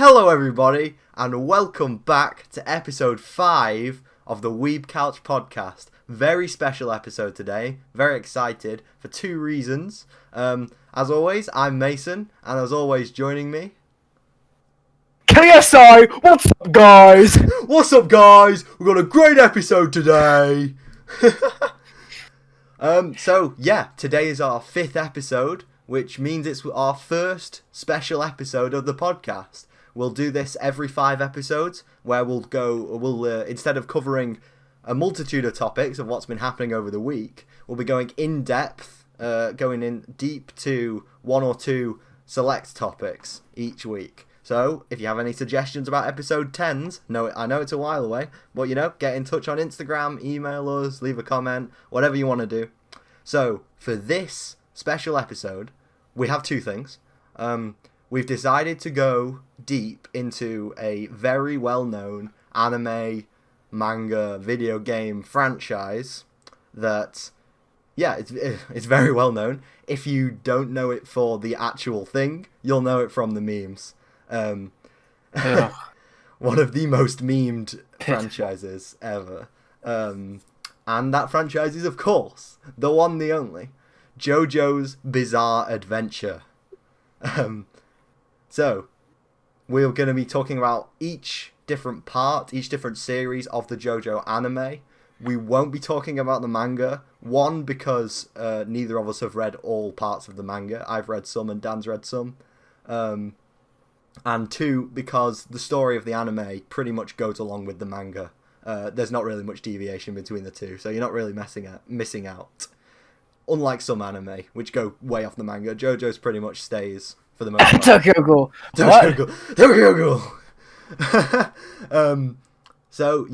Hello everybody, and welcome back to episode 5 of the Weeb Couch Podcast. Very special episode today, very excited for 2 reasons. As always, I'm Mason, and as always joining me... KSI, what's up guys? What's up guys? We've got a great episode today! Today is our 5th episode, which means it's our first special episode of the podcast. We'll do this every 5 episodes, where we'll instead of covering a multitude of topics of what's been happening over the week, we'll be going in depth, going in deep to 1 or 2 select topics each week. So, if you have any suggestions about episode 10s, I know it's a while away, but get in touch on Instagram, email us, leave a comment, whatever you want to do. So, for this special episode, we have 2 things. We've decided to go deep into a very well-known anime, manga, video game franchise that, it's very well-known. If you don't know it for the actual thing, you'll know it from the memes. One of the most memed franchises ever. And that franchise is, of course, the one, the only, Jojo's Bizarre Adventure. So, we're going to be talking about each different series of the Jojo anime. We won't be talking about the manga. 1, because neither of us have read all parts of the manga. I've read some and Dan's read some. And 2, because the story of the anime pretty much goes along with the manga. There's not really much deviation between the 2, so you're not really missing out. Unlike some anime, which go way off the manga, Jojo's pretty much stays for the most part. Tokyo Ghoul. So,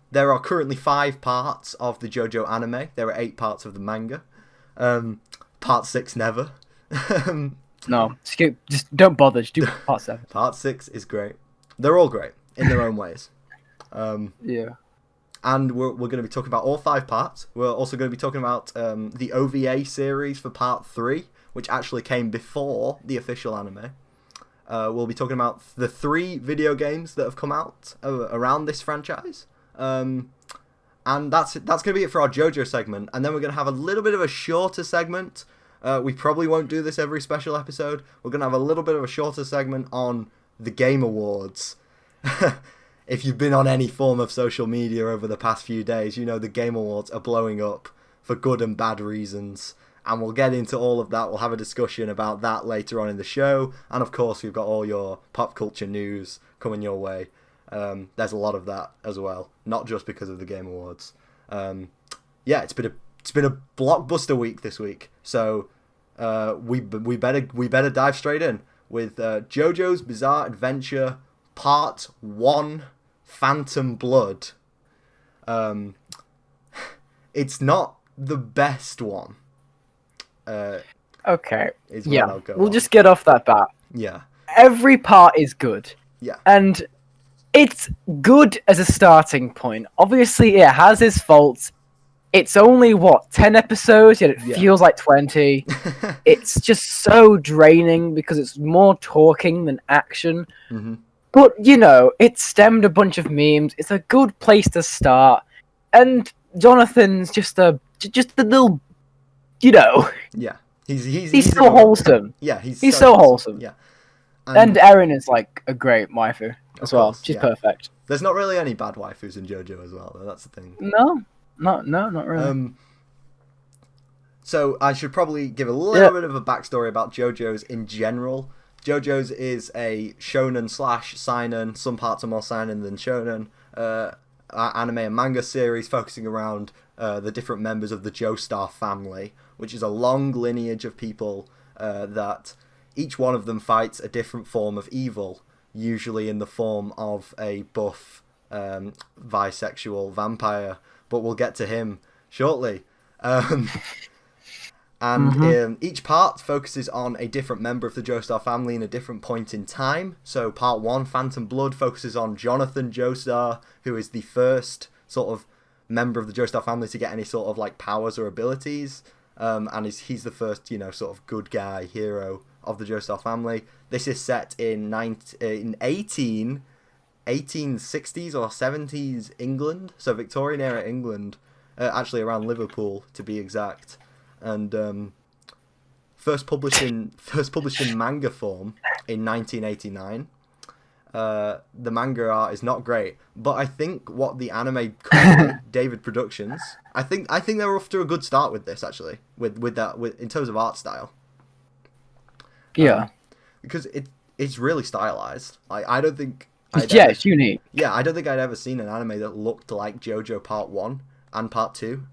there are currently 5 parts of the Jojo anime. There are 8 parts of the manga. Part 6 never. No, skip. Just don't bother. Just do part 7. Part 6 is great. They're all great in their own ways. Yeah. And we're going to be talking about all 5 parts. We're also going to be talking about the OVA series for part 3, which actually came before the official anime. We'll be talking about the 3 video games that have come out around this franchise. And that's going to be it for our Jojo segment. And then we're going to have a little bit of a shorter segment. We probably won't do this every special episode. We're going to have a little bit of a shorter segment on the Game Awards. If you've been on any form of social media over the past few days, you know the Game Awards are blowing up for good and bad reasons. And we'll get into all of that. We'll have a discussion about that later on in the show. And of course, we've got all your pop culture news coming your way. There's a lot of that as well, not just because of the Game Awards. It's been a blockbuster week this week. So we better dive straight in with JoJo's Bizarre Adventure Part 1, Phantom Blood. It's not the best one. Okay. We'll just get off that bat. Yeah. Every part is good. Yeah. And it's good as a starting point. Obviously, it has its faults. It's only, 10 episodes, yet it feels like 20. It's just so draining because it's more talking than action. Mm-hmm. But, it stemmed a bunch of memes. It's a good place to start. And Jonathan's just a little, Yeah. He's so wholesome. Yeah, he's so wholesome. Yeah. And Erin is like a great waifu as well. She's perfect. There's not really any bad waifus in JoJo as well, though. That's the thing. No, not really. So I should probably give a little bit of a backstory about JoJo's in general. JoJo's is a shonen / seinen. Some parts are more seinen than shonen. Anime and manga series focusing around the different members of the Joestar family, which is a long lineage of people that each one of them fights a different form of evil, usually in the form of a buff bisexual vampire, but we'll get to him shortly. Each part focuses on a different member of the Joestar family in a different point in time. So part 1, Phantom Blood, focuses on Jonathan Joestar, who is the first sort of member of the Joestar family to get any sort of like powers or abilities. And he's the first, sort of good guy hero of the Joestar family. This is set in 1860s or 70s England, so Victorian era England, actually around Liverpool to be exact, and first published in manga form in 1989. The manga art is not great, but I think what the anime company, David Productions, I think they're off to a good start with this, actually, with in terms of art style. Yeah, because it's really stylized. I don't think it's unique. Yeah, I don't think I'd ever seen an anime that looked like JoJo Part 1 and Part 2.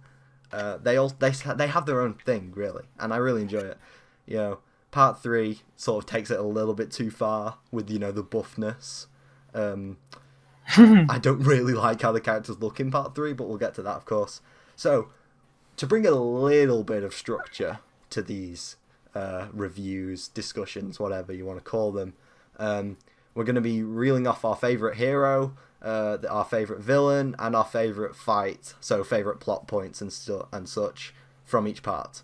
They have their own thing, really, and I really enjoy it. You know, Part 3 sort of takes it a little bit too far with, you know, the buffness. I don't really like how the characters look in Part 3, but we'll get to that, of course. So, to bring a little bit of structure to these reviews, discussions, whatever you want to call them, we're going to be reeling off our favourite hero, our favourite villain, and our favourite fight, so favourite plot points and such from each part.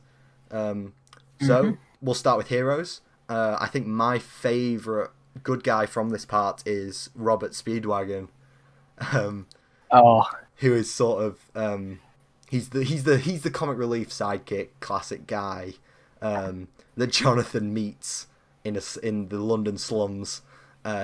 So, we'll start with heroes. I think my favourite good guy from this part is Robert Speedwagon, who is sort of he's the comic relief sidekick, classic guy that Jonathan meets in the London slums.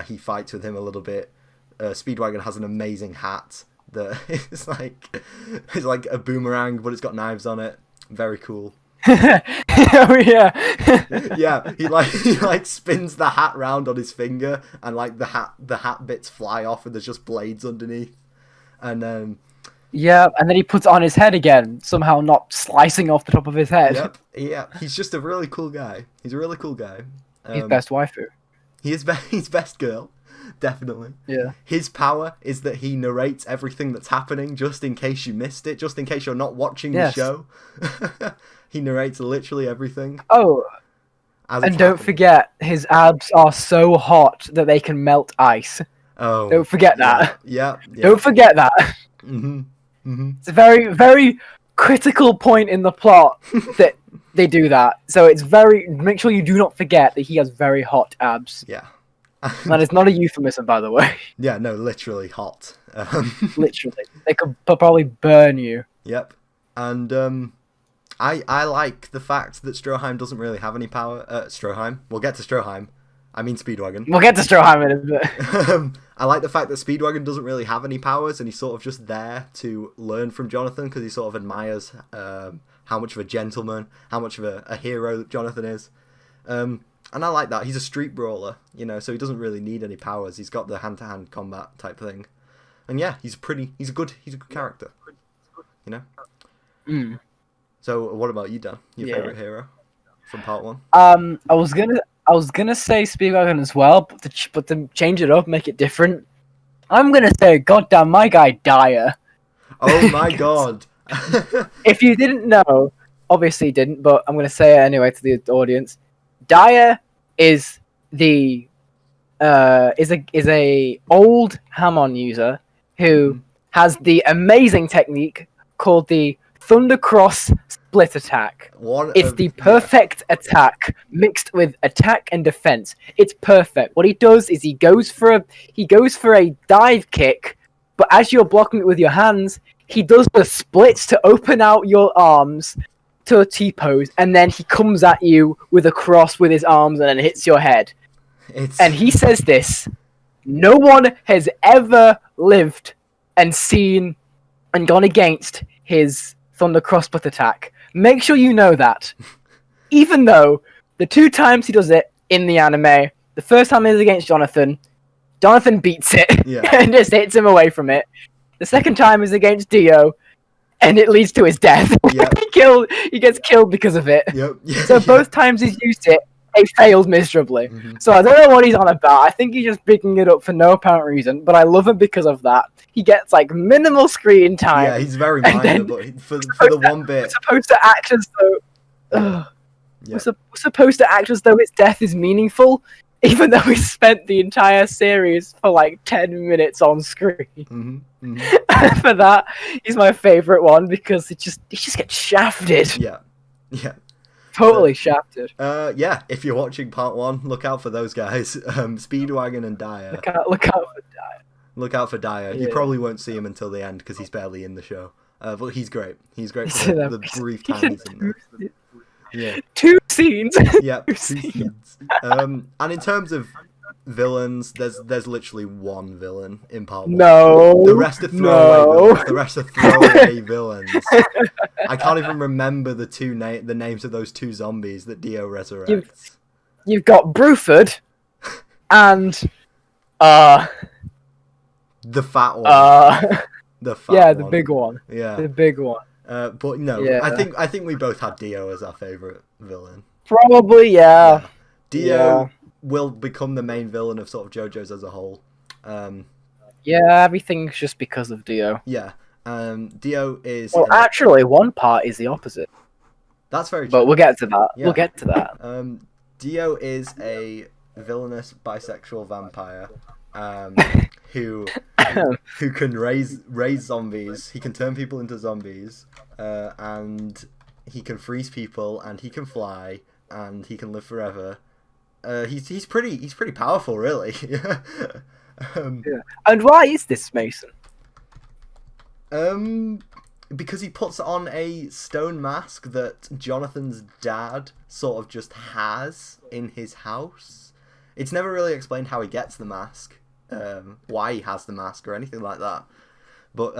He fights with him a little bit. Speedwagon has an amazing hat that is like a boomerang, but it's got knives on it. Very cool. Oh yeah. Yeah, he spins the hat round on his finger, and like the hat bits fly off, and there's just blades underneath. And then and then he puts it on his head again, somehow not slicing off the top of his head. Yep. Yeah, he's just a really cool guy. He's a really cool guy. He's best waifu. He's best girl, definitely. Yeah. His power is that he narrates everything that's happening, just in case you missed it, just in case you're not watching the show. He narrates literally everything. Oh, and don't forget, his abs are so hot that they can melt ice. Oh, don't forget that. Yeah. Don't forget that. It's a very, very critical point in the plot that they do that. So make sure you do not forget that he has very hot abs. Yeah. That is not a euphemism, by the way. Yeah, no, literally hot. Literally. They could probably burn you. Yep. And I like the fact that Stroheim doesn't really have any power. Stroheim. We'll get to Stroheim. I mean Speedwagon. We'll get to Stroheim in a bit. I like the fact that Speedwagon doesn't really have any powers, and he's sort of just there to learn from Jonathan, because he sort of admires how much of a gentleman, how much of a hero Jonathan is. And I like that. He's a street brawler, you know, so he doesn't really need any powers. He's got the hand-to-hand combat type thing. And yeah, he's a good character, you know? So what about you, Dan? Your favourite hero from part 1? I was gonna say Speedwagon as well, but to change it up, make it different, I'm gonna say, goddamn, my guy Dyer. Oh my god! If you didn't know, obviously you didn't, but I'm gonna say it anyway to the audience. Dyer is a old Hamon user who has the amazing technique called the Thundercross Split Attack. It's the perfect attack mixed with attack and defense. It's perfect. What he does is he goes for a dive kick, but as you're blocking it with your hands, he does the splits to open out your arms to a T-pose, and then he comes at you with a cross with his arms and then hits your head. And he says this: no one has ever lived and seen and gone against his Thunder Crossbutt attack. Make sure you know that. Even though the 2 times he does it in the anime, the first time is against Jonathan beats it and just hits him away from it. The second time is against Dio, and it leads to his death. Yep. He gets killed because of it. Yep. So both times he's used it, he failed miserably. So I don't know what he's on about. I think he's just picking it up for no apparent reason, but I love him because of that. He gets like minimal screen time. Yeah, he's very minor, but for the one bit, we're supposed to act as though we're supposed to act as though his death is meaningful, even though we spent the entire series for like 10 minutes on screen. For that, he's my favorite one because he just gets shafted. Yeah. totally shafted. Yeah, if you're watching part 1, look out for those guys. Speedwagon and Dyer. Look out for Dyer. Look out for Dyer. Yeah. You probably won't see him until the end because he's barely in the show. But he's great. He's great for the brief time he's in there. Yeah. 2 scenes. Yep, 2 scenes. And in terms of villains, there's literally one villain in part 1. No. The rest are throwaway villains. The rest are throwaway villains. I can't even remember the names of those 2 zombies that Dio resurrects. You've got Bruford and the fat one. The fat one. the big one. Yeah. The big one. But no, Yeah. I think we both had Dio as our favourite villain. Probably, yeah. Dio will become the main villain of sort of JoJo's as a whole. Yeah, everything's just because of Dio. Yeah. Dio is... Well, actually, one part is the opposite. That's very true. But we'll get to that. Yeah. We'll get to that. Dio is a villainous bisexual vampire who can raise zombies. He can turn people into zombies, and he can freeze people, and he can fly, and he can live forever. He's pretty powerful, really. Yeah. And why is this, Mason? Because he puts on a stone mask that Jonathan's dad sort of just has in his house. It's never really explained how he gets the mask, why he has the mask or anything like that. But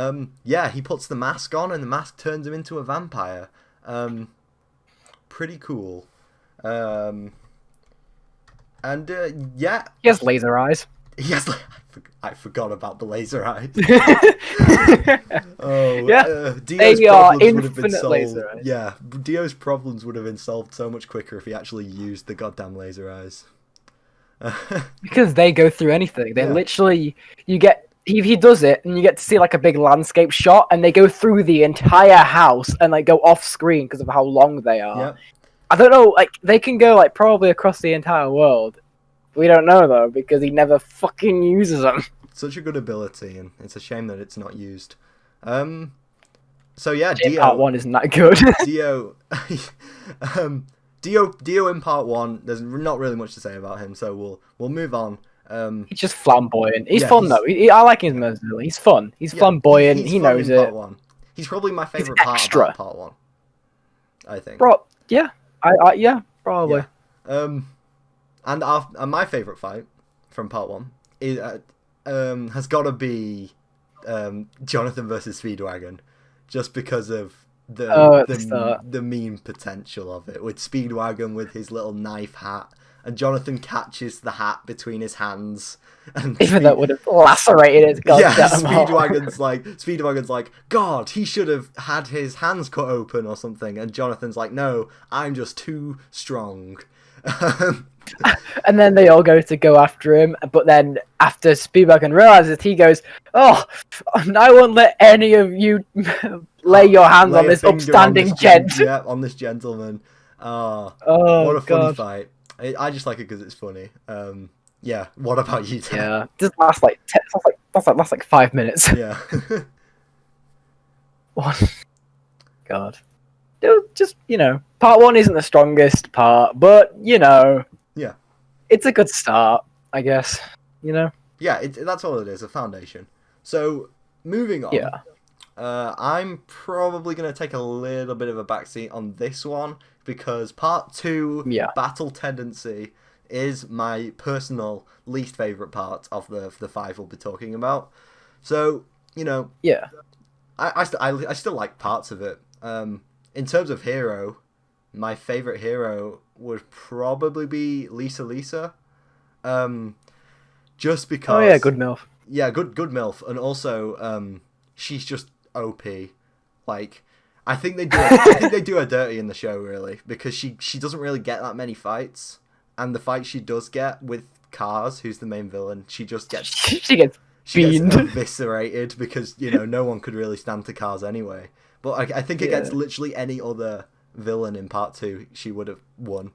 yeah, he puts the mask on and the mask turns him into a vampire. Pretty cool. And yeah, He has laser eyes. yes, I forgot about the laser eyes. Dio's they are problems would have been infinite solved. laser eyes. Yeah, Dio's problems would have been solved so much quicker if he actually used the goddamn laser eyes. Because they go through anything. They Yeah. literally, he does it, and you get to see like a big landscape shot, and they go through the entire house and like go off screen because of how long they are. Yep. I don't know, like they can go like probably across the entire world. We don't know though because he never fucking uses them. Such a good ability, and it's a shame that it's not used. So yeah, Part 1 isn't that good. Dio, Dio in part 1. There's not really much to say about him, so we'll move on. He's just flamboyant. He's Yeah, fun he's- though. I like him as he's fun. He's flamboyant. he's He fun knows in it. Part 1. He's probably my favorite part extra. about part 1. I think. Yeah, yeah, probably. Yeah. And my favorite fight from part 1 is has got to be Jonathan versus Speedwagon, just because of the meme potential of it, with Speedwagon with his little knife hat, and Jonathan catches the hat between his hands, and Even though it would have lacerated his goddamn heart. Speedwagon's like, God, he should have had his hands cut open or something, and Jonathan's like, no, I'm just too strong. And then they all go after him, but then after Speedwagon realizes it, he goes, "Oh, I won't let any of you lay your hands Lay on a this finger upstanding on gent." Yeah, on this gentleman. Oh, What a funny God. fight. I just like it because it's funny. Yeah, what about you, Tom? Yeah, this lasts like 5 minutes. Yeah. What? God. Just, part 1 isn't the strongest part, but, Yeah. it's a good start, I guess, Yeah, that's all it is, a foundation. So, moving on. Yeah. I'm probably going to take a little bit of a backseat on this one, because part 2, Battle Tendency, is my personal least favourite part of the 5 we'll be talking about. So, Yeah. I still like parts of it. In terms of hero, my favourite hero would probably be Lisa. Just because... Oh, yeah, good MILF. Yeah, good MILF. And also, she's just OP. Like, I think they do her dirty in the show, really, because she doesn't really get that many fights. And the fight she does get with Kars, who's the main villain, she just gets... She gets beamed. Eviscerated because, no one could really stand to Kars anyway. But I think against literally any other villain in part 2, she would have won.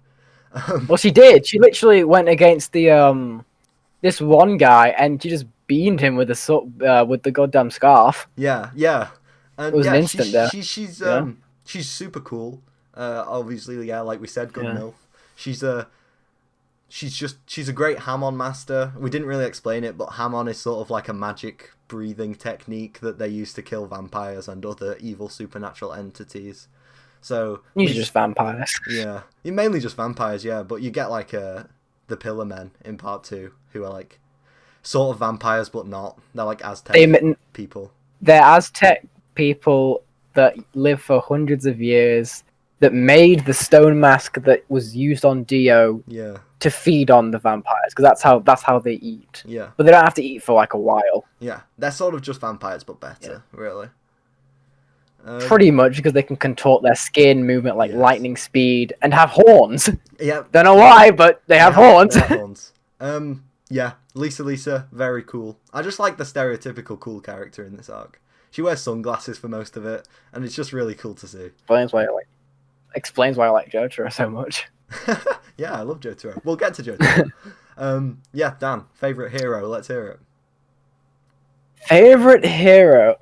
Well, she did. She literally went against the this one guy, and she just beamed him with the goddamn scarf. Yeah. And It was an instant death. She's super cool. Obviously, yeah, like we said, good MILF. She's a great Hamon master. We didn't really explain it, but Hamon is sort of like a magic breathing technique that they use to kill vampires and other evil supernatural entities. So usually just vampires. Yeah, mainly just vampires. Yeah, but you get like the Pillar Men in part 2, who are like sort of vampires but not. They're like Aztec people. They're Aztec people that live for hundreds of years, that made the stone mask that was used on Dio to feed on the vampires, because that's how they eat. Yeah. But they don't have to eat for like a while. Yeah, they're sort of just vampires but better, really. Pretty much, because they can contort their skin movement like lightning speed and have horns. Yeah. Don't know why, but they have horns. They have horns. Yeah, Lisa, very cool. I just like the stereotypical cool character in this arc. She wears sunglasses for most of it, and it's just really cool to see. Explains why I like Jojo so much. Yeah, I love Jotaro. We'll get to Jotaro. Yeah, Dan, favourite hero, let's hear it. Favorite hero?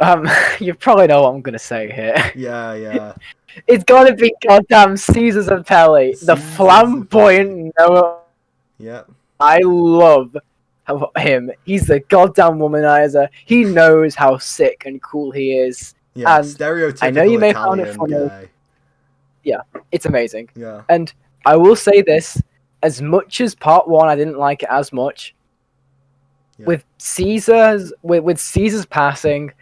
You probably know what I'm gonna say here. Yeah. It's gotta be goddamn Caesar Zappelli, the flamboyant Noah. Yeah. I love him. He's the goddamn womanizer. He knows how sick and cool he is. Yeah, and stereotypical I know you may Italian find it funny. guy. Yeah, it's amazing. Yeah. And I will say this, as much as part 1 I didn't like it as much, with Caesar's passing,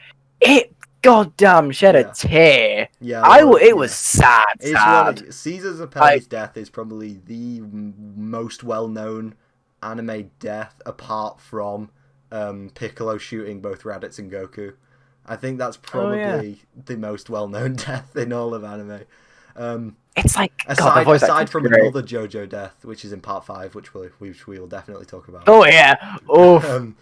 it goddamn shed a tear. Yeah, it was sad. Caesar Zappelli's death is probably the most well-known anime death, apart from Piccolo shooting both Raditz and Goku. I think that's probably the most well-known death in all of anime. It's like aside from another Jojo death, which is in part 5, which we will definitely talk about. Oh yeah. Oh.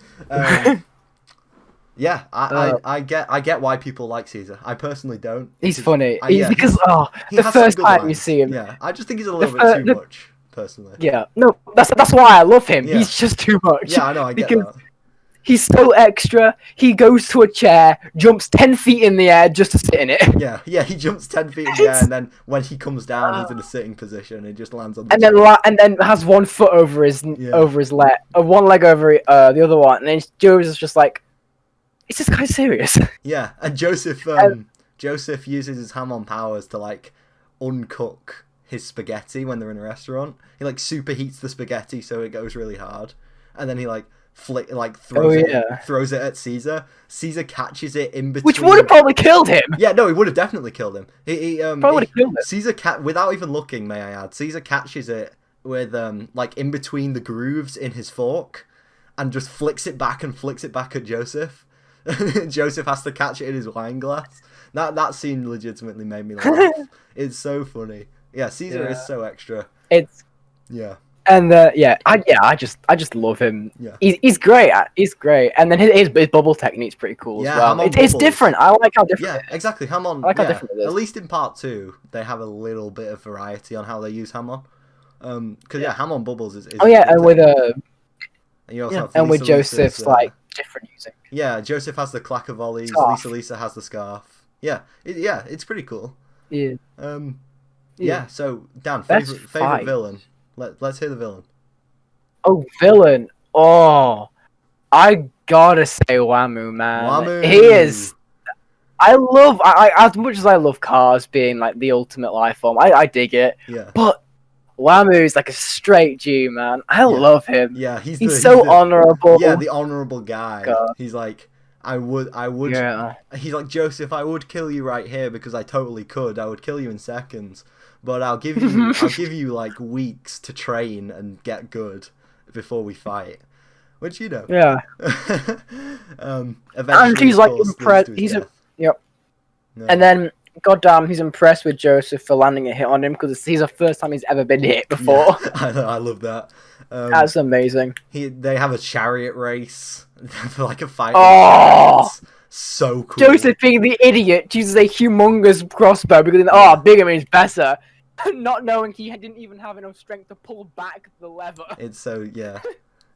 Yeah, I get why people like Caesar. I personally don't. He's funny. Because the first time you see him. Yeah, I just think he's a little bit too much, personally. Yeah, no, that's why I love him. Yeah. He's just too much. Yeah, I know, I get that. He's so extra. He goes to a chair, jumps 10 feet in the air just to sit in it. Yeah, he jumps 10 feet in the air, and then when he comes down, he's in a sitting position. He just lands on the chair. And then has one foot over his leg, one leg over the other one, and then Joe's just like, is this guy serious? Yeah, and Joseph uses his Hamon powers to like uncook his spaghetti when they're in a restaurant. He like superheats the spaghetti so it goes really hard, and then he like throws it at Caesar. Caesar catches it in between, which would have probably killed him. Yeah, no, he would have definitely killed him. He probably would have killed him. Caesar without even looking, may I add, Caesar catches it with like in between the grooves in his fork, and just flicks it back at Joseph. Joseph has to catch it in his wine glass. That scene legitimately made me laugh. It's so funny. Yeah, Caesar is so extra. And I just love him. Yeah. He's great. He's great. And then his bubble technique's pretty cool as well. It's different. I like how different. Yeah, exactly. Hamon. I like how different it is. At least in part 2, they have a little bit of variety on how they use Hamon. Because Hamon bubbles is. And with and with Joseph's like different using. Yeah, Joseph has the clacker volleys. Lisa has the scarf. Yeah, it's pretty cool. Yeah. Yeah. So Dan, favorite villain. Let's hear the villain. Oh, villain! Oh, I gotta say Wamu, man. Wamu. He is. I as much as I love Cars being like the ultimate life form, I dig it. Yeah. But Wamu is like a straight G, man. I love him. Yeah, he's so honorable. Yeah, the honorable guy. God. He's like, I would. Yeah. He's like, Joseph, I would kill you right here because I totally could. I would kill you in seconds. But I'll give you like weeks to train and get good before we fight. Which Yeah. Eventually, and he's like impressed. Yep. No. And then, goddamn, he's impressed with Joseph for landing a hit on him because he's the first time he's ever been hit before. Yeah, I know, I love that. That's amazing. They have a chariot race for like a fight. Oh. So cool. Joseph being the idiot uses a humongous crossbow because bigger means better. Not knowing he didn't even have enough strength to pull back the lever. It's so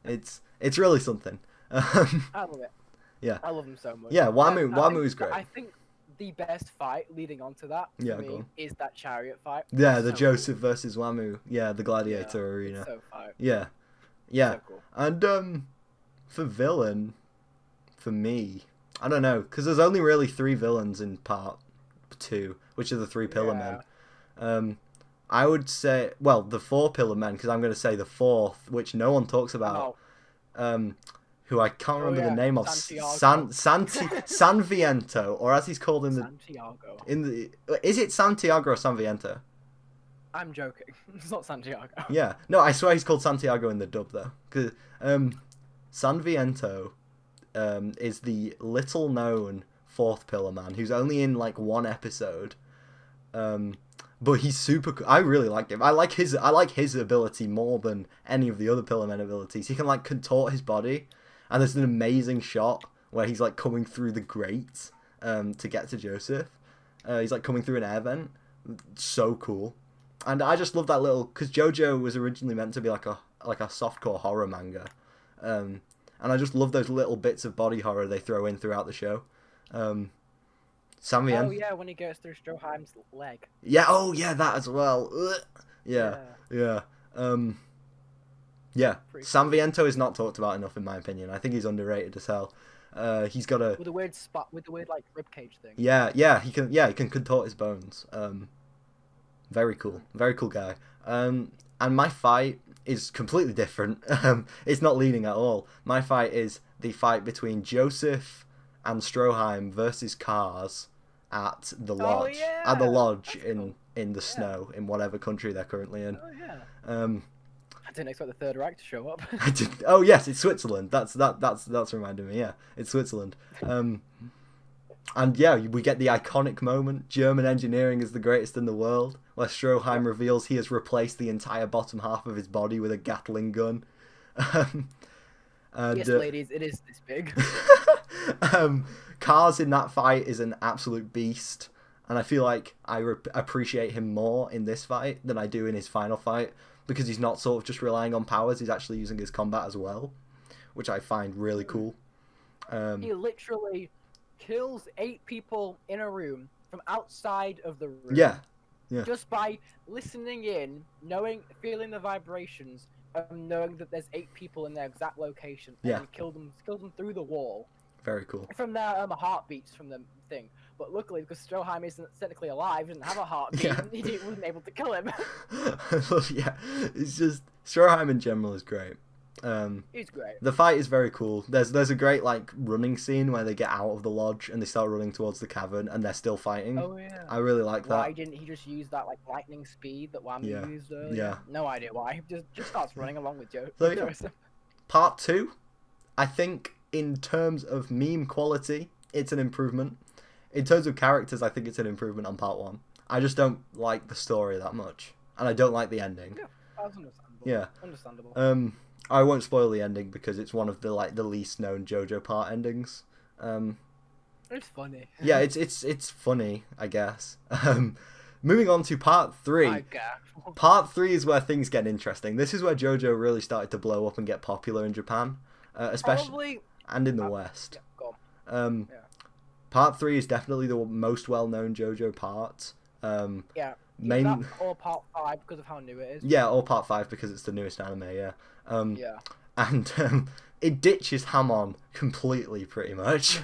it's really something. I love it. Yeah, I love him so much. Yeah, Wamu is great. I think the best fight leading on to that Yeah, for go me on. is that chariot fight. Yeah, It's the so Joseph versus Wamu. Yeah, the cool. Gladiator Yeah, arena. it's so fire. Yeah, yeah. So cool. And for villain, for me, I don't know, because there's only really 3 villains in part 2, which are the 3 Pillar Men. I would say, well, the 4 Pillar Men, because I'm going to say the 4th, which no one talks about. Who I can't remember the name of. Sanviento, or as he's called in the Santiago. Is it Santiago or Sanviento? I'm joking. It's not Santiago. Yeah, no, I swear he's called Santiago in the dub though. Cause Sanviento is the little known 4th Pillar Man who's only in like 1 episode. But he's super cool. I really like him. I like his ability more than any of the other Pillar Men abilities. He can like contort his body. And there's an amazing shot where he's like coming through the grate to get to Joseph. He's like coming through an air vent. So cool. And I just love that little, because Jojo was originally meant to be like a softcore horror manga. And I just love those little bits of body horror they throw in throughout the show. Sammy. Oh yeah, when he goes through Stroheim's leg. Yeah, oh yeah, that as well. Yeah. Yeah, Sanviento is not talked about enough in my opinion. I think he's underrated as hell. He's got a with the weird spot, with the weird like ribcage thing. Yeah, he can contort his bones. Very cool guy. And my fight is completely different. It's not leading at all. My fight is the fight between Joseph and Stroheim versus Cars at the lodge. Oh, yeah. At the lodge That's cool. in the snow in whatever country they're currently in. Oh yeah. I didn't expect the Third Reich to show up. Oh yes, it's Switzerland. That's reminding me. Yeah, it's Switzerland. And yeah, we get the iconic moment. German engineering is the greatest in the world, where Stroheim reveals he has replaced the entire bottom half of his body with a Gatling gun. Yes, ladies, it is this big. Cars in that fight is an absolute beast, and I feel like I appreciate him more in this fight than I do in his final fight, because he's not sort of just relying on powers, he's actually using his combat as well, which I find really cool. He literally kills 8 people in a room from outside of the room. Yeah. Just by listening in, feeling the vibrations, knowing that there's 8 people in their exact location, and he killed them through the wall. Very cool. From their heartbeats from the thing. But luckily, because Stroheim isn't technically alive, doesn't have a heartbeat, he wasn't able to kill him. Yeah, it's just Stroheim in general is great. He's great. The fight is very cool. There's a great like running scene where they get out of the lodge and they start running towards the cavern and they're still fighting. Oh yeah. I really like that. Why didn't he just use that like lightning speed that Whammy used earlier? Yeah. No idea why. He just starts running along with Joe. Part 2, I think in terms of meme quality, it's an improvement. In terms of characters, I think it's an improvement on part 1. I just don't like the story that much, and I don't like the ending. Yeah, that's understandable. Yeah. Understandable. I won't spoil the ending because it's one of the least known JoJo part endings. It's funny. Yeah, it's funny, I guess. Moving on to part 3. Part 3 is where things get interesting. This is where JoJo really started to blow up and get popular in Japan, especially and in the West. Yeah, go on. Part 3 is definitely the most well-known JoJo part. Yeah. Or part 5 because of how new it is. Yeah, or part 5 because it's the newest anime, yeah. And it ditches Hamon completely, pretty much.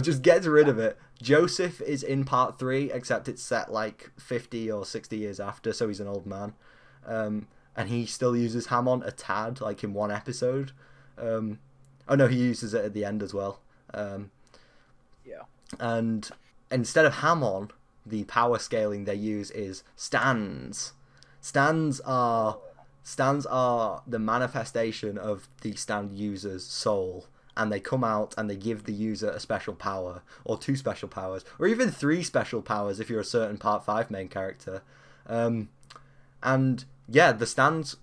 Just gets rid of it. Joseph is in part 3, except it's set like 50 or 60 years after, so he's an old man. And he still uses Hamon a tad, like in 1 episode. Oh no, he uses it at the end as well. And instead of Hamon, the power scaling they use is stands. Stands are the manifestation of the stand user's soul, and they come out and they give the user a special power, or 2 special powers, or even 3 special powers if you're a certain part 5 main character. And yeah, the stands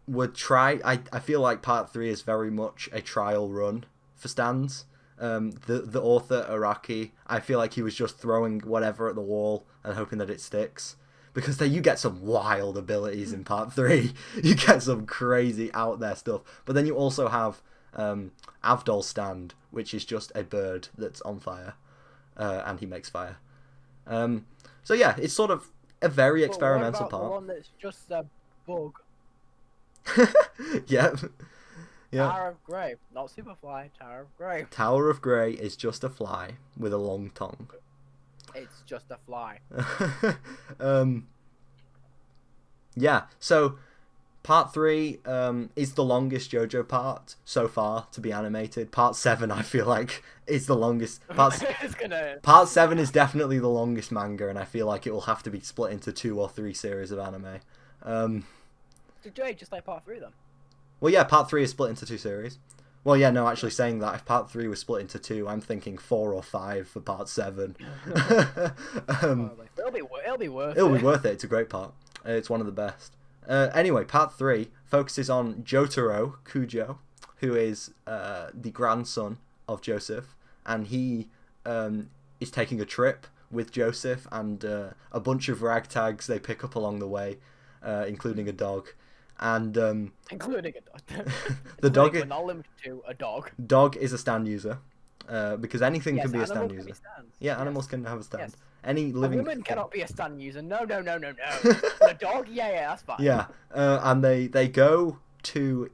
would try. I feel like part 3 is very much a trial run for stands. The author Araki, I feel like he was just throwing whatever at the wall and hoping that it sticks, because you get some wild abilities in part 3. You get some crazy out there stuff, but then you also have Avdol stand, which is just a bird that's on fire. and he makes fire. So yeah, it's sort of a very experimental what about part. the one that's just a bug? Yep. Yeah. Tower of Grey, not Superfly. Tower of Grey. Tower of Grey is just a fly with a long tongue. It's just a fly. Yeah. So part 3 is the longest JoJo part so far to be animated. Part 7, I feel like, is the longest. Part 7 is definitely the longest manga, and I feel like it will have to be split into 2 or 3 series of anime. Did you just like part 3 then? Well, yeah, part 3 is split into 2 series. Well, yeah, no, actually saying that, if part 3 was split into 2, I'm thinking 4 or 5 for part 7. It'll be worth it. It'll be worth it. It's a great part. It's one of the best. Anyway, part 3 focuses on Jotaro Kujo, who is the grandson of Joseph, and he is taking a trip with Joseph and a bunch of ragtags they pick up along the way, including a dog. And including a dog. The dog we're not limited to a dog. Dog is a stand user, because anything can be a stand user. Yeah, animals can have a stand. Yes. Any living. A woman cannot be a stand user. No. The dog, yeah, that's fine. Yeah, and they go to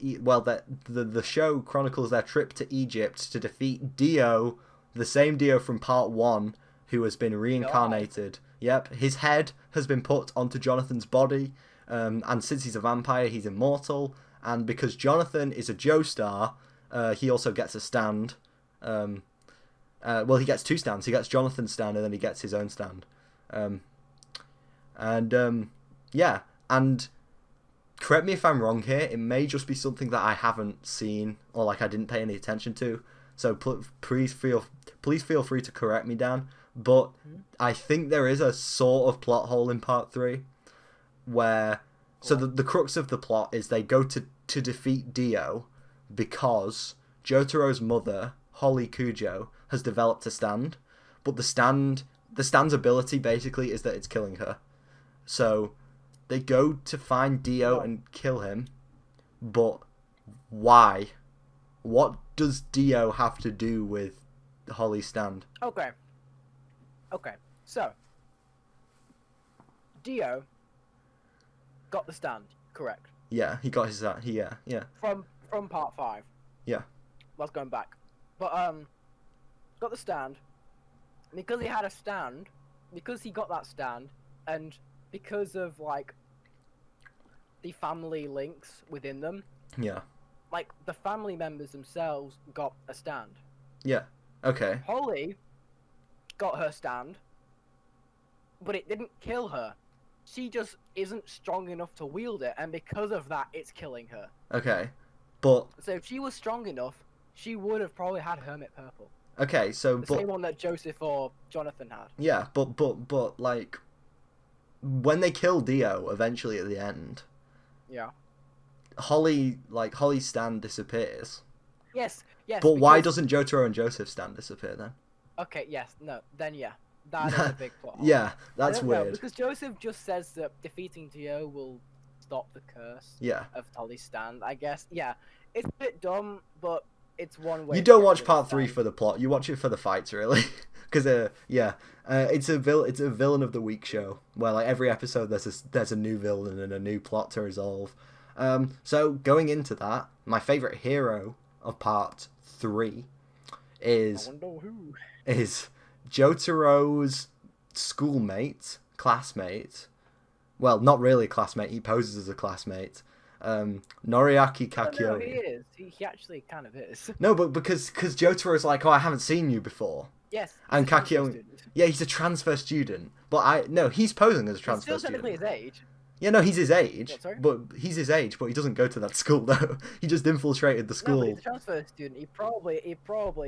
the show chronicles their trip to Egypt to defeat Dio, the same Dio from part 1, who has been reincarnated. Yep, his head has been put onto Jonathan's body. And since he's a vampire, he's immortal. And because Jonathan is a Joestar, he also gets a stand. Well, he gets 2 stands. He gets Jonathan's stand, and then he gets his own stand. Yeah. And correct me if I'm wrong here. It may just be something that I haven't seen, or like I didn't pay any attention to. So please feel free to correct me, Dan. But I think there is a sort of plot hole in part 3. Where the crux of the plot is they go to defeat Dio because Jotaro's mother, Holly Kujo, has developed a stand, but the stand's ability basically is that it's killing her. So they go to find Dio and kill him, but why? What does Dio have to do with Holly's stand? Okay, so Dio got the stand, correct? Yeah, he got his yeah. From part 5. Yeah. Let's going back. But got the stand. Because he had a stand, because he got that stand, and because of like the family links within them. Yeah. Like the family members themselves got a stand. Yeah. Okay. Holly got her stand, but it didn't kill her. She just isn't strong enough to wield it, and because of that, it's killing her. Okay, but so if she was strong enough, she would have probably had Hermit Purple. Okay, so the same one that Joseph or Jonathan had. Yeah, but like when they kill Dio eventually at the end. Yeah. Holly's stand disappears. Yes. But why doesn't Jotaro and Joseph's stand disappear then? Okay. Yes. No. Then yeah. That is a big plot hole. Yeah, that's weird. Know, because Joseph just says that defeating Dio will stop the curse of Holly's stand, I guess. Yeah, it's a bit dumb, but it's one way. You don't watch part 3 for the plot. You watch it for the fights, really. Because, it's a villain of the week show, where like every episode there's a new villain and a new plot to resolve. So, going into that, my favourite hero of part 3 is Jotaro's classmate. Well, not really a classmate. He poses as a classmate. Noriaki Kakyoin. No, he is. He actually kind of is. No, but because Jotaro's like, I haven't seen you before. Yes. And Kakyoin, he's a transfer student. But he's posing as a transfer student. Still technically his age. Yeah, no, he's his age. What, sorry? But he's his age, but he doesn't go to that school though. He just infiltrated the school. No, but he's a transfer student. He probably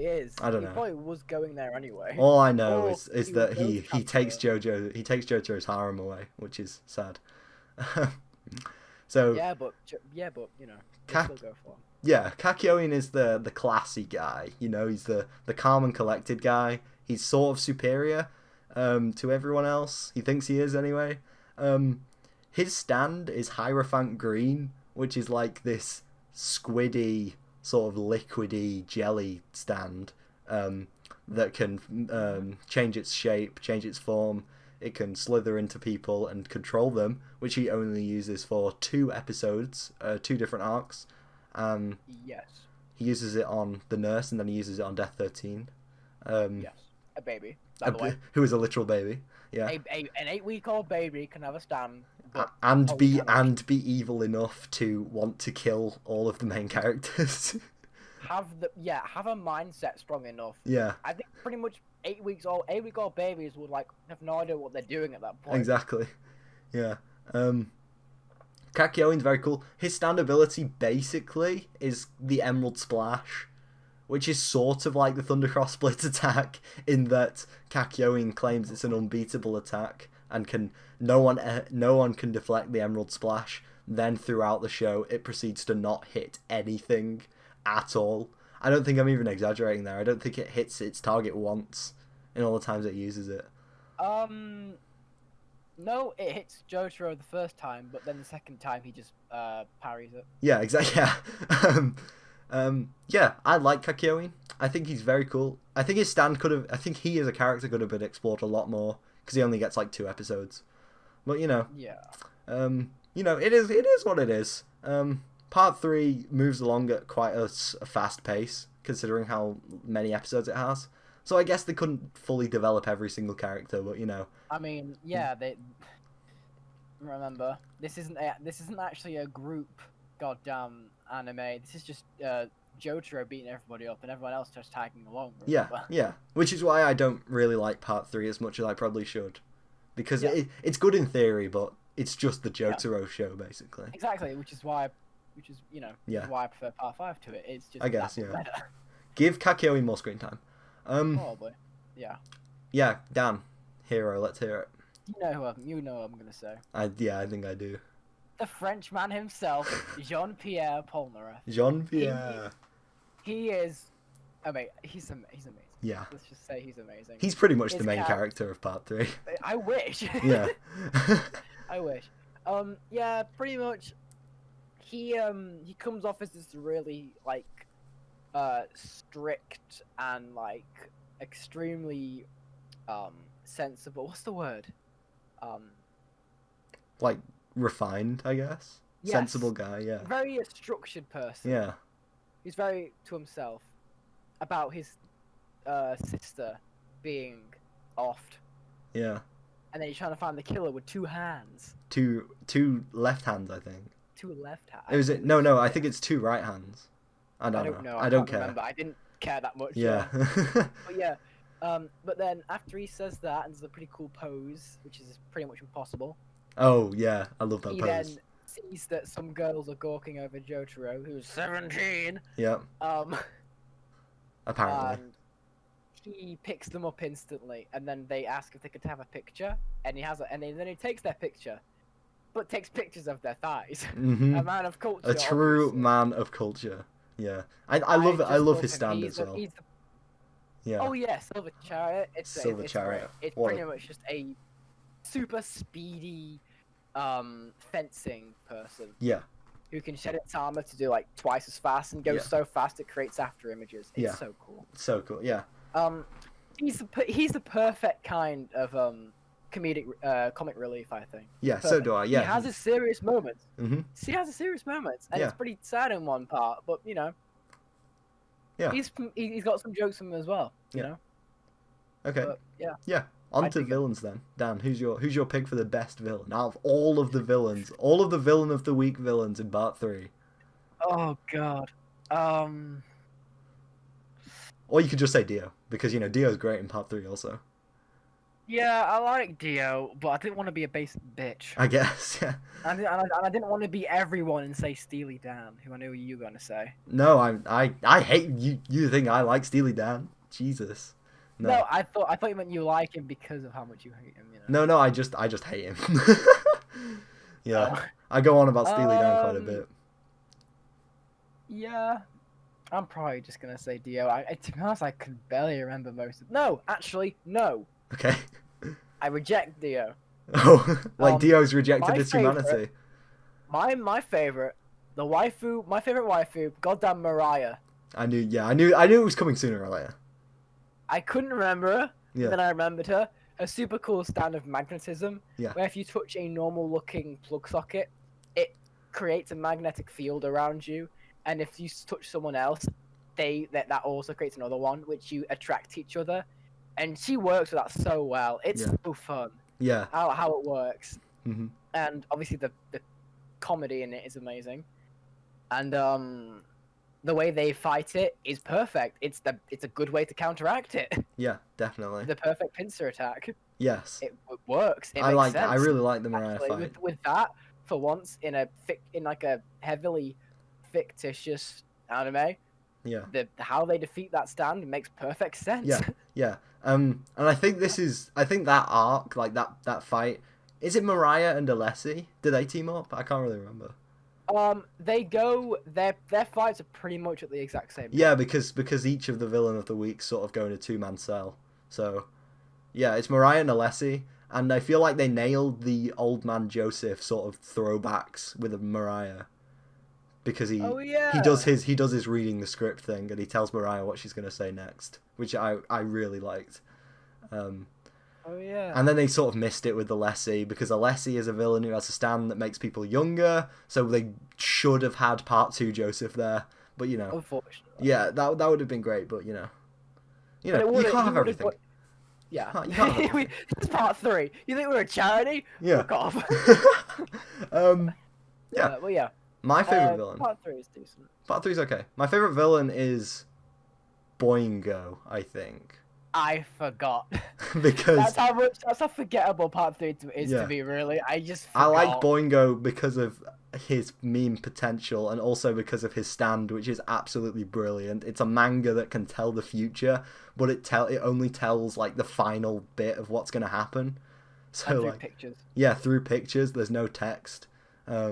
is. I don't know. He probably was going there anyway. All I know is that he takes Jojo's harem away, which is sad. So yeah, but you know, still go for him. Yeah, Kakyoin is the classy guy. You know, he's the calm and collected guy. He's sort of superior to everyone else. He thinks he is anyway. His stand is Hierophant Green, which is like this squiddy, sort of liquidy jelly stand. that can change its shape, change its form. It can slither into people and control them, which he only uses for 2 episodes, 2 different arcs. Yes. He uses it on the nurse, and then he uses it on Death 13. Yes, a baby, by the way. Who is a literal baby. Yeah. An 8-week-old baby can have a stand. And be evil enough to want to kill all of the main characters. Have a mindset strong enough. Yeah. I think pretty much 8-week-old babies would have no idea what they're doing at that point. Exactly. Yeah. Kakyoin's very cool. His stand ability basically is the Emerald Splash, which is sort of like the Thundercross Split attack in that Kakyoin claims it's an unbeatable attack and no one can deflect the Emerald Splash. Then throughout the show, it proceeds to not hit anything at all. I don't think I'm even exaggerating there. I don't think it hits its target once in all the times it uses it. No, it hits Jojo the first time, but then the second time he just parries it. Yeah, exactly. Yeah. Yeah, I like Kakyoin. I think he's very cool. I think his stand I think he as a character could have been explored a lot more because he only gets 2 episodes. But Yeah. It is what it is. Part 3 moves along at quite a fast pace considering how many episodes it has. So I guess they couldn't fully develop every single character, but I mean, yeah, they remember this isn't actually a group goddamn anime. This is just Jojo beating everybody up and everyone else just tagging along. Remember? Yeah. Which is why I don't really like Part 3 as much as I probably should, because it's good in theory, but it's just the Jotaro show basically. Exactly, which is why I prefer Part 5 to it. It's just I guess better. Give Kakyoin more screen time. Probably. Yeah. Yeah, Dan, hero. Let's hear it. You know what I'm gonna say. I think I do. The Frenchman himself, Jean-Pierre Polnareff. Jean-Pierre. He is. I mean, he's amazing. Yeah. Let's just say he's amazing. He's pretty much the main character of Part 3. I wish. Yeah. I wish. Yeah, pretty much. He comes off as this really strict and extremely sensible. What's the word? Refined, I guess. Yes. Sensible guy, yeah. Very structured person. Yeah. He's very to himself about his sister being offed. Yeah. And then he's trying to find the killer with 2 hands. Two left hands, I think. 2 left hands. Is it? No. I think it's 2 right hands. I don't know. I don't care. Remember. I didn't care that much. Yeah. But yeah. But then after he says that and does a pretty cool pose, which is pretty much impossible. Oh yeah, I love that pose. He then sees that some girls are gawking over Jotaro, who's 17. Yeah. Apparently. And he picks them up instantly, and then they ask if they could have a picture, and then he takes their picture, but takes pictures of their thighs. Mm-hmm. A man of culture. A true man of culture. Yeah. I love it. I love his stand as well. Yeah. Oh yeah, Silver Chariot. Silver Chariot. It's pretty much just a super speedy fencing person. Yeah. Who can shed its armor to do twice as fast and goes so fast it creates after images. It's so cool. So cool. Yeah. He's the perfect kind of comic relief, I think. Yeah. Perfect. So do I. Yeah. He has his serious moments. Mm-hmm. He has his serious moments, and it's pretty sad in one part, but Yeah. He's got some jokes in him as well. You know. Okay. But, yeah. Yeah. On to villains then. Dan, who's your pick for the best villain out of all of the villains, all of the villain of the week villains in Part 3? Oh God. Or you could just say Dio, because Dio's great in Part 3 also. Yeah, I like Dio, but I didn't want to be a basic bitch. I guess. Yeah. And I didn't want to be everyone and say Steely Dan, who I knew you were gonna say. No, I hate you. You think I like Steely Dan? Jesus. No, I thought you meant you like him because of how much you hate him. No, I just hate him. Yeah, I go on about Steely Dan quite a bit. Yeah, I'm probably just gonna say Dio. To be honest, I could barely remember most of. No, actually, no. Okay. I reject Dio. Oh, Dio's rejected his humanity. My favorite, my favorite waifu, goddamn Mariah. I knew it was coming sooner or later. I couldn't remember her, Yeah. and then I remembered her. A super cool stand of magnetism, Yeah. where if you touch a normal-looking plug socket, it creates a magnetic field around you, and if you touch someone else, that also creates another one, which you attract each other. And she works with that so well. It's so fun. Yeah. How it works. Mm-hmm. And obviously the comedy in it is amazing. And the way they fight it is perfect. It's a good way to counteract it. Yeah, definitely. The perfect pincer attack. Yes. It works. It I makes like sense. that. I really like the Mariah Actually, fight. with that, for once, in a heavily fictitious anime, Yeah. How they defeat that stand makes perfect sense. Yeah. Yeah. And I think that arc, like that fight, is it Mariah and Alessi? Do they team up? I can't really remember. Their fights are pretty much at the exact same time. Yeah, because each of the villain of the week sort of go in a 2-man cell. So, yeah, it's Mariah and Alessi, and I feel like they nailed the old man Joseph sort of throwbacks with Mariah, because he does his reading the script thing, and he tells Mariah what she's gonna say next, which I really liked. And then they sort of missed it with Alessi, because Alessi is a villain who has a stand that makes people younger, so they should have had part 2 Joseph there. But, you know. Unfortunately. Yeah, that would have been great, but, you can't have everything. Yeah. You can't have everything. It's part 3. You think we're a charity? Yeah. Fuck off. Yeah. Well, yeah. My favourite villain. Part 3 is decent. Part 3 is okay. My favourite villain is Boingo, I think. I forgot. Because that's how forgettable part 3 is to me, really. I like Boingo because of his meme potential, and also because of his stand, which is absolutely brilliant. It's a manga that can tell the future, but it only tells like the final bit of what's gonna happen. So and through like pictures. Yeah, through pictures. There's no text. I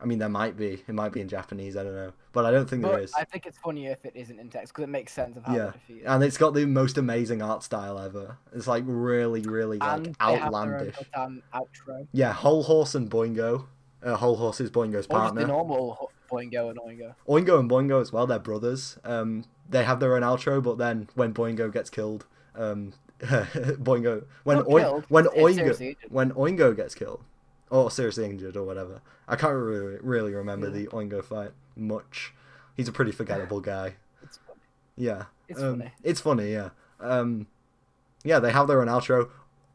mean, there might be. It might be in Japanese. I don't know, but I don't think there is. I think it's funnier if it isn't in text, because it makes sense of how they defeat it. And it's got the most amazing art style ever. It's like really, really like outlandish. They have their own outro. Yeah, Whole Horse and Boingo. Whole Horse is Boingo's Or partner. just the normal Boingo and Oingo. Oingo and Boingo as well. They're brothers. They have their own outro, but then when Boingo gets killed, Boingo when Oingo gets killed, or seriously injured or whatever. I can't really remember the Oingo fight much. He's a pretty forgettable guy. It's funny. Yeah. It's funny. It's funny, yeah. Yeah, they have their own outro.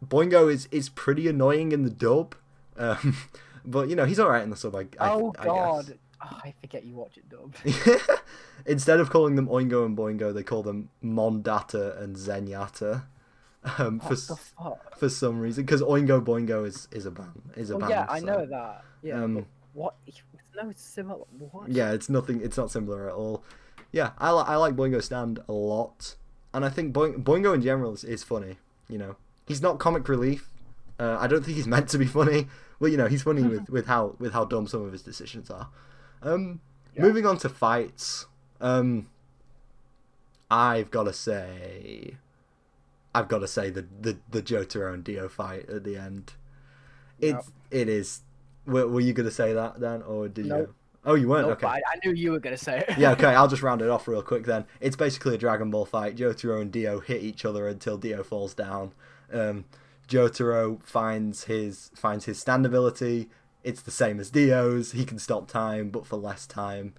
Boingo is pretty annoying in the dub. But, he's alright in the sub, I guess. Oh, I forget you watch it dubbed. Instead of calling them Oingo and Boingo, they call them Mondata and Zenyatta. For some reason, because Oingo Boingo is a band. Yeah, I know that. Yeah. What? No, it's similar. What? Yeah, it's nothing. It's not similar at all. Yeah, I like Boingo stand a lot, and I think Boingo in general is funny. He's not comic relief. I don't think he's meant to be funny. Well, he's funny with how dumb some of his decisions are. Moving on to fights. I've got to say the Jotaro and Dio fight at the end. It is. Were you gonna say that, Dan, or did you? Oh, you weren't. Nope, Okay. I knew you were gonna say it. Yeah. Okay. I'll just round it off real quick then. It's basically a Dragon Ball fight. Jotaro and Dio hit each other until Dio falls down. Jotaro finds his stand ability. It's the same as Dio's. He can stop time, but for less time.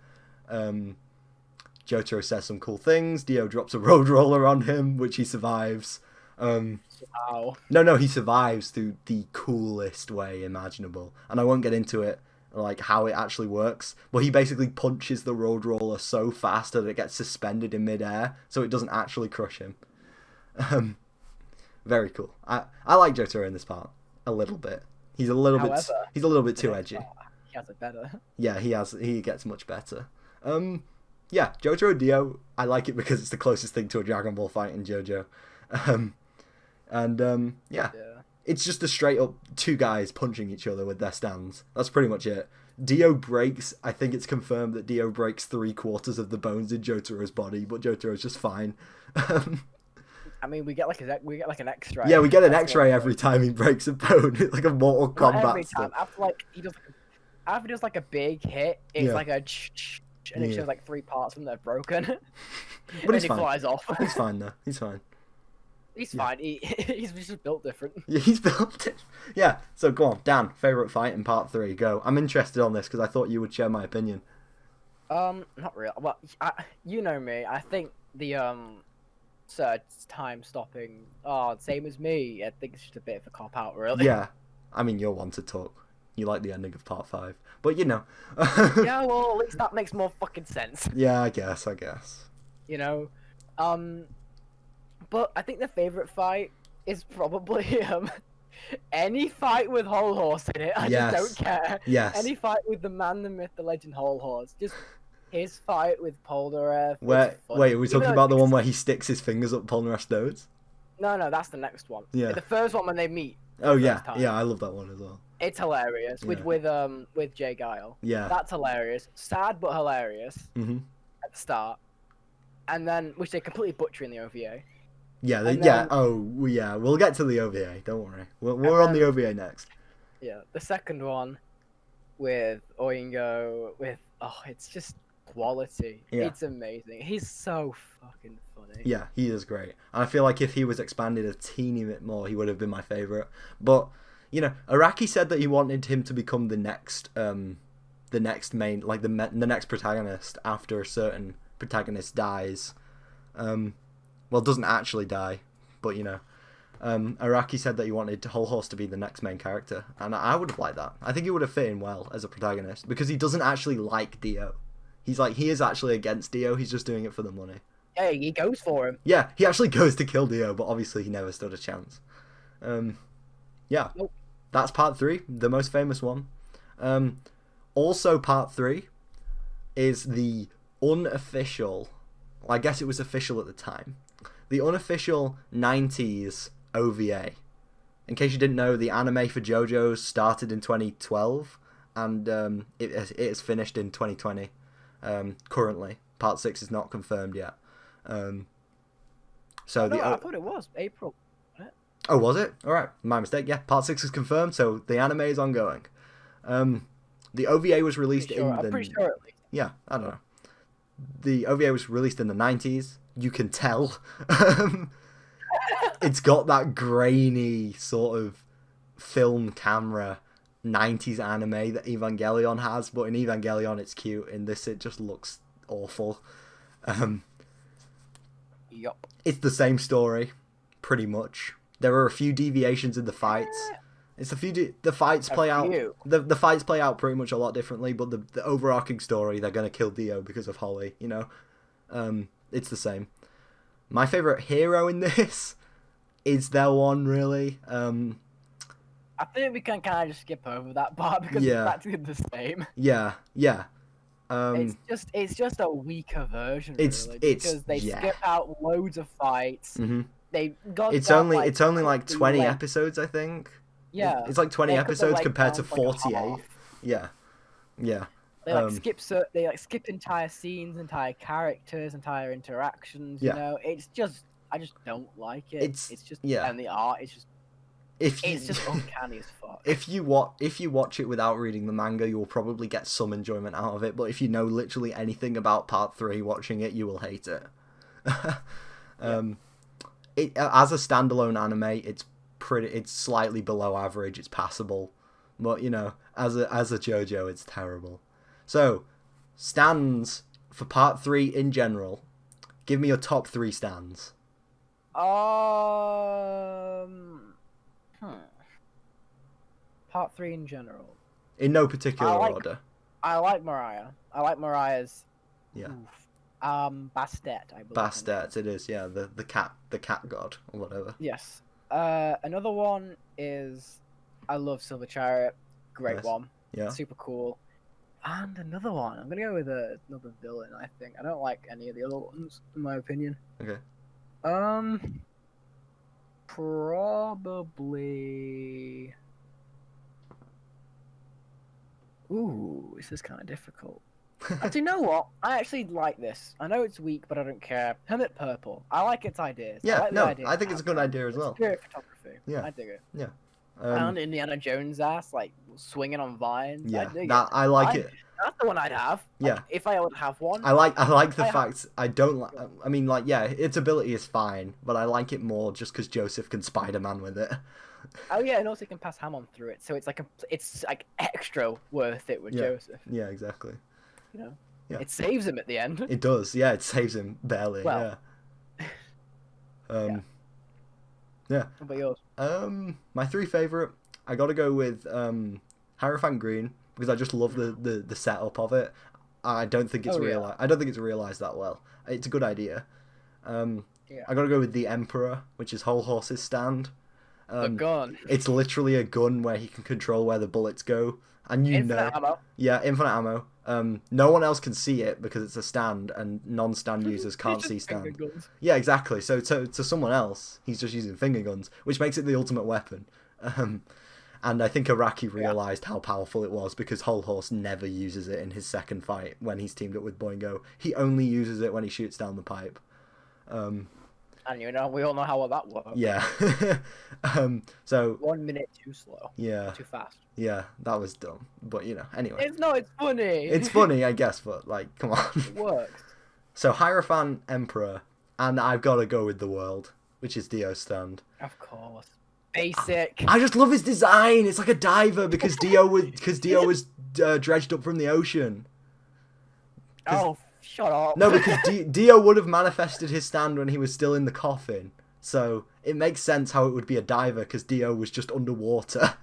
Jotaro says some cool things. Dio drops a road roller on him, which he survives. Wow. No, he survives through the coolest way imaginable. And I won't get into it, like how it actually works. But he basically punches the road roller so fast that it gets suspended in midair, so it doesn't actually crush him. Very cool. I like Jotaro in this part a little bit. He's a little bit too edgy. He has it better. Yeah, he gets much better. Yeah, Jotaro and Dio, I like it because it's the closest thing to a Dragon Ball fight in JoJo. Yeah. It's just a straight up two guys punching each other with their stands. That's pretty much it. Dio breaks, I think it's confirmed that Dio breaks 3/4 of the bones in Jotaro's body, but Jotaro's just fine. I mean, we get like an X-ray. Yeah, we get an X-ray every time he breaks a bone. It's like a Mortal Kombat every time. After he does like a big hit, it's like a watch, and it shows like 3 parts from they're broken. But he's he fine. flies off. He's fine though. He's fine. He's fine. He's just built different. Yeah, he's built it. Yeah. So go on, Dan. Favorite fight in part 3. Go. I'm interested on this because I thought you would share my opinion. Not real. Well, you know me. I think the time stopping. Oh, same as me. I think it's just a bit of a cop out, really. Yeah. I mean, you're one to talk. You like the ending of part 5, but you know. Yeah. Well, at least that makes more fucking sense. Yeah, I guess. You know, but I think the favorite fight is probably any fight with Whole Horse in it. I just don't care. Yes. Any fight with the man, the myth, the legend, Whole Horse. Just his fight with Polnareff. Wait, are we talking about the one where he sticks his fingers up Polnareff's nose? No, that's the next one. Yeah. The first one when they meet. Oh yeah, yeah, I love that one as well. It's hilarious with Jay Guile. Yeah. That's hilarious. Sad but hilarious. Mm-hmm. At the start, and then which they completely butcher in the OVA. Yeah, we'll get to the OVA. Don't worry, we're on the OVA next. Yeah, the second one with Oingo it's just quality. Yeah. It's amazing. He's so fucking funny. Yeah, he is great. And I feel like if he was expanded a teeny bit more, he would have been my favorite. But you know, Araki said that he wanted him to become the next main, like the next protagonist after a certain protagonist dies. Well, doesn't actually die, but you know, Araki said that he wanted Whole Horse to be the next main character, and I would have liked that. I think he would have fit in well as a protagonist because he doesn't actually like Dio. He is actually against Dio. He's just doing it for the money. Yeah, he goes for him. Yeah, he actually goes to kill Dio, but obviously he never stood a chance. Yeah, nope. That's part 3, the most famous one. Also, part 3 is the unofficial. Well, I guess it was official at the time. The unofficial 90s OVA. In case you didn't know, the anime for Jojo started in 2012, and it is finished in 2020. Currently, part 6 is not confirmed yet. I thought it was April. Oh, was it? All right, my mistake. Yeah, part 6 is confirmed, so the anime is ongoing. The OVA was released I'm pretty sure at least. Yeah, I don't know. The OVA was released in the 90s. You can tell. It's got that grainy sort of film camera 90s anime that Evangelion has, but in Evangelion it's cute. In this it just looks awful. Yup. It's the same story, pretty much. There are a few deviations in the fights. It's the fights play out. The fights play out pretty much a lot differently, but the overarching story, they're gonna kill Dio because of Holly. You know, it's the same. My favorite hero in this is there one really. I think we can kind of just skip over that part because it's practically the same. Yeah. It's just a weaker version. Because they skip out loads of fights. Mm-hmm. They got. It's only like 20 episodes, I think. Yeah. It's like 20 episodes compared to 48. Yeah. They skip entire scenes, entire characters, entire interactions. You know, I just don't like it. It's just and the art is just. It's just uncanny as fuck. If you watch it without reading the manga, you will probably get some enjoyment out of it. But if you know literally anything about part 3, watching it, you will hate it. It as a standalone anime, it's slightly below average. It's passable, but you know, as a JoJo, it's terrible. So, stands for part 3 in general. Give me your top 3 stands. Part 3 in general. In no particular order. I like Mariah. I like Mariah's. Yeah. Bastet, I believe. Bastet, it is. Yeah, the cat god or whatever. Yes. Another one is I love Silver Chariot. Great one. Yeah. Super cool. And another one. I'm gonna go with another villain. I think I don't like any of the other ones, in my opinion. Okay. Probably. Ooh, this is kind of difficult. Do you know what? I actually like this. I know it's weak, but I don't care. Hermit Purple. I like its ideas. Yeah, I think it's a good idea as well. Spirit photography. Yeah, I dig it. Yeah. And Indiana Jones ass, like swinging on vines. Yeah, I dig I like it. That's the one I'd have. Yeah. Like, if I would have one. I like the fact I don't like. I mean, like, yeah, its ability is fine, but I like it more just because Joseph can Spider-Man with it. Oh yeah, and also you can pass Hammond through it, so it's like extra worth it with Joseph. Yeah, exactly. You know, Yeah. it saves him at the end. It does. Yeah, it saves him barely. Well, yeah. What about yours? My three favorite. I got to go with Hierophant Green because I just love the setup of it. I don't think it's I don't think it's realized that well. It's a good idea. I got to go with the Emperor, which is Whole Horse's stand. The gun. It's literally a gun where he can control where the bullets go, and infinite ammo. Yeah, infinite ammo. No one else can see it because it's a stand, and non-stand users can't see stand. Yeah, exactly. So to someone else, he's just using finger guns, which makes it the ultimate weapon. And I think Araki realised how powerful it was because Whole Horse never uses it in his second fight when he's teamed up with Boingo. He only uses it when he shoots down the pipe. And you know, we all know how well that works. Yeah. So 1 minute too slow. Yeah. Too fast. Yeah, that was dumb. But you know, anyway. It's funny. It's funny, I guess, but like, come on. It works. So Hierophant, Emperor, and I've got to go with the World, which is Dio's stand. Of course. Basic. I just love his design. It's like a diver because Dio was dredged up from the ocean. Oh, shut up. No, because Dio would have manifested his stand when he was still in the coffin. So it makes sense how it would be a diver because Dio was just underwater.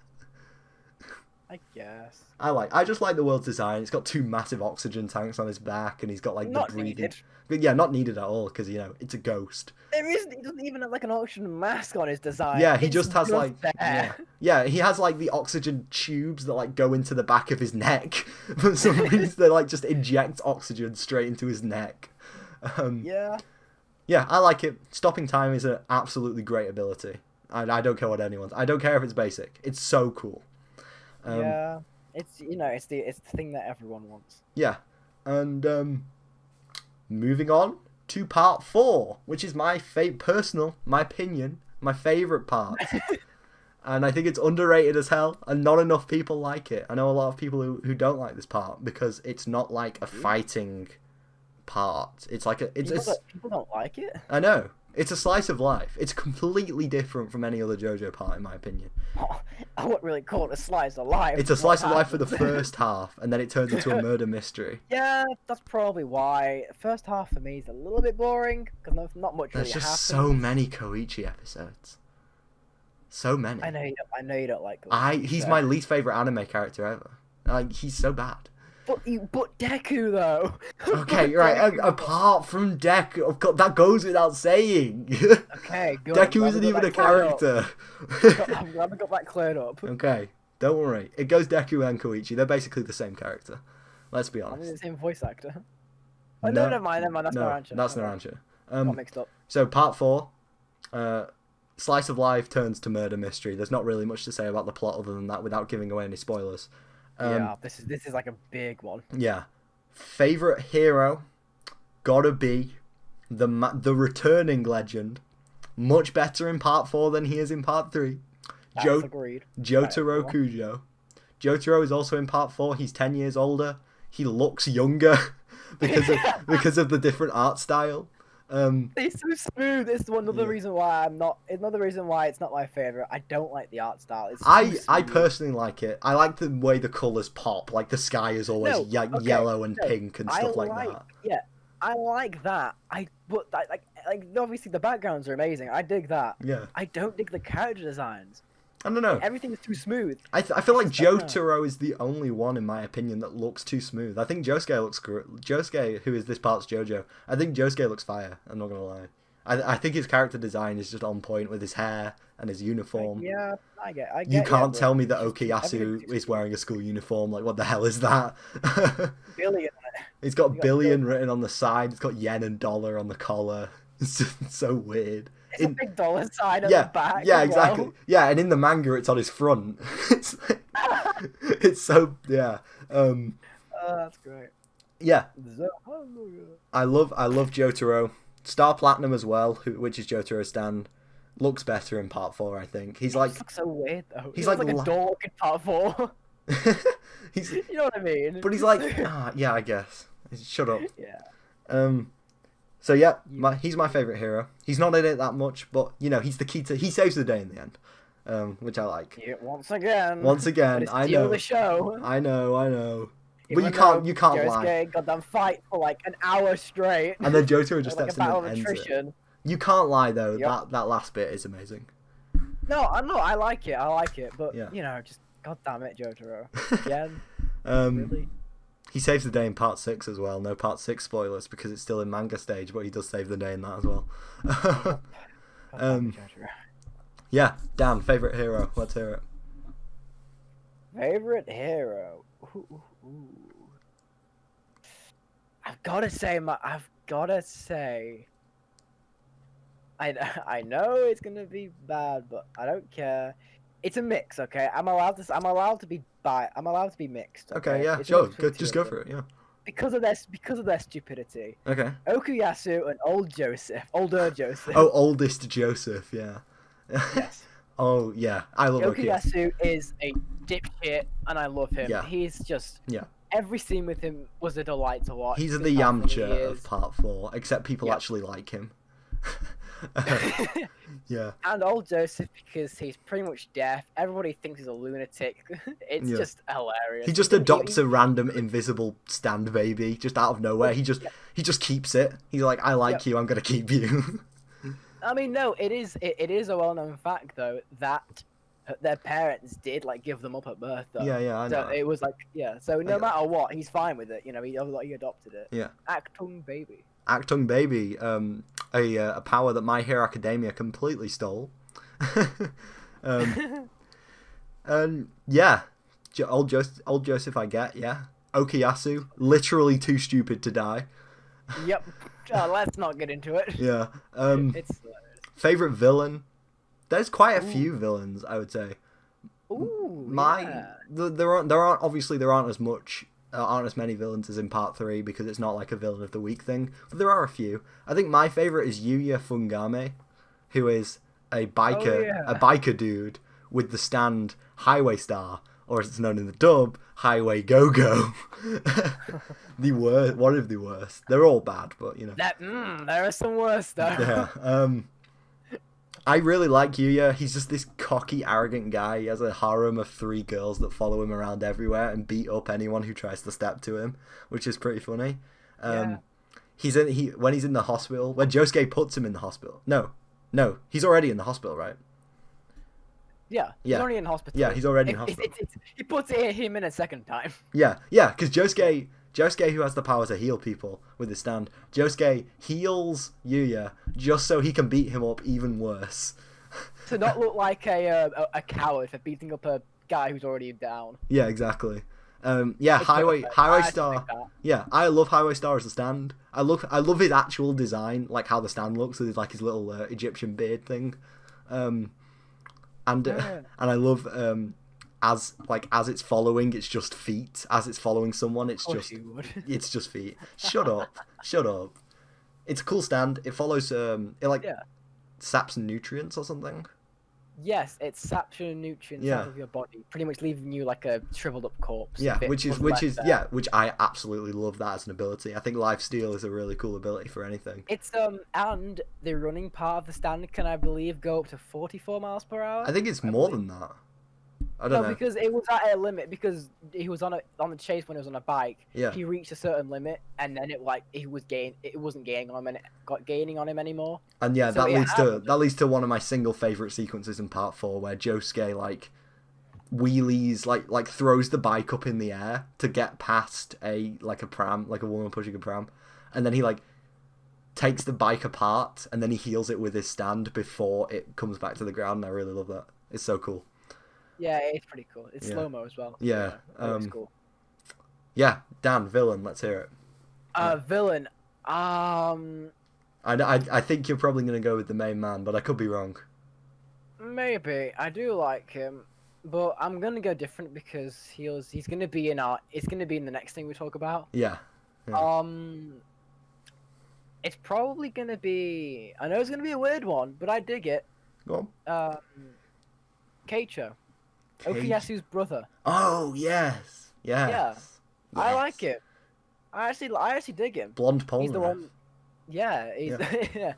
I guess. I just like the World's design. It's got 2 massive oxygen tanks on his back, and he's got like Not the breathing. needed. But yeah, not needed at all because you know it's a ghost. He doesn't even have like an oxygen mask on his design. Yeah, he just has like there. yeah, he has like the oxygen tubes that like go into the back of his neck. For some reason, they like just inject oxygen straight into his neck. Yeah, I like it. Stopping time is an absolutely great ability. I don't care what anyone's. I don't care if it's basic. It's so cool. Yeah, it's it's the thing that everyone wants. Yeah, and moving on to part 4, which is my opinion, my favourite part. And I think it's underrated as hell, and not enough people like it. I know a lot of people who don't like this part because it's not like a fighting part. It's like people don't like it. I know. It's a slice of life. It's completely different from any other JoJo part, in my opinion. Oh, I wouldn't really call it a slice of life. It's a slice of life for the first half, and then it turns into a murder mystery. Yeah, that's probably why. The first half for me is a little bit boring because not much really happens. There's just so many Koichi episodes. So many. I know you don't like Koichi. He's my least favourite anime character ever. Like, he's so bad. But Deku though. Okay, right. Apart from Deku, that goes without saying. Okay, good. Deku isn't even a character. I'm glad I got that cleared up. Okay, don't worry. It goes Deku and Koichi. They're basically the same character. Let's be honest. I mean, the same voice actor. Oh, no, never mind. That's Narancia. That's Narancia. Got mixed up. So part 4, slice of life turns to murder mystery. There's not really much to say about the plot other than that without giving away any spoilers. Yeah, this is like a big one. Yeah, favorite hero, gotta be the returning legend. Much better in part 4 than he is in part 3. Agreed. Jotaro Kujo. Jotaro is also in part 4. He's 10 years older. He looks younger because of the different art style. It's so smooth. It's another reason why it's not my favorite. I don't like the art style. I personally like it. I like the way the colors pop. Like the sky is always yellow and pink and stuff like that. Yeah, I like that. But obviously the backgrounds are amazing. I dig that. Yeah. I don't dig the character designs. I don't know. Everything is too smooth. I feel like Jotaro is the only one, in my opinion, that looks too smooth. I think Josuke looks great. Josuke, who is this part's JoJo, I think Josuke looks fire. I'm not gonna lie. I think his character design is just on point with his hair and his uniform. I get. You can't tell me that Okuyasu is wearing a school uniform. Like, what the hell is that? Billion. It's got billion written on the side. It's got yen and dollar on the collar. It's just so weird. It's a big dollar sign on the back. Yeah, exactly. Well. Yeah, and in the manga, it's on his front. It's so that's great. Yeah. I love Jotaro. Star Platinum as well, which is Jotaro's stand, looks better in part 4. I think he's like. Looks so weird though. He's like a dog in part 4. He's, You know what I mean? but he's like, yeah, I guess. Shut up. Yeah. So yeah, he's my favorite hero. He's not in it that much, but you know, he's the key to. He saves the day in the end, which I like. Yeah, once again. Once again, But I it's know. the show. I know. But Even you can't Josuke lie. got them fight for like an hour straight. And then Jojo just like steps a in battle and of ends it. attrition. You can't lie though. Yep. That last bit is amazing. No, I like it. But Yeah. you know, just god damn it, Jojo. Again. Really? He saves the day in part 6 as well. No part 6 spoilers because it's still in manga stage, but he does save the day in that as well. God damn it, Jojo. Yeah, Dan, favorite hero. Let's hear it. Favorite hero. Ooh. I've gotta say. I know it's gonna be bad, but I don't care. It's a mix, okay? I'm allowed to be mixed. Okay, yeah, It's a sure. mix between Just two go of for them. it. Yeah. Because of their stupidity. Okay. Okuyasu and older Joseph. Oh, oldest Joseph. Yeah. Yes. Oh yeah, I love Okuyasu. Okuyasu is a dipshit, and I love him. Yeah. He's just Yeah. every scene with him was a delight to watch. He's as the how funny he Yamcha is. of part 4, except people Yep. actually like him. Yeah. And old Joseph, because he's pretty much deaf. Everybody thinks he's a lunatic. It's Yeah. just hilarious. He just adopts a random invisible stand baby just out of nowhere. He just keeps it. He's like, I like you. I'm gonna keep you. I mean, no, it is a well-known fact though that their parents did like give them up at birth though. Yeah, I know. So it was like, yeah. So no matter what, he's fine with it. You know, he adopted it. Yeah. Actung baby. Actung baby, a power that My Hero Academia completely stole. Yeah, old Joseph, I get. Yeah, Okuyasu, literally too stupid to die. Yep. Let's not get into it. Yeah. It's Favorite villain. There's quite a few villains, I would say. ooh. There aren't as many villains as in part 3 because it's not like a villain of the week thing, but there are a few. I think my favorite is Yuya Fungame, who is a biker dude with the stand Highway Star, or as it's known in the dub, Highway Go-Go. One of the worst. They're all bad, but you know. There are some worse though. Yeah. I really like Yuya. He's just this cocky, arrogant guy. He has a harem of 3 girls that follow him around everywhere and beat up anyone who tries to step to him, which is pretty funny. Yeah. When he's in the hospital, when Josuke puts him in the hospital. No, he's already in the hospital, right? Yeah, he's already in hospital. Yeah, he's already in hospital. He puts him in a second time. Yeah, because Josuke, who has the power to heal people with his stand, Josuke heals Yuya just so he can beat him up even worse. To not look like a coward for beating up a guy who's already down. Yeah, exactly. Highway Star. Yeah, I love Highway Star as a stand. I love his actual design, like how the stand looks with his little Egyptian beard thing. And I love as it's following, it's just feet. As it's following someone, it's just feet. Shut up. It's a cool stand. It follows saps nutrients or something. Yes, it saps your nutrients out of your body, pretty much leaving you like a shriveled up corpse. Yeah, which I absolutely love that as an ability. I think Lifesteal is a really cool ability for anything. It's and the running part of the stand can, I believe, go up to 44 miles per hour. I think it's more than that. I don't know. Because it was at a limit, because he was on the chase when he was on a bike. Yeah. He reached a certain limit, and then it wasn't gaining on him, and it got gaining on him anymore. And yeah, that leads to one of my single favorite sequences in part 4, where Josuke wheelies, like throws the bike up in the air to get past a pram, like a woman pushing a pram, and then he takes the bike apart, and then he heals it with his stand before it comes back to the ground. And I really love that. It's so cool. Yeah, it's pretty cool. It's slow-mo as well. Yeah. It's cool. Yeah, Dan, villain, let's hear it. Villain. I think you're probably going to go with the main man, but I could be wrong. Maybe. I do like him, but I'm going to go different because he's going to be it's going to be in the next thing we talk about. Yeah. It's probably going to be, I know it's going to be a weird one, but I dig it. Go on. Keicho. Okuyasu's brother. Oh, yes. Yes. Yeah. Yes. I like it. I actually dig him. Blonde Polnareff. He's the one. Yeah, he's yeah.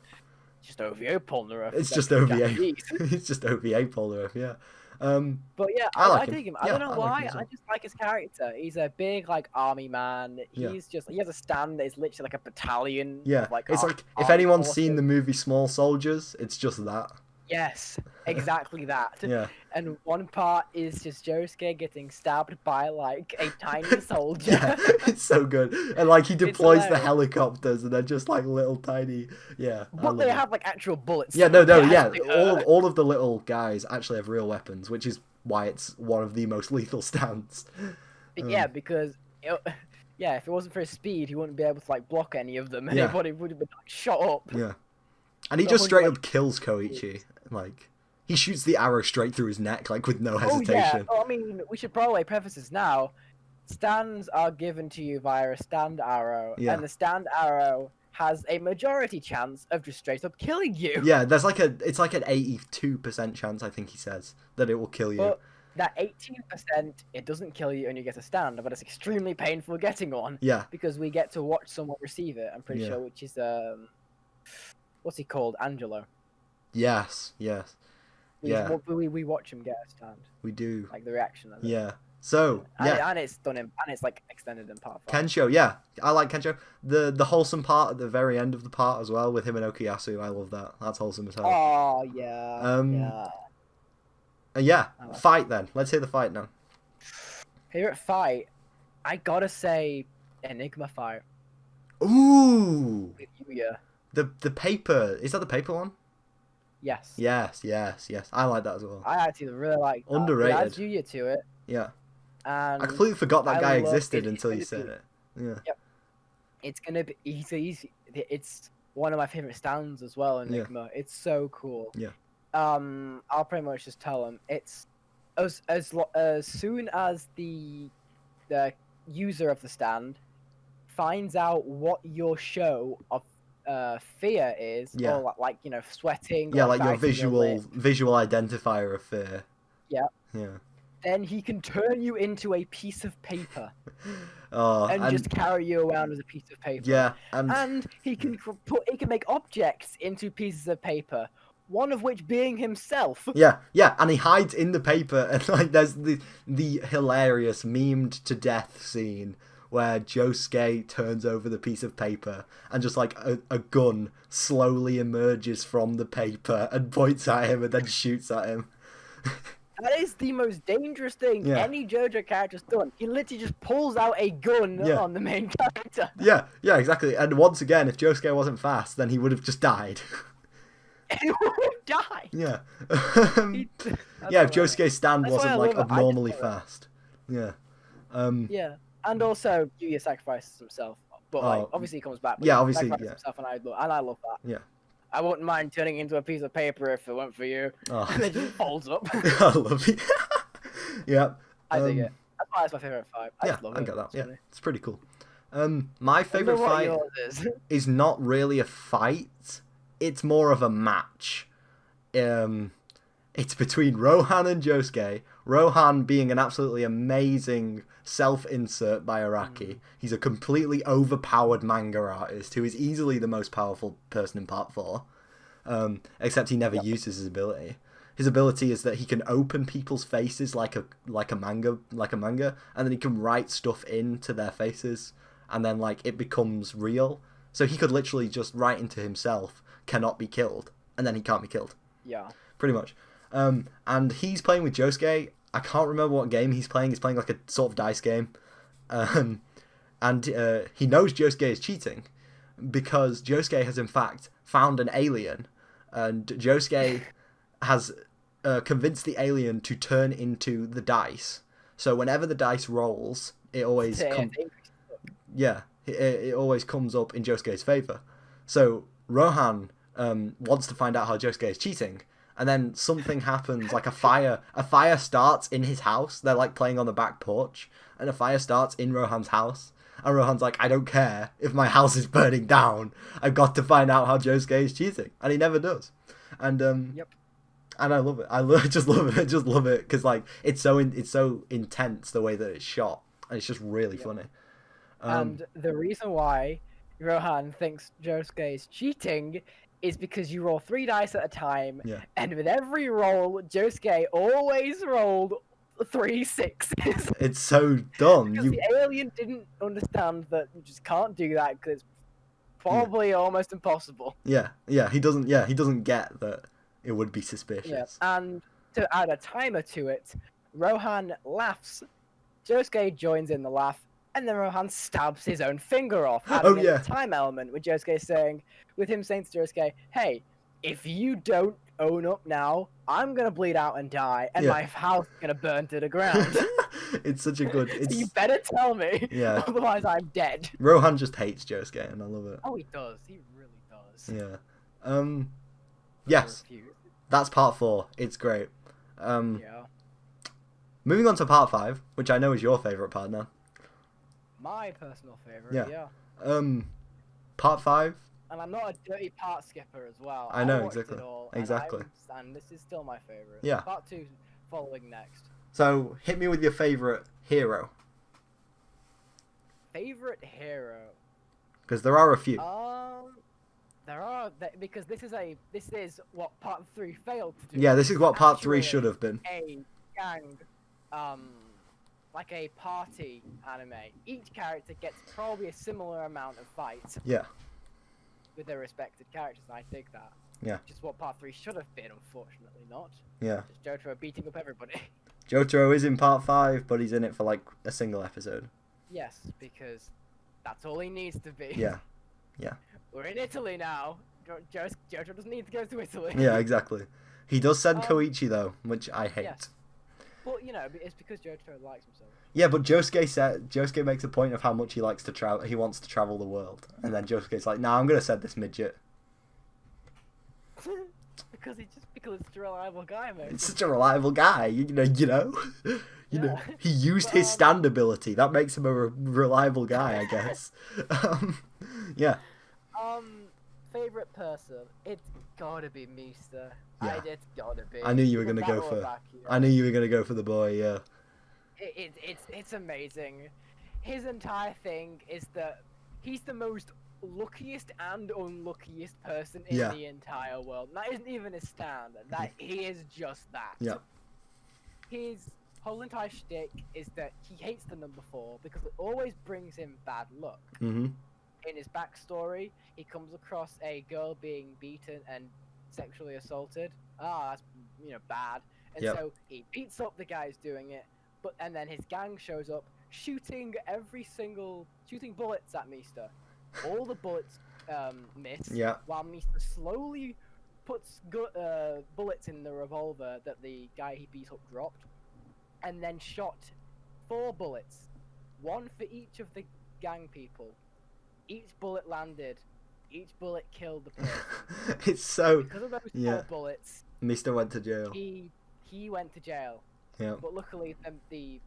Just OVA Polnareff. It's just OVA. It's just OVA Polnareff, yeah. But yeah, I dig him. I Yeah, don't know I like why. him as well. I just like his character. He's a big like army man. He has a stand that is literally like a battalion. Yeah, Of, like, it's ar- like if army anyone's forces. seen the movie Small Soldiers, it's just that. Yes, exactly that. Yeah. And one part is just Josuke getting stabbed by like a tiny soldier. Yeah, it's so good. And like he deploys the hilarious. helicopters and they're just like little tiny. Yeah. I But love they it. have like actual bullets. Yeah, no, They yeah. actually hurt. All of the little guys actually have real weapons, which is why it's one of the most lethal stands. Yeah, because if it wasn't for his speed, he wouldn't be able to like block any of them. Yeah. Everybody would have been like, shot up. Yeah. And he The just whole, straight like- up kills Koichi. Like he shoots the arrow straight through his neck, like with no Oh hesitation. yeah. Oh, I mean, we should probably preface this now. Stands are given to you via a stand arrow, Yeah. and the stand arrow has a majority chance of just straight up killing you. Yeah, it's like an 82% chance, I think he says, that it will kill you. But that 18%, it doesn't kill you and you get a stand, but it's extremely painful getting one. Yeah. Because we get to watch someone receive it. I'm pretty Yeah. sure, which is what's he called? Angelo. Yes. Yeah. We watch him get a stand, We do. like the reaction of it. Yeah. So, yeah. And it's done and it's like extended in part 5. Kensho, yeah. I like Kensho. The wholesome part at the very end of the part as well with him and Okuyasu, I love that. That's wholesome as hell. Oh yeah. Yeah. I like Fight then. Let's hear the fight now. Favorite fight? I gotta say Enigma fight Ooh! with Yuya. The paper. Is that the paper one? Yes. Yes. I like that as well. I actually really like that. Underrated. It adds Yuya to it. Yeah. And I completely forgot that I guy love existed it. until you It's said gonna it. Yeah. it's gonna be it's one of my favorite stands as well, Enigma. It's so cool. Yeah. I'll pretty much just tell him it's as soon as the user of the stand finds out what your show of fear is, Yeah. or like sweating, Yeah, or like your biting lip, visual identifier of fear. Yeah. Yeah. then he can turn you into a piece of paper Oh, and just carry you around as a piece of paper. yeah, And he can make objects into pieces of paper, one of which being himself. yeah, and he hides in the paper, and like there's the hilarious memed to death scene where Josuke turns over the piece of paper and just like a gun slowly emerges from the paper and points at him and then shoots at him. That is the most dangerous thing any JoJo character's done. He literally just pulls out a gun on the main character. Yeah, exactly. And once again, if Josuke wasn't fast, then he would have just died. He would have died. Yeah. That's Yeah, if hilarious. Josuke's stand That's why wasn't I like love it. I abnormally just love it. fast. Yeah. Yeah, and also Yuya sacrifices himself, but like Oh, obviously he comes back. But yeah, he obviously, sacrifices yeah. himself, and I love that. Yeah. I wouldn't mind turning into a piece of paper if it weren't for you. Oh. And it just folds up. I love it. Yeah. I dig it. That's why it's my favorite fight. I Yeah, just love I it. get that. It's Yeah, funny. it's pretty cool. My I wonder favorite what fight yours is. is not really a fight. It's more of a match. It's between Rohan and Josuke. Rohan being an absolutely amazing self-insert by Araki. He's a completely overpowered manga artist who is easily the most powerful person in Part 4. Except he never uses his ability. His ability is that he can open people's faces like a manga, and then he can write stuff into their faces, and then like it becomes real. So he could literally just write into himself, cannot be killed, and then he can't be killed. Yeah. Pretty much. And he's playing with Josuke. I can't remember what game he's playing. He's playing like a sort of dice game. And he knows Josuke is cheating because Josuke has in fact found an alien, and Josuke has convinced the alien to turn into the dice. So whenever the dice rolls, it always it always comes up in Josuke's favor. So Rohan wants to find out how Josuke is cheating, and then something happens, like a fire starts in his house. They're like playing on the back porch, and a fire starts in Rohan's house. And Rohan's like, I don't care if my house is burning down. I've got to find out how Josuke is cheating. And he never does. And And I love it. Just love it because like it's so intense the way that it's shot, and it's just really funny. And the reason why Rohan thinks Josuke is cheating is because you roll 3 dice at a time, and with every roll, Josuke always rolled 3 6s. It's so dumb. Because the alien didn't understand that you just can't do that because it's probably almost impossible. Yeah, he doesn't get that it would be suspicious. Yeah, and to add a timer to it, Rohan laughs. Josuke joins in the laugh, and then Rohan stabs his own finger off, adding in the time element with Josuke saying, with him saying to Josuke, hey, if you don't own up now, I'm gonna bleed out and die, and my house is gonna burn to the ground. It's such a good... So you better tell me, otherwise I'm dead. Rohan just hates Josuke, and I love it. Oh, he does. He really does. Yeah. Yes. That's part 4. It's great. Moving on to part 5, which I know is your favourite part now. My personal favourite, yeah. Part 5. And I'm not a dirty part skipper as well. I know, watched exactly. it all, Exactly. And this is still my favourite. Yeah. Part 2 following next. So, hit me with your favourite hero. Favourite hero? Because there are a few. There are, because this is what part 3 failed to do. Yeah, this is what part 3 should have been. A gang, like a party anime. Each character gets probably a similar amount of fights. Yeah. With their respective characters, and I dig that. Yeah. Just what part 3 should have been, unfortunately not. Yeah. Just Jojo beating up everybody. Jojo is in part 5, but he's in it for like a single episode. Yes, because that's all he needs to be. Yeah. Yeah. We're in Italy now. Jojo doesn't need to go to Italy. Yeah, exactly. He does send Koichi though, which I hate. Yes. Well, you know, it's because Jojo likes himself. Yeah, but Josuke makes a point of how much he likes to travel. He wants to travel the world, and then Josuke's like, "Nah, I'm gonna send this midget." because he's such a reliable guy, man. It's such a reliable guy, you know. He used his stand ability. That makes him a reliable guy, I guess. Yeah. Favorite person? It's gotta be Mista. Yeah. It's gotta be. I knew you were gonna go for the boy. Yeah. It's amazing. His entire thing is that he's the most luckiest and unluckiest person in the entire world. That isn't even his stand. That he is just that. Yeah. His whole entire shtick is that he hates the number 4 because it always brings him bad luck. Mm-hmm. In his backstory, he comes across a girl being beaten and sexually assaulted. That's bad. And so he beats up the guy who's doing it, and then his gang shows up, shooting bullets at Mista. All the bullets miss. Yeah. While Mista slowly puts bullets in the revolver that the guy he beat up dropped, and then shot 4 bullets, 1 for each of the gang people. Each bullet landed. Each bullet killed the person. It's so... Because of those 4 bullets... Mr. went to jail. He went to jail. Yeah. But luckily, the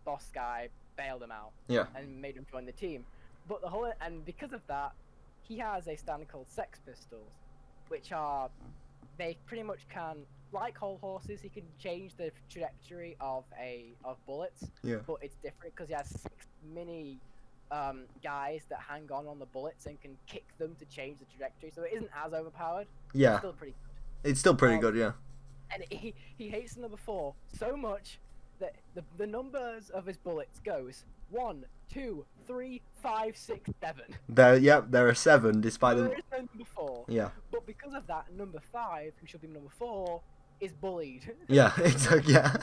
boss guy bailed him out. Yeah. And made him join the team. But and because of that, he has a stand called Sex Pistols, which are... They pretty much can... Like whole horses, he can change the trajectory of bullets. Yeah. But it's different because he has 6 mini... guys that hang on the bullets and can kick them to change the trajectory, so it isn't as overpowered. Yeah. It's still pretty good. It's still pretty good, yeah. And he hates the number 4 so much that the numbers of his bullets goes 1, 2, 3, 5, 6, 7. There are 7 despite them. There is no number 4. Yeah. But because of that, number 5, who should be number 4, is bullied. Yeah, exactly. Yeah.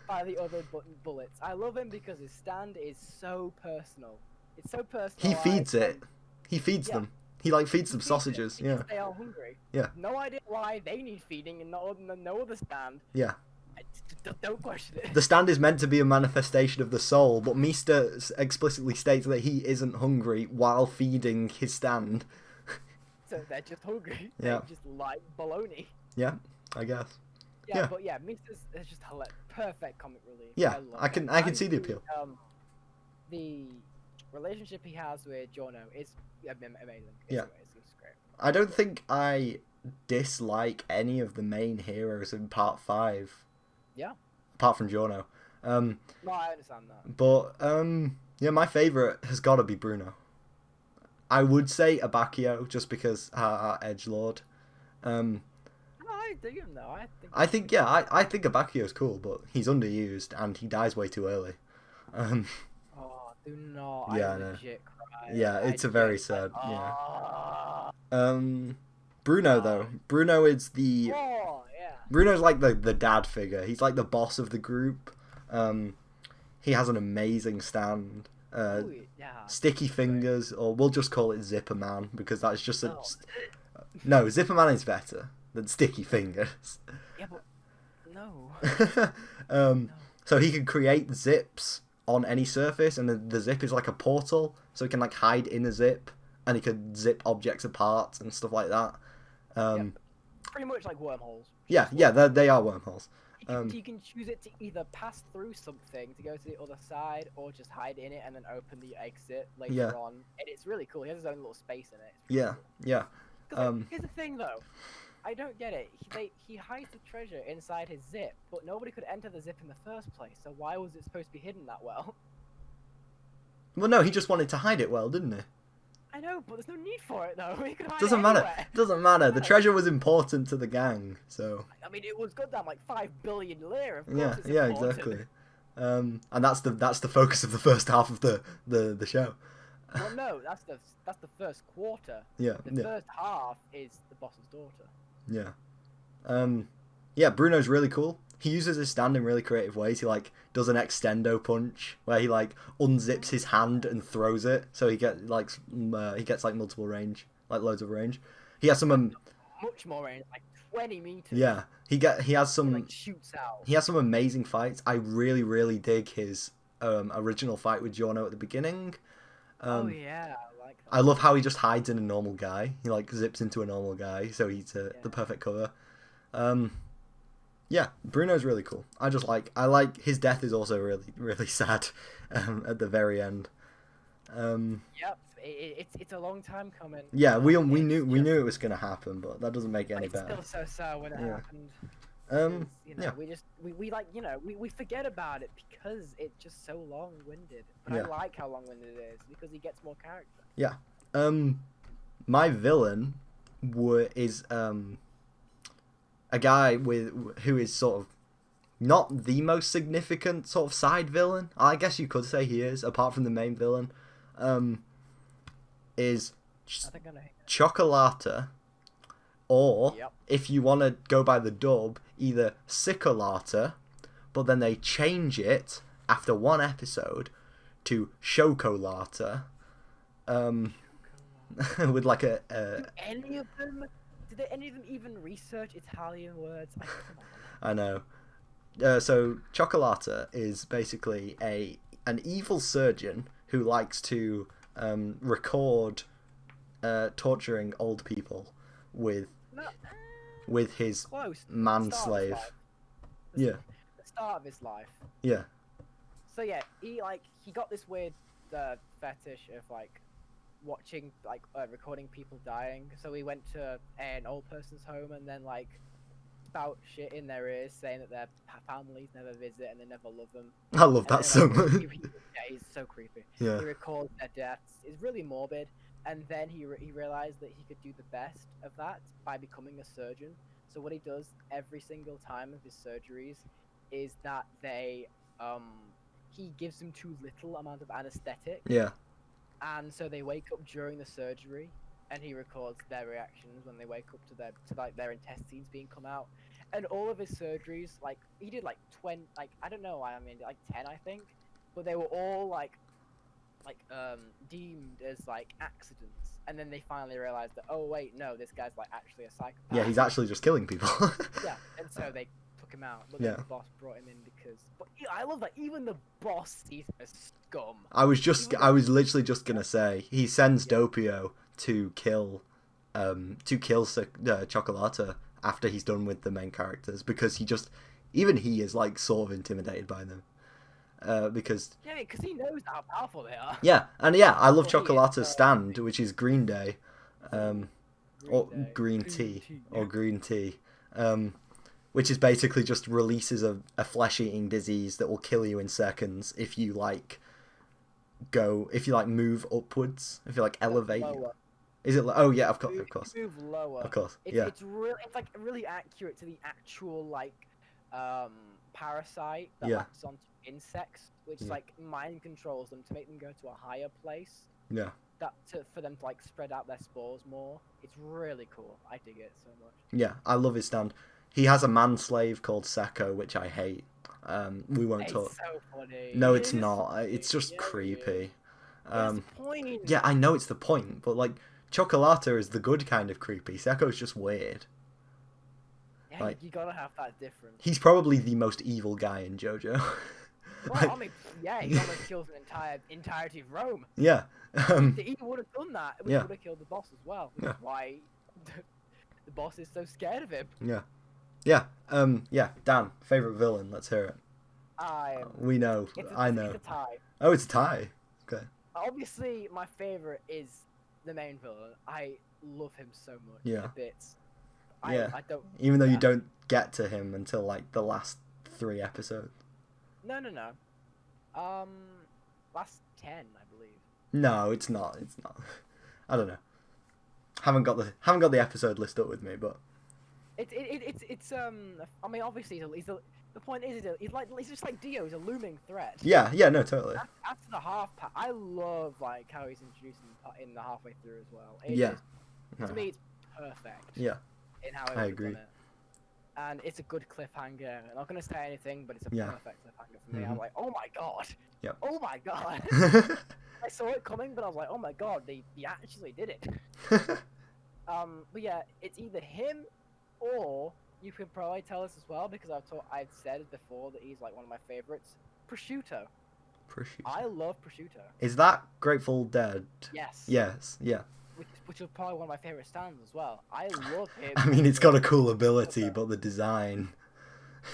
By the other bullets. I love him because his stand is so personal. It's so personal. He feeds it. He feeds them. He feeds them sausages. Yeah. They are hungry. Yeah. No idea why they need feeding and no other stand. Yeah. Don't question it. The stand is meant to be a manifestation of the soul, but Mista explicitly states that he isn't hungry while feeding his stand. So they're just hungry. Yeah. They just like baloney. Yeah, I guess. Yeah, but yeah, Mista's just perfect comic relief. Yeah, I can see the appeal. The relationship he has with Jono is amazing. Yeah. It's great. I don't think I dislike any of the main heroes in Part 5. Yeah. Apart from Giorno. No, I understand that. But, yeah, my favourite has got to be Bruno. I would say Abacchio, just because our edgelord. I dig him though. I think Abacchio's cool, but he's underused and he dies way too early. Oh, do not. Yeah, I I know. legit cry. Yeah, it's a very sad. Yeah. Bruno though. Bruno is the. Oh, yeah. Bruno's like the dad figure. He's like the boss of the group. He has an amazing stand. Yeah. Sticky fingers, or we'll just call it Zipper Man because that's just a. No, Zipper Man is better than Sticky Fingers. Yeah, but no. No. So he can create zips on any surface, and the zip is like a portal, so he can like hide in a zip, and he can zip objects apart and stuff like that. Pretty much like wormholes. Yeah, they are wormholes. You can choose it to either pass through something to go to the other side, or just hide in it and then open the exit later on. And it's really cool. He has his own little space in it. Yeah, yeah. Here's the thing, though. I don't get it. He hides the treasure inside his zip, but nobody could enter the zip in the first place. So why was it supposed to be hidden that well? Well, no, he just wanted to hide it well, didn't he? I know, but there's no need for it though. He could hide Doesn't it matter. anywhere. Doesn't matter. The treasure was important to the gang, so. I mean, it was goddamn like 5 billion lira. Of course Yeah, it's yeah, important. exactly. And that's the focus of the first half of the show. Well, no, that's the first quarter. Yeah, The first half is the boss's daughter. Yeah. Yeah, Bruno's really cool. He uses his stand in really creative ways. He like does an extendo punch where he like unzips his hand and throws it, so he gets like multiple range, like loads of range. He has some much more range, like 20 meters. Yeah, he has some. He, like, shoots out. He has some amazing fights. I really dig his original fight with Giorno at the beginning. Oh yeah, I like that. I love how he just hides in a normal guy. He like zips into a normal guy, so he's the perfect cover. Yeah, Bruno's really cool. I like his death is also really sad at the very end. Yep, it's a long time coming. Yeah, we knew it was gonna happen, but that doesn't make it any better. It's still so sad when it happened. We forget about it because it's just so long-winded. But I like how long-winded it is because he gets more character. Yeah. My villain is a guy who is sort of not the most significant sort of side villain. I guess you could say he is, apart from the main villain. Is Chocolata, or if you want to go by the dub, either Cicolata, but then they change it after one episode to Chocolata, with like a. Did any of them even research Italian words? Come on. I know. So Chocolata is basically an evil surgeon who likes to record torturing old people with his manslave. The start of his life. Yeah. So yeah, he got this weird fetish of like watching recording people dying. So he went to an old person's home and then like spout shit in their ears, saying that their families never visit and they never love them. I love that so much. He's so creepy. Yeah. He records their deaths. It's really morbid. And then he realized that he could do the best of that by becoming a surgeon. So what he does every single time of his surgeries is that he gives them too little amount of anesthetic. Yeah. And so they wake up during the surgery, and he records their reactions when they wake up to their intestines being come out. And all of his surgeries, like he did like 20, like I don't know, I mean like 10 I think, but they were all like deemed as like accidents. And then they finally realized that, oh wait, no, this guy's like actually a psychopath. Yeah, he's actually just killing people. Yeah, and so they took him out, but then the boss brought him in because. But I love that even the boss sees him as scum. I was literally just gonna say he sends Doppio to kill Chocolata after he's done with the main characters because he is like sort of intimidated by them. Because he knows how powerful they are. Yeah, and I love Chocolata's stand, which is Green Day. or green tea, or green tea, which is basically just releases a flesh-eating disease that will kill you in seconds if you move upwards, if you elevate. Lower. Is it? Oh yeah, of course. Move lower. Of course. It's really accurate to the actual parasite that latches onto insects, which mind controls them to make them go to a higher place. Yeah. For them to spread out their spores more. It's really cool. I dig it so much. Yeah, I love his stand. He has a manslave called Seko, which I hate. We won't talk. It's so funny. No, it's not. It's just creepy. That's the point. Yeah, I know it's the point, but Chocolata is the good kind of creepy. Seko's just weird. Yeah, you gotta have that difference. He's probably the most evil guy in Jojo. Well, he almost kills an entirety of Rome. Yeah. He would have done that. He would have killed the boss as well. Which is why the boss is so scared of him. Yeah. Yeah. Dan, favorite villain. Let's hear it. We know. I know. It's a tie. Oh, it's a tie. Okay. Obviously, my favorite is the main villain. I love him so much. Yeah. Bits. Yeah. I don't. Even though you don't get to him until the last 3 episodes. No. Last 10, I believe. No, it's not. It's not. I don't know. Haven't got the episode list up with me, but it's I mean, obviously the point is he's just like Dio. He's a looming threat. Yeah, no, totally. After the half pack, I love how he's introduced in the halfway through as well. To me, it's perfect. Yeah. In how I agree. Done it. And it's a good cliffhanger. I'm not gonna say anything, but it's a perfect cliffhanger for me. I'm like, oh my god. Yep. Oh my god. I saw it coming, but I was like, oh my god, they actually did it. But yeah, it's either him, or you can probably tell us as well, because I've said before that he's one of my favorites. Prosciutto. I love Prosciutto. Is that Grateful Dead? Yes. Yes. Yeah. Which is probably one of my favorite stands as well. I love him. I mean, it's got a cool ability, but the design.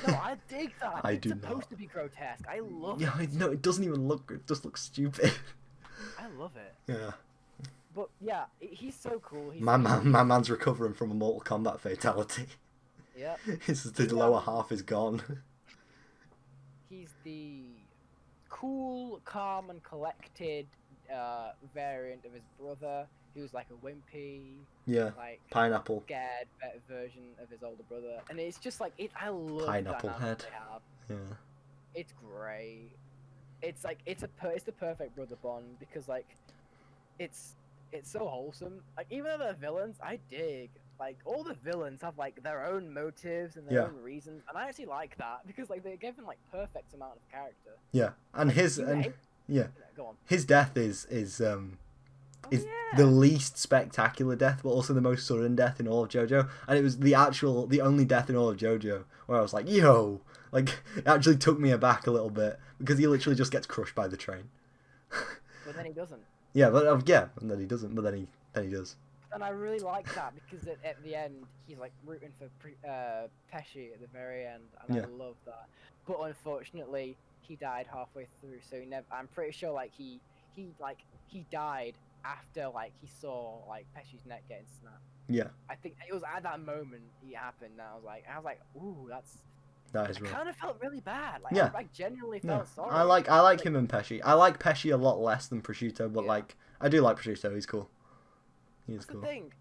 No, I dig that. It's supposed to be grotesque. I love it. Yeah, no, it doesn't even look. It just looks stupid. I love it. Yeah. But yeah, he's so cool. My man's recovering from a Mortal Kombat fatality. Yeah. The lower half is gone. He's the cool, calm, and collected variant of his brother, who's a wimpy, pineapple, scared version of his older brother, and it's just I love pineapple that head. They have. Yeah, it's great. It's it's the perfect brother bond, because it's so wholesome. Even though they're villains, I dig. All the villains have their own motives and their own reasons, and I actually like that, because they're given perfect amount of character. Yeah, and Go on. His death is the least spectacular death, but also the most sudden death in all of Jojo. And it was the only death in all of Jojo where I was like, yo, it actually took me aback a little bit, because he literally just gets crushed by the train. But then he doesn't. Yeah, but and then he doesn't, but then he does. And I really like that, because at the end he's rooting for Pesci at the very end, and I love that. But unfortunately, he died halfway through, so I'm pretty sure he died after he saw Pesci's neck getting snapped. Yeah. I think it was at that moment it happened. And I was like, ooh, that is right. I kind of felt really bad. I genuinely felt sorry. I like him and Pesci. I like Pesci a lot less than Prosciutto, but I do like Prosciutto. He's cool. He's cool. The thing.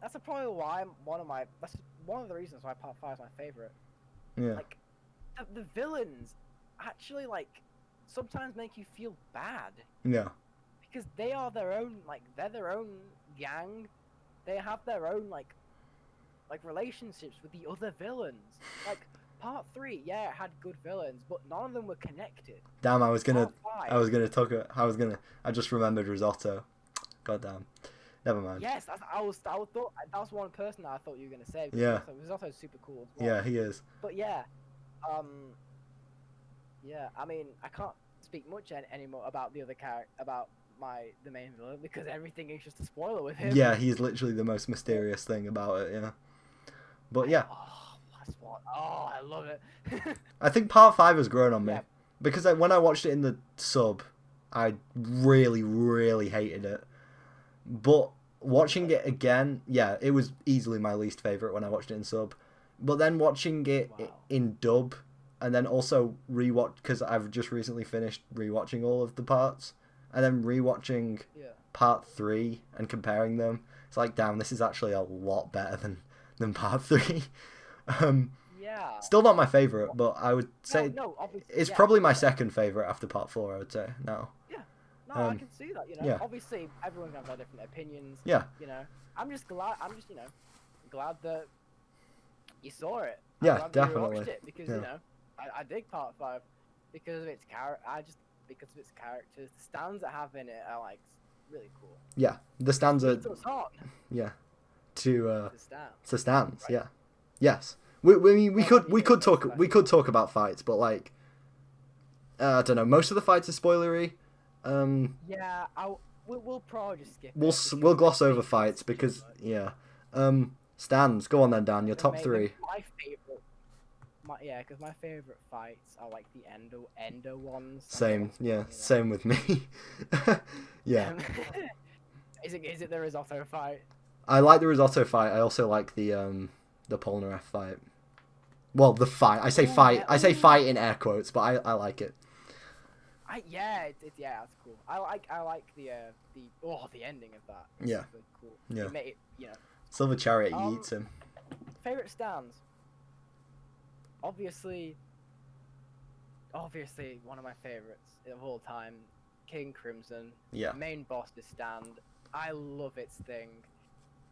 That's probably why that's one of the reasons why Part 5 is my favorite. Yeah. The villains actually sometimes make you feel bad. Yeah. Because they are their own they're their own gang. They have their own relationships with the other villains. Part 3, it had good villains, but none of them were connected. Damn, I just remembered Risotto. God damn. Never mind. Yes, that was one person that I thought you were gonna say. Yeah. Risotto's super cool as well. Yeah, he is. But yeah, I mean, I can't speak much anymore about the other the main villain, because everything is just a spoiler with him. Yeah, he's literally the most mysterious thing about it, yeah. But yeah. I love it. I think Part 5 has grown on me. Yeah. Because when I watched it in the sub, I really, really hated it. But watching it again, yeah, it was easily my least favourite when I watched it in sub. But then watching it in dub, and then also rewatch, because I've just recently finished rewatching all of the parts, and then rewatching part 3 and comparing them, it's like, damn, this is actually a lot better than part 3. Still not my favourite, but I would say it's probably my second favourite after part 4, I would say, now. No, I can see that, you know. Obviously, everyone has their different opinions. Yeah. You know, I'm just, you know, glad that you saw it. Yeah, definitely. You watched it because, you know, I dig part 5 because of its because of its characters. The stands that have in it are, like, really cool. Yeah, the stands are... Yeah. To stands, right. Yeah. Yes. We could talk about fights, but, like, I don't know, most of the fights are spoilery. Yeah, we'll probably just skip. We'll gloss over fights because stands. Go on then, Dan. Your top 3. My favorite, because my favorite fights are like the ender ones. Same, same with me. Yeah. Is it the risotto fight? I like the risotto fight. I also like the Polnareff fight. Well, the fight. I say fight in air quotes, but I like it. That's cool. I like the ending of that. It's yeah. really cool. Yeah. It made it, Silver Chariot eats him. Favorite stands. Obviously, one of my favorites of all time, King Crimson. Yeah. Main boss to stand. I love its thing.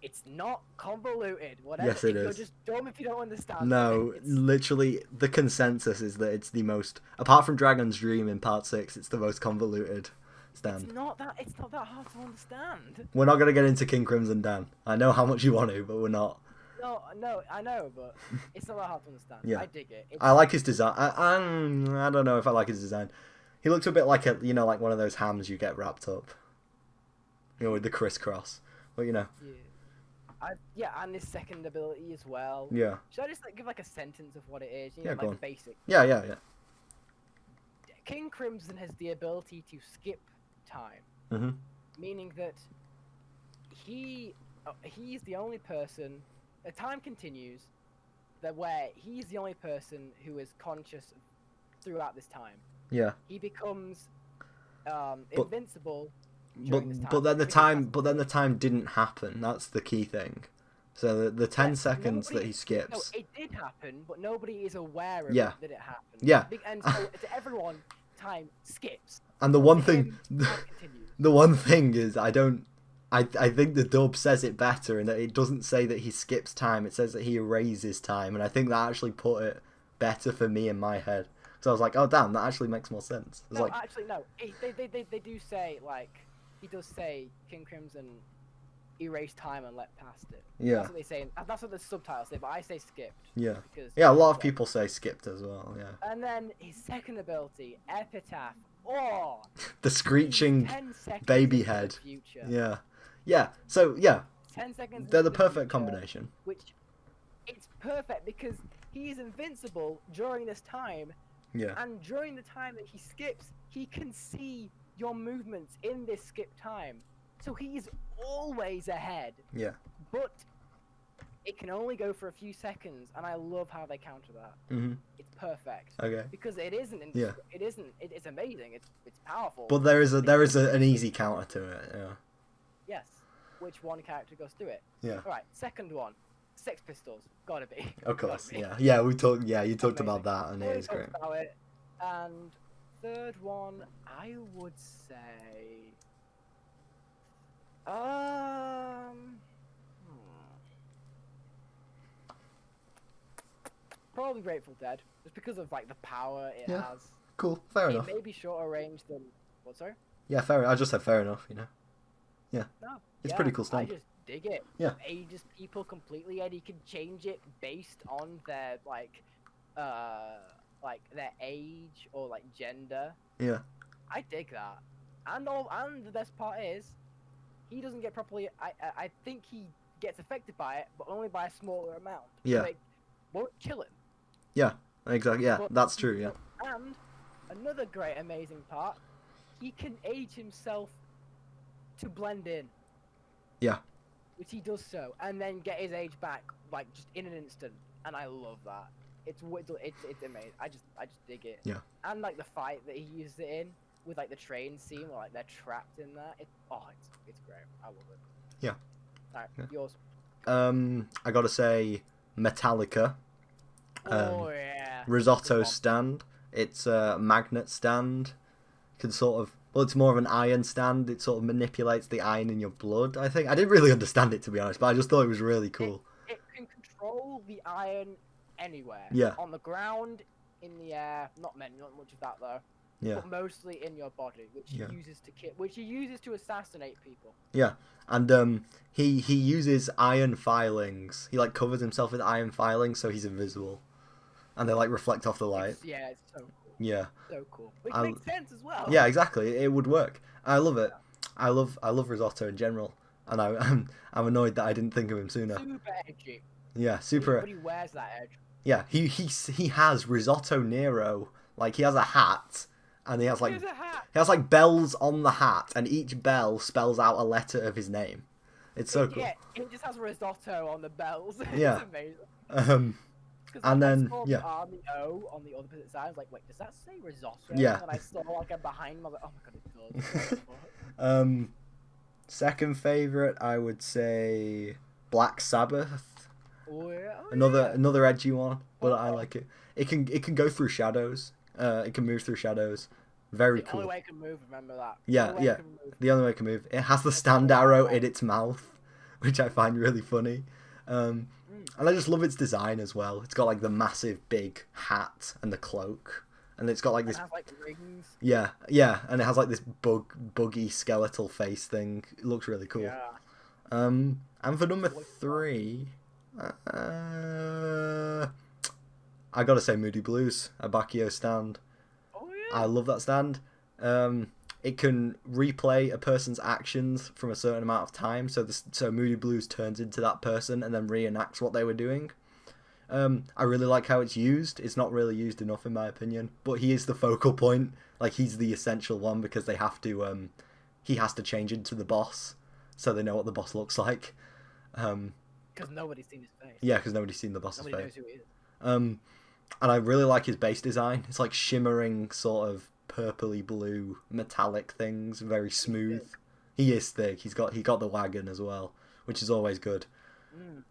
It's not convoluted. Whatever. Yes, it is. You're just dumb if you don't understand. No, literally, the consensus is that it's the most, apart from Dragon's Dream in Part 6, it's the most convoluted stand. It's not that hard to understand. We're not going to get into King Crimson, Dan. I know how much you want to, but we're not. No, I know, but it's not that hard to understand. Yeah. I dig it. I like his design. I don't know if I like his design. He looks a bit like like one of those hams you get wrapped up. With the crisscross. But, Yeah. And his second ability as well. Yeah. Should I just give like a sentence of what it is? Go on. Basic. Yeah. King Crimson has the ability to skip time. Mm-hmm. Meaning that he's the only person. The time continues where he's the only person who is conscious throughout this time. Yeah. He becomes invincible. But then the time didn't happen. That's the key thing. So the 10 seconds that he skips. No, it did happen, but nobody is aware of Yeah. that it happened. Yeah. And so to everyone, time skips. And the one thing, Time continues. the one thing is, I think the dub says it better in that it doesn't say that he skips time. It says that he erases time, and I think that actually put it better for me in my head. So I was like, oh damn, that actually makes more sense. No, actually no. They do say like. He does say King Crimson erase time and let past it. Yeah. That's what they say. That's what the subtitles say, but I say skipped. Yeah. Because, a lot of people say skipped as well, yeah. And then his second ability, Epitaph. Oh! The screeching baby head. Yeah. Yeah, so, yeah. 10 seconds. They're the perfect combination. Which, it's perfect because he is invincible during this time. Yeah. And during the time that he skips, he can see your movements in this skip time. So he's always ahead. Yeah. But it can only go for a few seconds, and I love how they counter that. Mm-hmm. It's perfect. Okay. Because it isn't. Yeah. It isn't. It's amazing. It's powerful. But there is an easy counter to it. Yeah. Yes. Which one character goes through it? Yeah. All right. Second one. Sex Pistols. Gotta be. Of course. Gotta be. Yeah. We talked. Yeah. You talked Amazing. about that, and it is great. About it. And third one, I would say. Probably Grateful Dead, just because of like the power it has. Cool, fair enough. It may be shorter range than what? Sorry. Yeah, fair. I just said fair enough. Yeah. No. It's pretty cool stuff. I just dig it. Yeah. Ages people completely, and you can change it based on their like their age or like gender. Yeah. I dig that. And the best part is, he doesn't get properly. I think he gets affected by it, but only by a smaller amount. Yeah. Like, won't kill him. Yeah. Exactly. Yeah. But, That's true. Yeah. And another great, amazing part, he can age himself to blend in. Yeah. which he does so, and then get his age back like just in an instant, and I love that. It's amazing. I just dig it. Yeah. And like the fight that he used it in with like the train scene where like they're trapped in there. It's great. I love it. Yeah. Alright, yours. I gotta say Metallica. Oh yeah. Risotto stand. It's a magnet stand. Can sort of, well, it's more of an iron stand. It sort of manipulates the iron in your blood. I think I didn't really understand it, to be honest, but I just thought it was really cool. It can control the iron anywhere. Yeah. On the ground, in the air. Not much of that though. Yeah. But mostly in your body, which he uses to assassinate people. Yeah. And he uses iron filings. He like covers himself with iron filings so he's invisible. And they like reflect off the light. It's so cool. Yeah. So cool. Which makes sense as well. Yeah, exactly. It would work. I love it. I love risotto in general. And I'm annoyed that I didn't think of him sooner. Super edgy. Yeah, super. But he wears that edge. Yeah, he has Risotto Nero. Like he has a hat, and he has like bells on the hat, and each bell spells out a letter of his name. It's so cool. Yeah, he just has risotto on the bells. Yeah. It's amazing. And then the R and the O on the opposite side. I was like, wait, does that say risotto? Yeah. And I saw like a behind him. I was like, oh my god, it does. Second favorite, I would say Black Sabbath. Oh, yeah. Another edgy one, but I like it. It can go through shadows. It can move through shadows. Very cool. The only way it can move, remember that. Yeah. The only way it can move. It has the stand arrow in its mouth, which I find really funny. And I just love its design as well. It's got like the massive big hat and the cloak, and it's got like this. It has like rings. Yeah, and it has like this buggy skeletal face thing. It looks really cool. Yeah. And for number 3, I gotta say Moody Blues, a Bacchio stand. Oh yeah. I love that stand. It can replay a person's actions from a certain amount of time, so Moody Blues turns into that person and then reenacts what they were doing. I really like how it's used. It's not really used enough in my opinion, but he is the focal point. Like he's the essential one because they have to. He has to change into the boss, so they know what the boss looks like. Because nobody's seen his face. Yeah, because nobody's seen the boss's Nobody face. knows who he is. And I really like his base design. It's like shimmering, sort of purpley blue, metallic things. Very smooth. He is thick. He got the wagon as well, which is always good.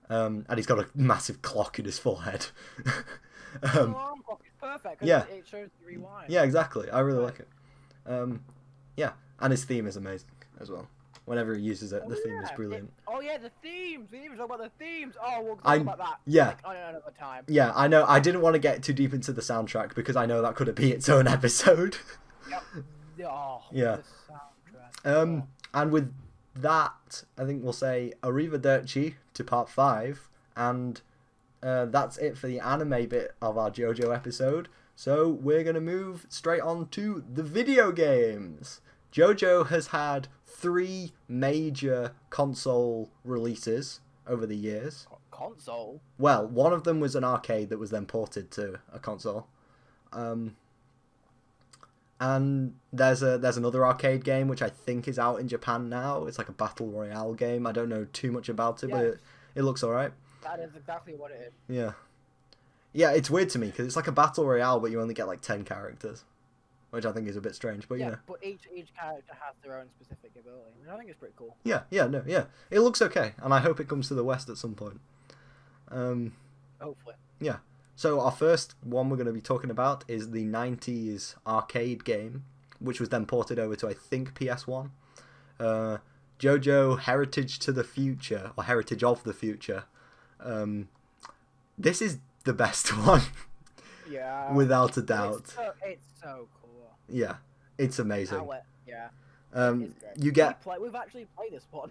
And he's got a massive clock in his forehead. The alarm clock is perfect. Yeah. It shows the rewind. Yeah, exactly. I really like it. Yeah, and his theme is amazing as well. Whenever he uses it, the theme is brilliant. The themes. We didn't even talk about the themes. Oh, we'll talk about that. Yeah. On another time. Yeah, I know. I didn't want to get too deep into the soundtrack because I know that could be its own episode. Yep. Oh, yeah. The soundtrack. And with that, I think we'll say arrivederci to part 5, and that's it for the anime bit of our JoJo episode. So we're gonna move straight on to the video games. JoJo has had 3 major console releases over the years. Console? Well, one of them was an arcade that was then ported to a console. And there's another arcade game which I think is out in Japan now. It's like a battle royale game. I don't know too much about it, but it looks alright. That is exactly what it is. Yeah. Yeah, it's weird to me because it's like a battle royale, but you only get like 10 characters. Which I think is a bit strange, but you know. But each character has their own specific ability. I think it's pretty cool. Yeah. It looks okay, and I hope it comes to the West at some point. Hopefully. Yeah. So our first one we're going to be talking about is the 90s arcade game, which was then ported over to, I think, PS1. JoJo Heritage to the Future, or Heritage of the Future. This is the best one. Yeah. Without a doubt. It's so cool. Yeah, it's amazing. Yeah. You get. We've actually played this one.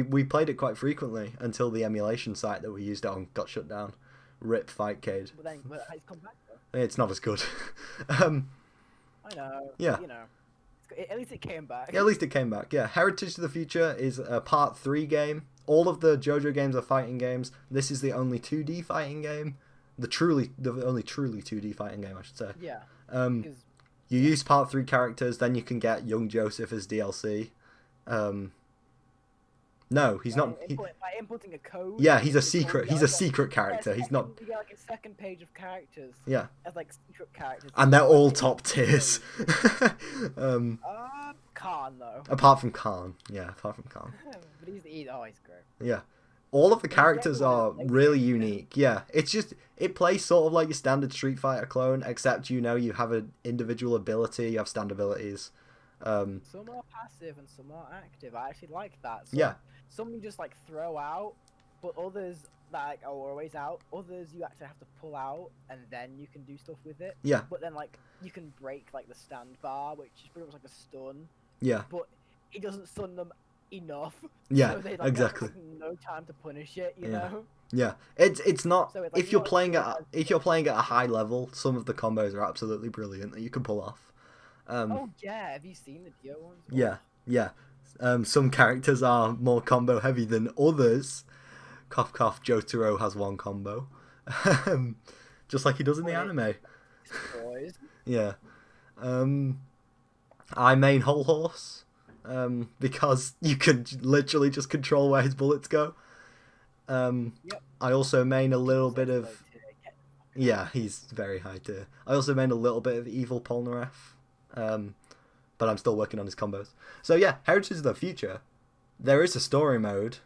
We played it quite frequently until the emulation site that we used it on got shut down. Rip Fightcade. But then it's come back though. It's not as good. I know. Yeah. You know, at least it came back. Yeah, at least it came back. Yeah, Heritage to the Future is a Part 3 game. All of the JoJo games are fighting games. This is the only 2D fighting game. The only truly 2D fighting game, I should say. Yeah. You use Part 3 characters, then you can get Young Joseph as DLC. No, he's not. By inputting a code. Yeah, he's a secret. He's a secret character. He's not. You get like a second page of characters. Yeah. As like secret characters. And they're all top tiers. Khan though. Apart from Khan. Yeah, apart from Khan. But he's great. Yeah. All of the characters are really unique. Yeah, it's just, it plays sort of like your standard Street Fighter clone, except you have an individual ability, you have stand abilities. Some are passive and some are active. I actually like that. Some you just like throw out, but others that are always out. Others you actually have to pull out, and then you can do stuff with it. Yeah. But then like you can break like the stand bar, which is pretty much like a stun. Yeah. But it doesn't stun them enough. Yeah, so they, exactly. Have no time to punish it, you know. Yeah, it's not. So it's if you're playing at a high level, some of the combos are absolutely brilliant that you can pull off. Oh yeah, have you seen the Dio ones? Yeah. Some characters are more combo heavy than others. Cough cough. Jotaro has one combo, just like he does in the anime. Boys. Yeah. I main Whole Horse. Because you can literally just control where his bullets go. Yep. I also main a little bit of... Yeah, he's very high tier. I also main a little bit of Evil Polnareff. But I'm still working on his combos. So yeah, Heritage of the Future. There is a story mode.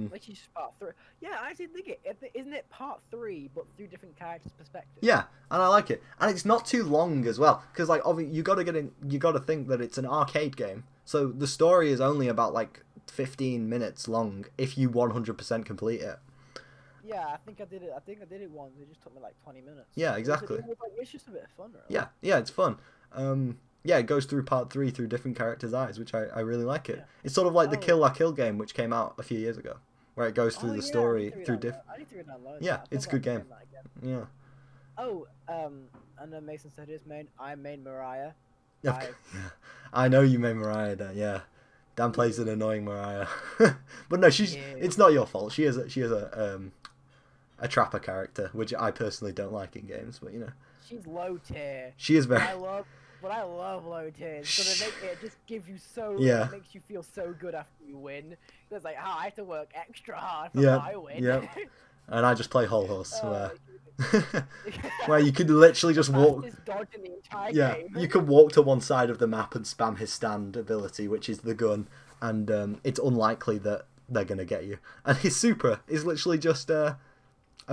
Which is part 3. Yeah, I actually think it. Isn't it part 3, but through different characters' perspectives? Yeah, and I like it. And it's not too long as well. Because like, obviously, you gotta think that it's an arcade game. So the story is only about like 15 minutes long if you 100% complete it. Yeah, I think I did it once. It just took me like 20 minutes. Yeah, exactly. It's just a bit of fun, really. Yeah, it's fun. It goes through part 3 through different characters' eyes, which I really like it. Yeah. It's sort of like the Kill La Kill game, which came out a few years ago, where it goes through the story through different. I need to redownload. Yeah, it's a good game. Yeah. Oh, and then Mason said I main Mariah. I know you made Mariah. Yeah, Dan plays an annoying Mariah, but no, it's not your fault. She is a trapper character, which I personally don't like in games. But she's low tier. She is very. I love low tiers. So it just gives you it makes you feel so good after you win. It's like, I have to work extra hard for my win. Yeah. And I just play Whole Horse, where you could literally just walk. Dodge in the entire game. You can walk to one side of the map and spam his stand ability, which is the gun, and it's unlikely that they're gonna get you. And his super is literally just a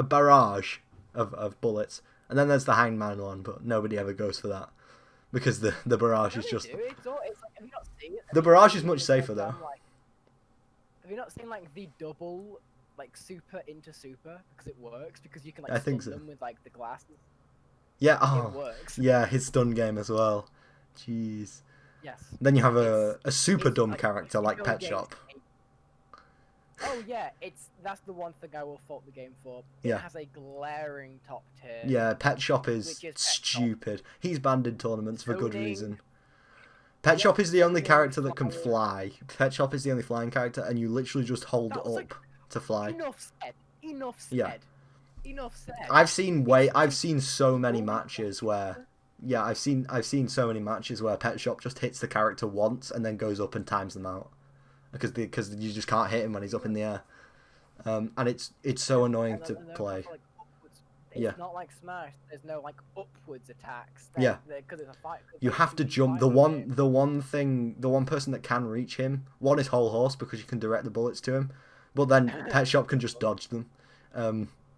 barrage of bullets. And then there's the Hangman one, but nobody ever goes for that because the barrage is just. It's like, have you not seen it? The barrage is much safer though. Have you not seen like the double? Like super into super because it works because you can like stun them with like the glasses. Yeah, it works. Yeah, his stun game as well. Jeez. Yes. Then you have a super dumb character like Pet Shop. Oh yeah, that's the one thing I will fault the game for. It has a glaring top tier. Yeah, Pet Shop is stupid. He's banned in tournaments for good reason. Pet Shop is the only character that can fly. Pet Shop is the only flying character, and you literally just hold up to fly. Enough said. Yeah. Enough said. I've seen so many matches where I've seen so many matches where Pet Shop just hits the character once and then goes up and times them out because you just can't hit him when he's up in the air. And it's so annoying to play. It's not like Smash. There's no like upwards attacks. Because it's a fight. You have to jump. The one person that can reach him. One is Whole Horse because you can direct the bullets to him. But then Pet Shop can just dodge them,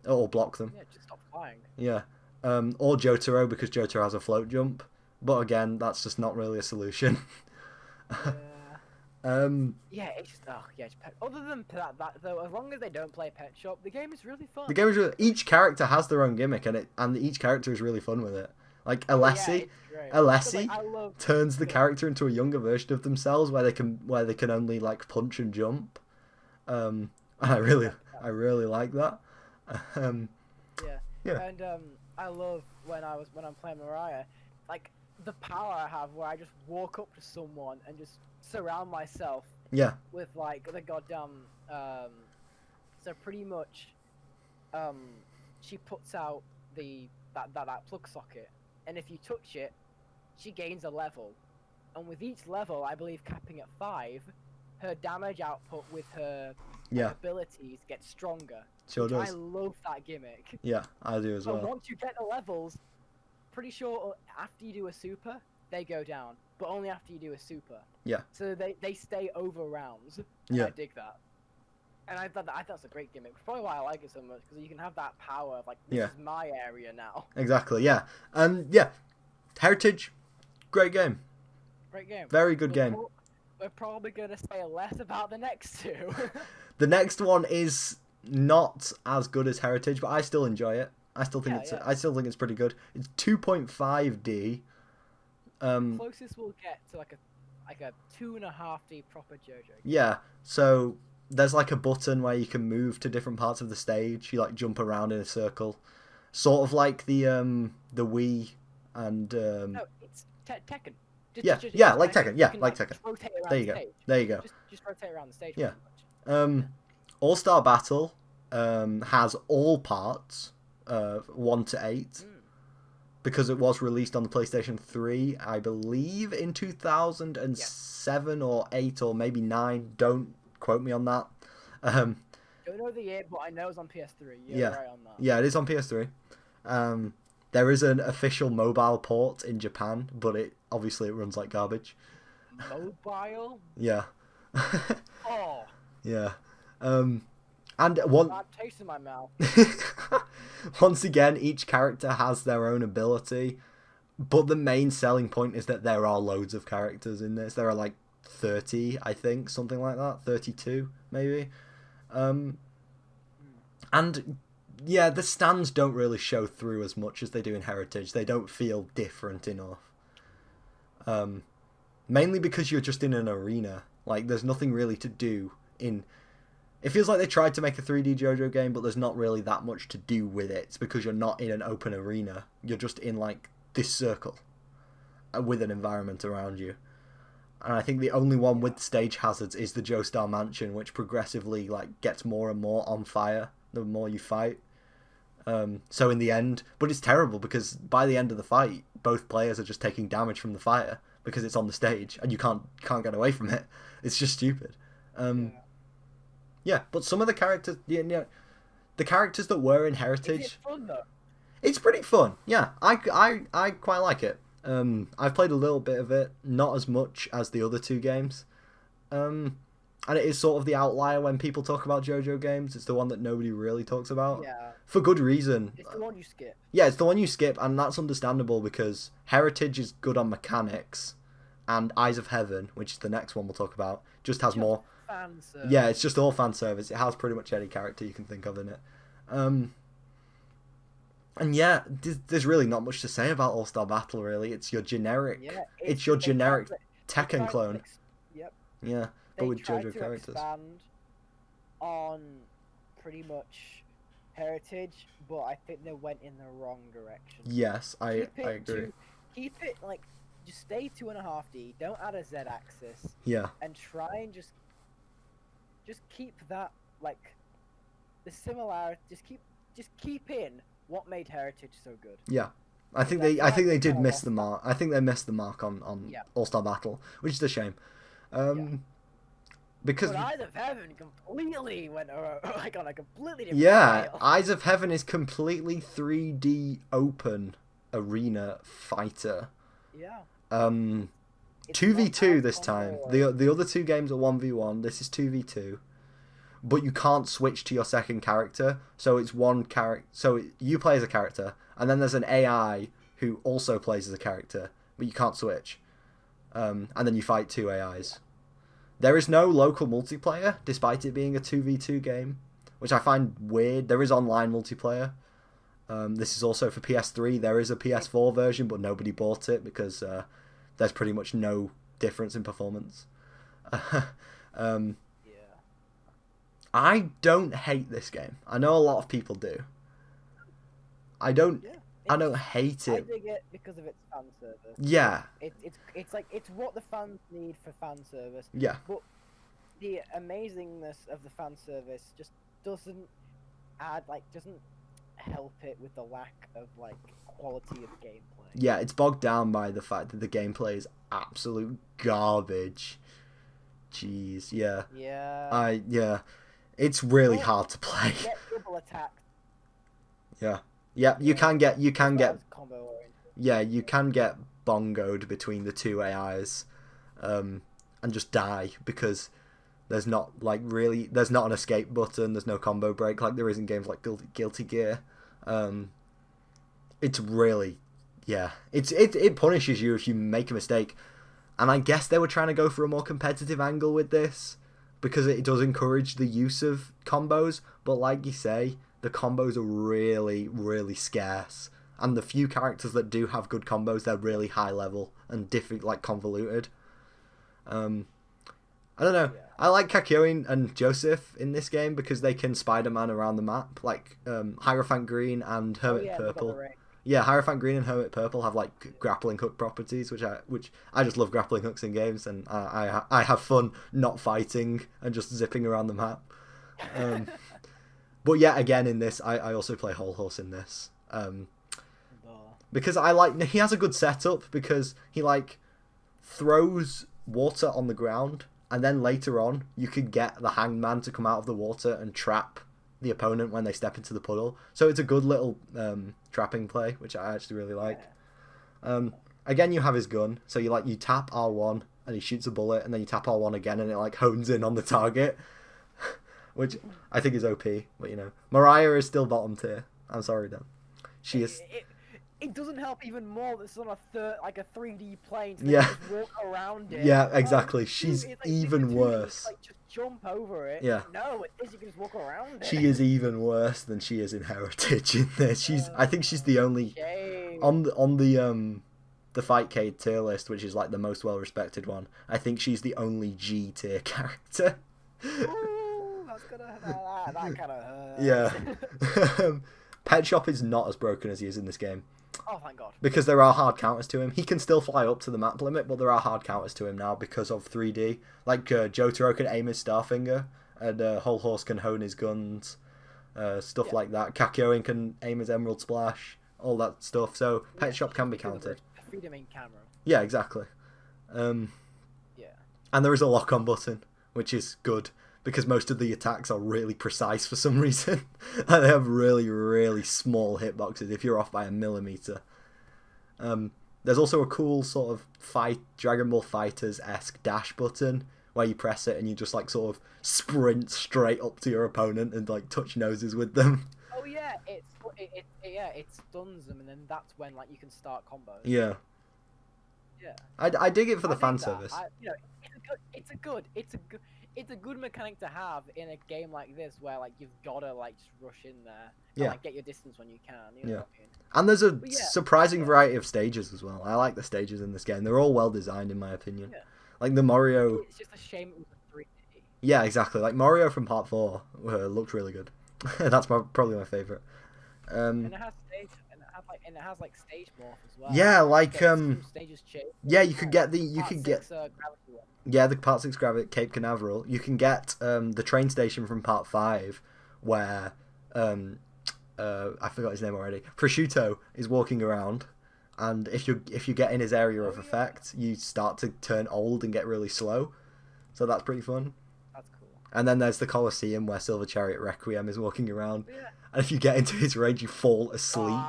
or block them. Yeah, just stop flying. Yeah, or Jotaro because Jotaro has a float jump. But again, that's just not really a solution. Yeah, it's just other than that though, as long as they don't play Pet Shop, the game is really fun. The game is each character has their own gimmick, and each character is really fun with it. Like Elysium, turns the character into a younger version of themselves, where they can only like punch and jump. And I really like that. And I love when I'm playing Mariah, like the power I have where I just walk up to someone and just surround myself with like the goddamn so pretty much she puts out that plug socket, and if you touch it she gains a level, and with each level, I believe capping at 5, her damage output with her Yeah. abilities gets stronger. Sure does. I love that gimmick. Yeah, I do as well. And once you get the levels, pretty sure after you do a super, they go down. But only after you do a super. Yeah. So they stay over rounds. Yeah. I dig that. And I thought that's a great gimmick. It's probably why I like it so much, because you can have that power of, like, this is my area now. Exactly, yeah. And, yeah. Heritage, great game. Great game. Very good game. We're probably going to say less about the next two. The next one is not as good as Heritage, but I still enjoy it. I still think it's pretty good. It's 2.5D. Closest we'll get to like a 2.5D proper Jojo game. Yeah. So there's like a button where you can move to different parts of the stage. You like jump around in a circle, sort of like the Wii and No, it's Tekken. Like Tekken. Yeah, like Tekken. Rotate around There you go. There you go. Just rotate around the stage. Yeah. Pretty much. All-Star Battle has all parts 1 to 8 because it was released on the PlayStation 3, I believe, in 2007 or 8 or maybe 9. Don't quote me on that. Don't know the year, but I know it's on PS3. You're right on that. Yeah, it is on PS3. There is an official mobile port in Japan, but it runs like garbage. Mobile? Yeah. Oh. Yeah. And one. Bad taste in my mouth. Once again, each character has their own ability, but the main selling point is that there are loads of characters in this. There are like 30, I think, something like that. 32, maybe. And yeah, the stands don't really show through as much as they do in Heritage. They don't feel different enough. Mainly because you're just in an arena. Like, there's nothing really to do in... It feels like they tried to make a 3D JoJo game, but there's not really that much to do with it. It's because you're not in an open arena. You're just in, like, this circle with an environment around you. And I think the only one with stage hazards is the Joestar Mansion, which progressively, like, gets more and more on fire the more you fight. So in the end... But it's terrible, because by the end of the fight, both players are just taking damage from the fire, because it's on the stage, and you can't get away from it. It's just stupid. Yeah, but some of the characters, the characters that were in Heritage... Is it fun, though? It's pretty fun, yeah. I quite like it. I've played a little bit of it, not as much as the other two games. And it is sort of the outlier when people talk about JoJo games. It's the one that nobody really talks about. Yeah. For good reason. It's the one you skip. Yeah, it's the one you skip, and that's understandable because Heritage is good on mechanics, and Eyes of Heaven, which is the next one we'll talk about, just has more... Fan service. Yeah, it's just all fan service. It has pretty much any character you can think of in it. And yeah, there's really not much to say about All-Star Battle, really. It's your generic... Yeah, it's your generic Tekken clone. Yep. Yeah, but with JoJo characters. Expand on pretty much Heritage, but I think they went in the wrong direction. Yes, I agree. Keep it, like, just stay 2.5D, don't add a Z-axis. Yeah. And try and just keep that, like, the similarity, just keep in what made Heritage so good. Yeah. I think they did miss the mark. I think they missed the mark on All-Star Battle, which is a shame. Because but Eyes of Heaven completely went like on a completely different style. Eyes of Heaven is completely 3D open arena fighter. Yeah. 2v2 this time. The other two games are 1v1. This is 2v2. But you can't switch to your second character, so it's one character. So you play as a character, and then there's an AI who also plays as a character, but you can't switch. And then you fight two AIs. There is no local multiplayer, despite it being a 2v2 game, which I find weird. There is online multiplayer. This is also for PS3. There is a PS4 version, but nobody bought it because there's pretty much no difference in performance. I don't hate this game. I know a lot of people do. I don't hate it. I dig it because of its fan service. Yeah. It's like it's what the fans need for fan service. Yeah. But the amazingness of the fan service just doesn't help it with the lack of like quality of gameplay. Yeah, it's bogged down by the fact that the gameplay is absolute garbage. Jeez, yeah. Yeah. It's really hard to play. Get double attack. Yeah. Yeah, you can get Combo oriented. yeah, you can get bongoed between the two AIs, and just die because there's not an escape button, there's no combo break like there is in games like Guilty Gear. It's really, yeah, it punishes you if you make a mistake, and I guess they were trying to go for a more competitive angle with this because it does encourage the use of combos, but like you say, the combos are really, really scarce. And the few characters that do have good combos, they're really high level and convoluted. I don't know. Yeah. I like Kakyoin and Joseph in this game because they can Spider-Man around the map. Like Hierophant Green and Hermit Purple. Yeah, Hierophant Green and Hermit Purple have like grappling hook properties, which I just love grappling hooks in games, and I have fun not fighting and just zipping around the map. But yeah, again in this, I also play Whole Horse in this. Because he has a good setup because he like throws water on the ground, and then later on you could get the hangman to come out of the water and trap the opponent when they step into the puddle. So it's a good little trapping play, which I actually really like. Again, you have his gun, so you tap R1 and he shoots a bullet, and then you tap R1 again and it like hones in on the target, which I think is OP. But you know, Mariah is still bottom tier. I'm sorry, Dan. She is. It doesn't help even more that it's on a 3D plane, so Yeah. they just walk around it. Yeah, exactly. She's it's even worse. Just jump over it. Yeah. No, it is, you can just walk around it. She is even worse than she is in Heritage in this. I think she's the only Shame. on the Fightcade tier list, which is like the most well respected one. I think she's the only G tier character. Ooh, that kind of hurt. Yeah. Pet Shop is not as broken as he is in this game. Oh, thank God. Because there are hard counters to him. He can still fly up to the map limit, but there are hard counters to him now because of 3D. Like Jotaro can aim his Starfinger, and Whole Horse can hone his guns, stuff like that. Kakyoin can aim his Emerald Splash, all that stuff. So Pet Shop can be countered. Freedom in camera. Yeah, exactly. Yeah. And there is a lock-on button, which is good, because most of the attacks are really precise for some reason. And they have really, really small hitboxes if you're off by a millimeter. There's also a cool sort of Dragon Ball FighterZ-esque dash button where you press it and you just like sort of sprint straight up to your opponent and like touch noses with them. Oh yeah, it stuns them, and then that's when like you can start combos. Yeah. Yeah. I dig it for the I fan dig that. service. It's a good mechanic to have in a game like this where like you've gotta like just rush in there and Yeah. like get your distance when you can. You know what I mean? And there's a But yeah, surprising variety of stages as well. I like the stages in this game. They're all well designed in my opinion. Yeah. Like the Mario. It's just a shame it was a 3D. Yeah, exactly. Like Mario from Part 4 looked really good. That's probably my favorite. And it has stage, and it has like stage morph as well. Yeah, like some stages change. yeah, you could get Gravity one. yeah, the Part 6 Gravity Cape Canaveral. You can get the train station from Part 5 where I forgot his name already. Prosciutto is walking around, and if you get in his area of effect, you start to turn old and get really slow. So that's pretty fun. That's cool. And then there's the Colosseum where Silver Chariot Requiem is walking around. Yeah. And if you get into his range, you fall asleep,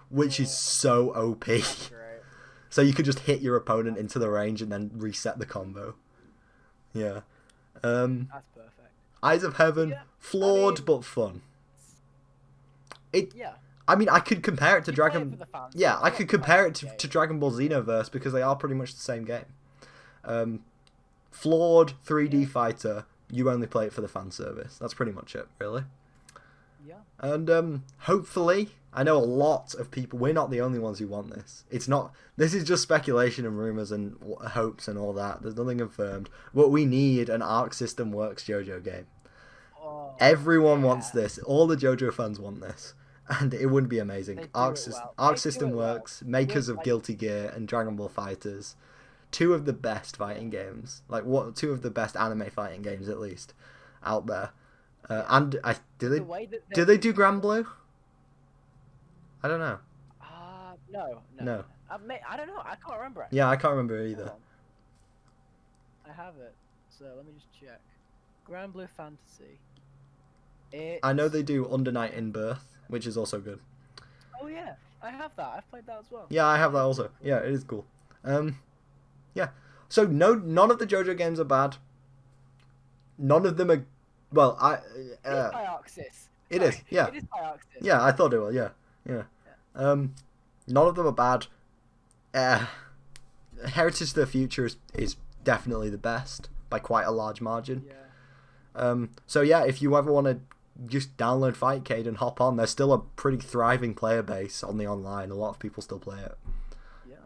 which is so OP. That's great. So you could just hit your opponent into the range and then reset the combo. Yeah. That's perfect. Eyes of Heaven, Yeah, flawed but fun. Yeah. I mean, I could compare it to You play it Dragon. for the fans. Yeah, I It's could not compare it quite to the Dragon Ball Xenoverse because they are pretty much the same game. Flawed 3D fighter. You only play it for the fan service. That's pretty much it, really. Yeah. And hopefully, I know a lot of people. We're not the only ones who want this. It's not. This is just speculation and rumors and hopes and all that. There's nothing confirmed. What we need an Arc System Works JoJo game. Oh, Everyone yeah. wants this. All the JoJo fans want this, and it wouldn't be amazing. They do Arc, it well. Arc They do System it well. Works, makers of Like- Guilty Gear and Dragon Ball Fighters, two of the best fighting games. Like two of the best anime fighting games at least out there. And do The way that they do Grand Blue? I don't know. No. I don't know. I can't remember. Actually. Yeah, I can't remember Hold either. on. I have it So let me just check. Grand Blue Fantasy. I know they do Under Night in Birth, which is also good. Oh yeah, I have that. I've played that as well. Yeah, I have that also. Yeah, it is cool. Yeah. So none of the JoJo games are bad. None of them are. Well, it's by Arxis. It is. Yeah. It is by Arxis. Yeah, I thought it was. Yeah. None of them are bad. Heritage to the Future is definitely the best by quite a large margin. Yeah. So yeah, if you ever want to just download Fightcade and hop on, there's still a pretty thriving player base on the online. A lot of people still play it. Yeah.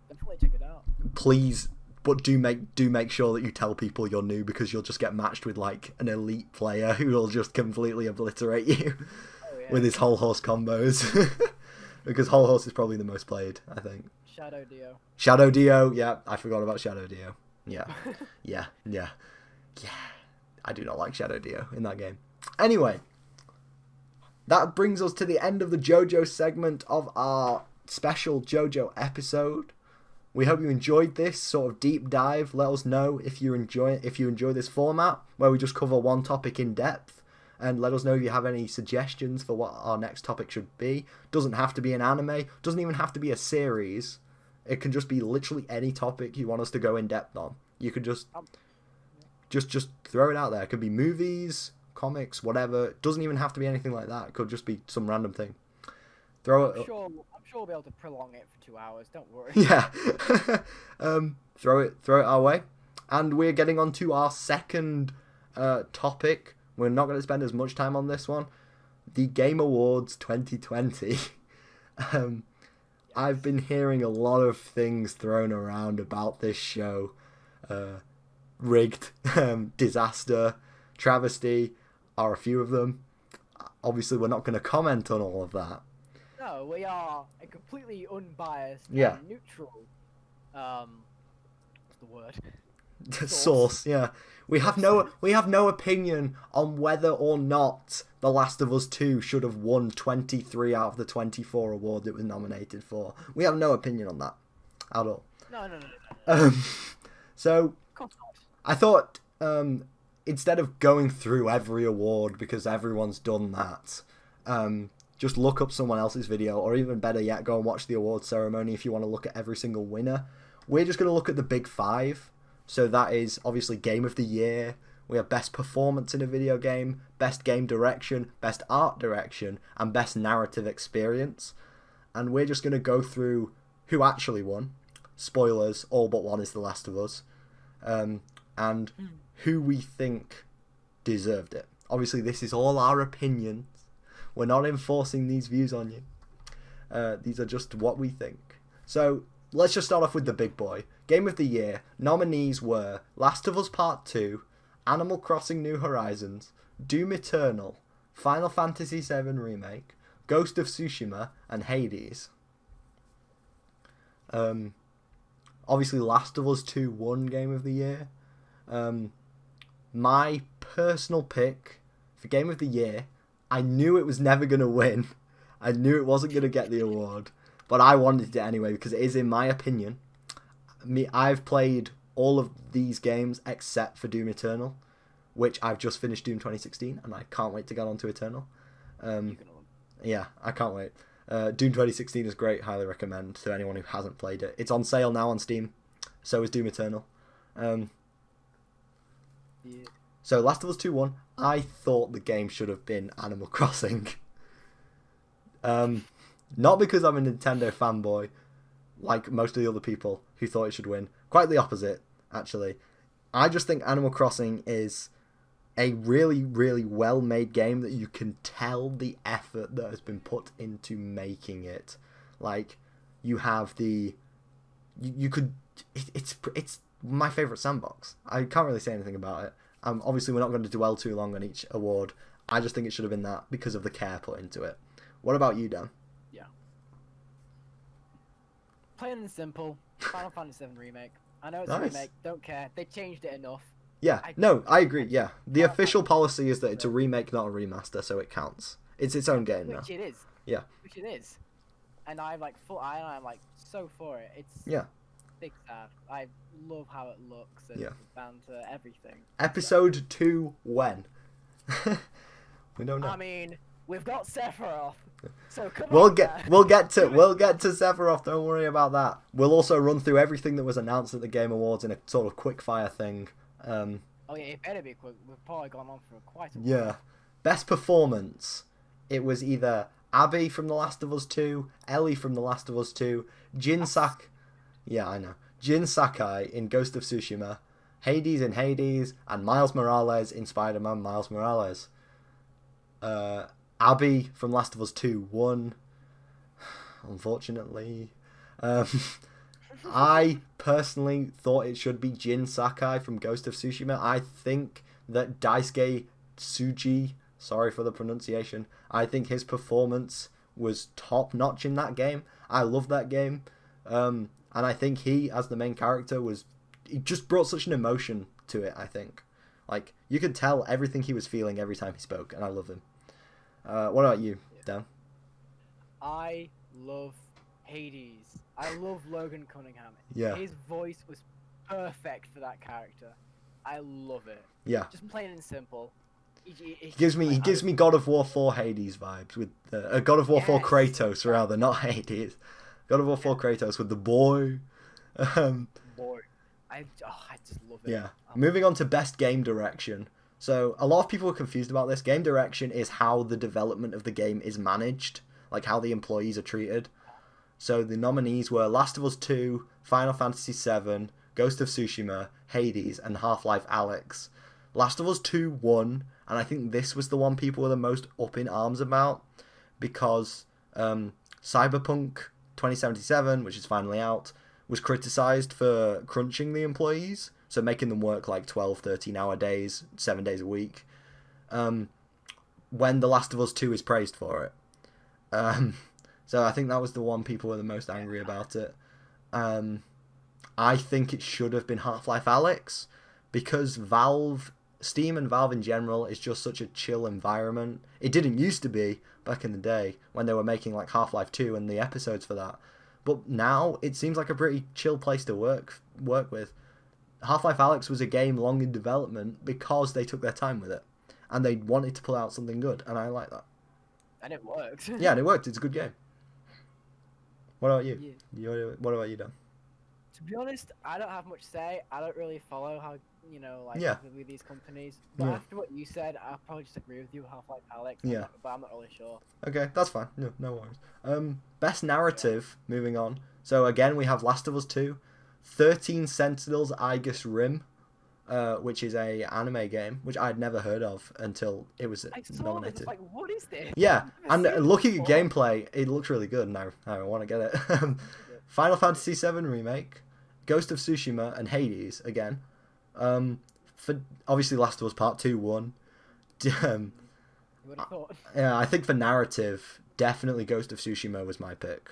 Definitely check it out. Please, but do make sure that you tell people you're new, because you'll just get matched with like an elite player who will just completely obliterate you with his whole horse combos. Because whole horse is probably the most played, I think. Shadow Dio, yeah, I forgot about Shadow Dio. Yeah. Yeah. I do not like Shadow Dio in that game. Anyway, that brings us to the end of the JoJo segment of our special JoJo episode. We hope you enjoyed this sort of deep dive. Let us know if you enjoy this format where we just cover one topic in depth, and let us know if you have any suggestions for what our next topic should be. Doesn't have to be an anime, doesn't even have to be a series. It can just be literally any topic you want us to go in depth on. You could just throw it out there. It could be movies, comics, whatever. It doesn't even have to be anything like that. It could just be some random thing. I'm sure we'll be able to prolong it for 2 hours. Don't worry. Yeah. Throw it our way. And we're getting on to our second topic. We're not going to spend as much time on this one. The Game Awards 2020. I've been hearing a lot of things thrown around about this show. Rigged, disaster, travesty are a few of them. Obviously, we're not going to comment on all of that. No, we are a completely unbiased and neutral, what's the word? Source, yeah. We have no opinion on whether or not The Last of Us 2 should have won 23 out of the 24 awards it was nominated for. We have no opinion on that at all. No. So I thought instead of going through every award, because everyone's done that, just look up someone else's video, or even better yet, go and watch the award ceremony if you want to look at every single winner. We're just going to look at the big five. So that is obviously Game of the Year. We have Best Performance in a Video Game, Best Game Direction, Best Art Direction, and Best Narrative Experience. And we're just going to go through who actually won. Spoilers, all but one is The Last of Us. And who we think deserved it. Obviously, this is all our opinions. We're not enforcing these views on you. These are just what we think. So let's just start off with the big boy. Game of the Year. Nominees were Last of Us Part 2, Animal Crossing New Horizons, Doom Eternal, Final Fantasy VII Remake, Ghost of Tsushima, and Hades. Obviously, Last of Us 2 won Game of the Year. My personal pick for Game of the Year, I knew it was never going to win. I knew it wasn't going to get the award. But I wanted it anyway, because it is, in my opinion, I've played all of these games except for Doom Eternal, which I've just finished Doom 2016, and I can't wait to get on to Eternal. Yeah, I can't wait. Doom 2016 is great, highly recommend to anyone who hasn't played it. It's on sale now on Steam, so is Doom Eternal. So Last of Us 2 won. I thought the game should have been Animal Crossing. Not because I'm a Nintendo fanboy, like most of the other people who thought it should win. Quite the opposite, actually. I just think Animal Crossing is a really, really well-made game that you can tell the effort that has been put into making it. Like, you have the... It's my favourite sandbox. I can't really say anything about it. Obviously, we're not going to dwell too long on each award. I just think it should have been that because of the care put into it. What about you, Dan? Yeah. Plain and simple. Final Fantasy VII Remake. I know it's a remake. Don't care. They changed it enough. Yeah. I agree. Yeah. The official policy is that it's a remake, not a remaster, so it counts. It's its own game now. Which it is. Yeah. Which it is. And I'm like so for it. It's yeah. big sad. I love how it looks and Yeah. the banter, everything. Episode 2 when? We don't know. I mean, we've got Sephiroth, so come We'll on. get to Sephiroth. Don't worry about that. We'll also run through everything that was announced at the Game Awards in a sort of quick fire thing. Oh yeah, it better be quick. We've probably gone on for quite a while. Yeah. Best performance. It was either Abby from The Last of Us 2, Ellie from The Last of Us 2, Jin Sakai in Ghost of Tsushima, Hades in Hades, and Miles Morales in Spider-Man Miles Morales. Abby from Last of Us 2 won, unfortunately. I personally thought it should be Jin Sakai from Ghost of Tsushima. I think that Daisuke Tsuji, sorry for the pronunciation, I think his performance was top notch in that game. I love that game. And I think he, as the main character, he just brought such an emotion to it, I think. Like, you could tell everything he was feeling every time he spoke, and I love him. What about you, Dan? I love Hades. I love Logan Cunningham. Yeah. His voice was perfect for that character. I love it. Yeah. Just plain and simple. He gives me God of War 4 Hades vibes with God of War 4 Kratos rather, not Hades. God of War 4 Kratos with the boy. Boy, I just love it. Yeah. Moving on to best game direction. So a lot of people are confused about this. Game direction is how the development of the game is managed, like how the employees are treated. So the nominees were Last of Us 2, Final Fantasy 7, Ghost of Tsushima, Hades, and Half-Life Alyx. Last of Us 2 won, and I think this was the one people were the most up in arms about, because Cyberpunk 2077, which is finally out, was criticised for crunching the employees, so making them work like 12, 13-hour days, 7 days a week, when The Last of Us 2 is praised for it. So I think that was the one people were the most angry about it. I think it should have been Half-Life Alyx, because Steam and Valve in general is just such a chill environment. It didn't used to be back in the day when they were making like Half-Life 2 and the episodes for that. But now it seems like a pretty chill place to work with. Half-Life Alyx was a game long in development because they took their time with it. And they wanted to pull out something good, and I like that. And it worked. Yeah, and it worked. It's a good game. What about you? What about you, Dan? To be honest, I don't have much to say. I don't really follow how, with these companies. But after what you said, I'll probably just agree with you, Half-Life Alyx. Yeah. But I'm not really sure. Okay, that's fine. No worries. Best narrative, moving on. So again, we have Last of Us 2, 13 Sentinels Aegis Rim, which is a anime game, which I'd never heard of until it was nominated. Like, what is this? Yeah, and looking at gameplay, it looks really good, and I want to get it. Final Fantasy VII Remake, Ghost of Tsushima, and Hades, again. For obviously Last of Us Part 2 won. Yeah, I think for narrative, definitely Ghost of Tsushima was my pick.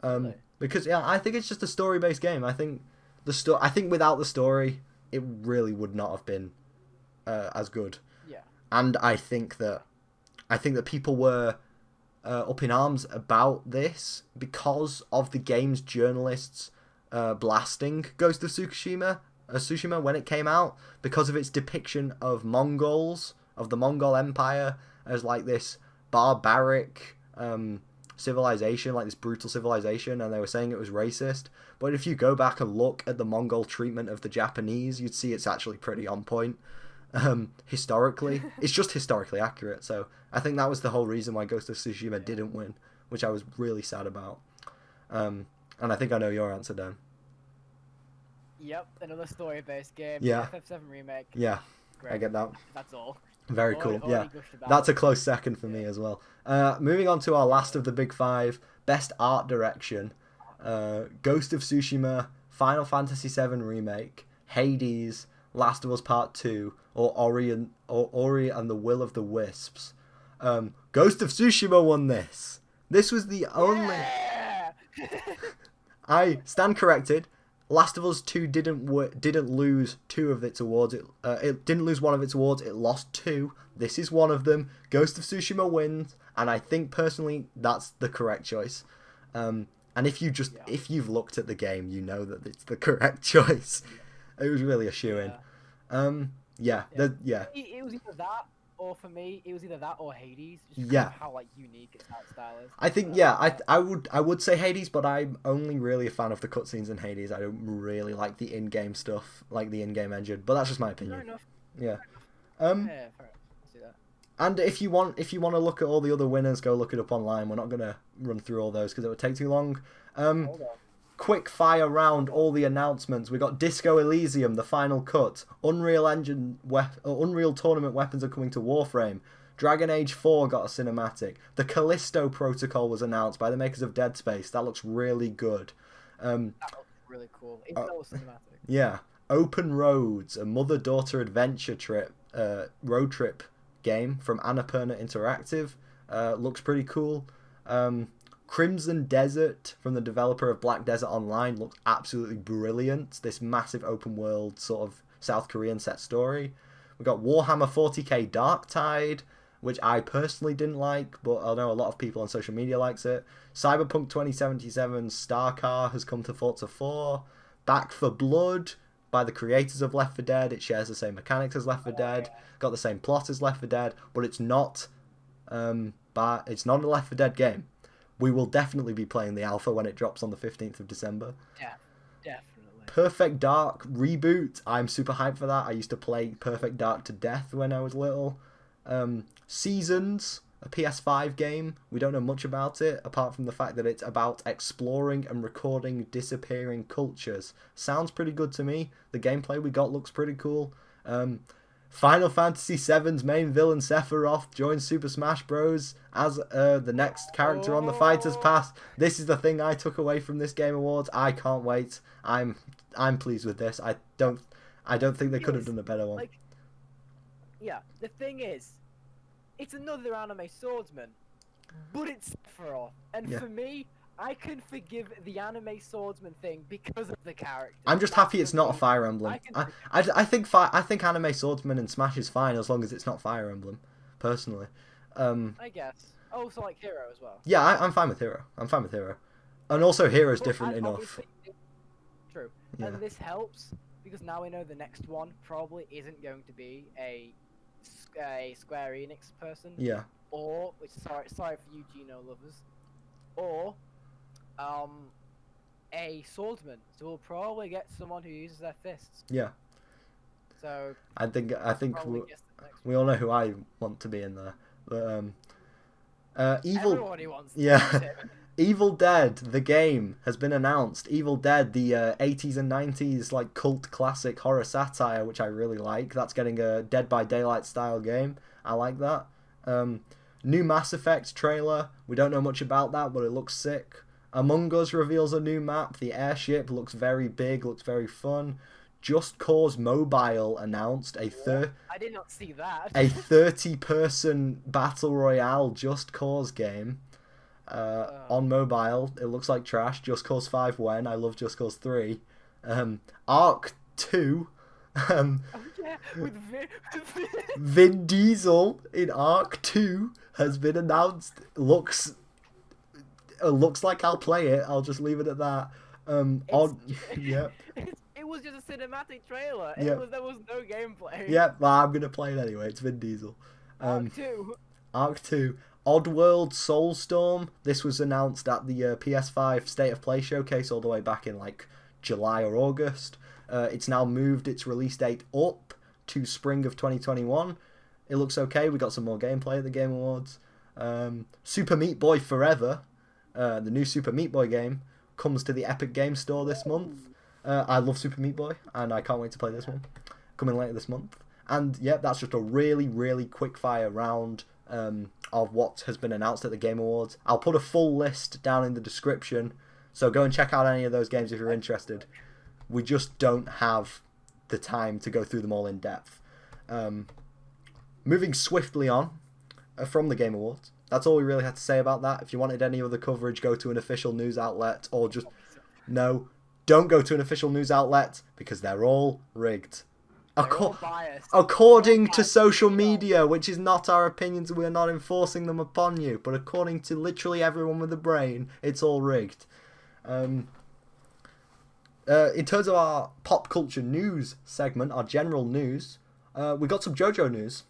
Really? Because, I think it's just a story-based game. I think without the story, it really would not have been as good. Yeah. And I think that people were up in arms about this because of the game's journalists blasting Ghost of Tsushima when it came out, because of its depiction of Mongols, of the Mongol Empire, as like this barbaric civilization, like this brutal civilization, and they were saying it was racist. But if you go back and look at the Mongol treatment of the Japanese, you'd see it's actually pretty on point. Historically, it's just historically accurate. So I think that was the whole reason why Ghost of Tsushima didn't win, which I was really sad about. And I think I know your answer, Dan. Yep, another story-based game. Yeah. FF7 Remake. Yeah, Great. I get that. That's all. Very cool. Yeah, that's a close second for me as well. Moving on to our last of the big five, best art direction. Ghost of Tsushima, Final Fantasy VII Remake, Hades, Last of Us Part 2, or Ori and the Will of the Wisps. Ghost of Tsushima won this. This was the only... Yeah! I stand corrected. Last of Us 2 didn't lose two of its awards. It didn't lose one of its awards. It lost two. This is one of them. Ghost of Tsushima wins, and I think personally that's the correct choice. And if you've looked at the game, you know that it's the correct choice. It was really a shoo-in. It was either that, or for me, it was either that or Hades. Just because of how like unique its art style is. I think I would say Hades, but I'm only really a fan of the cutscenes in Hades. I don't really like the in-game stuff, like the in-game engine. But that's just my opinion. Fair enough. Yeah. Fair enough. I see that. And if you want to look at all the other winners, go look it up online. We're not gonna run through all those because it would take too long. Hold on. Quick fire round all the announcements. We got Disco Elysium, the final cut. Unreal Tournament weapons are coming to Warframe. Dragon Age 4 got a cinematic. The Callisto Protocol was announced by the makers of Dead Space. That looks really good. That looks really cool. It's not cinematic. Yeah. Open Roads, a mother-daughter adventure road trip game from Annapurna Interactive. Looks pretty cool. Crimson Desert from the developer of Black Desert Online looks absolutely brilliant. This massive open world sort of South Korean set story. We got Warhammer 40k Darktide, which I personally didn't like, but I know a lot of people on social media likes it. Cyberpunk 2077 Starcar has come to Forza 4. Back for Blood by the creators of Left 4 Dead. It shares the same mechanics as Left 4 Dead, got the same plot as Left 4 Dead, but it's not it's not a Left 4 Dead game. We will definitely be playing the alpha when it drops on the 15th of December. Yeah, definitely. Perfect Dark reboot. I'm super hyped for that. I used to play Perfect Dark to death when I was little. Seasons, a PS5 game. We don't know much about it, apart from the fact that it's about exploring and recording disappearing cultures. Sounds pretty good to me. The gameplay we got looks pretty cool. Final Fantasy VII's main villain Sephiroth joins Super Smash Bros. As the next character on the Fighters Pass. This is the thing I took away from this Game Awards. I can't wait. I'm pleased with this. I don't think they could have done a better one. Like, yeah, the thing is, it's another anime swordsman, but it's Sephiroth, and for me, I can forgive the anime swordsman thing because of the character. I'm just happy it's not a Fire Emblem. I think anime swordsman in Smash is fine as long as it's not Fire Emblem, personally. I guess. Oh, so like Hero as well. Yeah, I'm fine with Hero. And also Hero's different enough. True. Yeah. And this helps because now we know the next one probably isn't going to be a Square Enix person. Yeah. Or, which sorry for you Geno lovers, or a swordsman. So we'll probably get someone who uses their fists. Yeah. So I think we all know who I want to be in there. But everybody wants. Yeah. Evil Dead, the game, has been announced. Evil Dead, the 80s and 90s like cult classic horror satire, which I really like. That's getting a Dead by Daylight style game. I like that. New Mass Effect trailer. We don't know much about that, but it looks sick. Among Us reveals a new map. The Airship looks very big, looks very fun. Just Cause Mobile announced I did not see that. A 30-person battle royale Just Cause game. On mobile. It looks like trash. Just Cause 5 when? I love Just Cause 3. Arc 2. Oh yeah, with Vin Diesel in Arc 2 has been announced. Looks like I'll play it. I'll just leave it at that. Yeah. It was just a cinematic trailer. Yeah. There was no gameplay. Yeah, well, I'm gonna play it anyway. It's Vin Diesel. Arc 2. Oddworld Soulstorm. This was announced at the PS5 State of Play showcase all the way back in like July or August. It's now moved its release date up to spring of 2021. It looks okay. We got some more gameplay at the Game Awards. Super Meat Boy Forever, the new Super Meat Boy game, comes to the Epic Games Store this month. I love Super Meat Boy, and I can't wait to play this one. Coming later this month. And yeah, that's just a really, really quick fire round of what has been announced at the Game Awards. I'll put a full list down in the description, so go and check out any of those games if you're interested. We just don't have the time to go through them all in depth. Moving swiftly on from the Game Awards. That's all we really had to say about that. If you wanted any other coverage, go to an official news outlet, or just... No, don't go to an official news outlet, because they're all rigged. According to social media, which is not our opinions, we're not enforcing them upon you, but according to literally everyone with a brain, it's all rigged. In terms of our pop culture news segment, our general news, we got some Jojo news.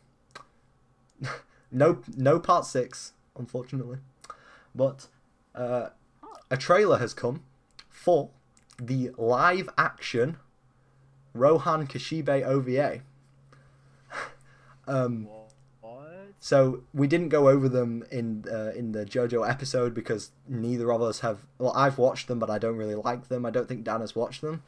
No part 6, unfortunately, but a trailer has come for the live action Rohan Kashibe OVA. So we didn't go over them in the JoJo episode because neither of us have. Well, I've watched them, but I don't really like them. I don't think Dan has watched them.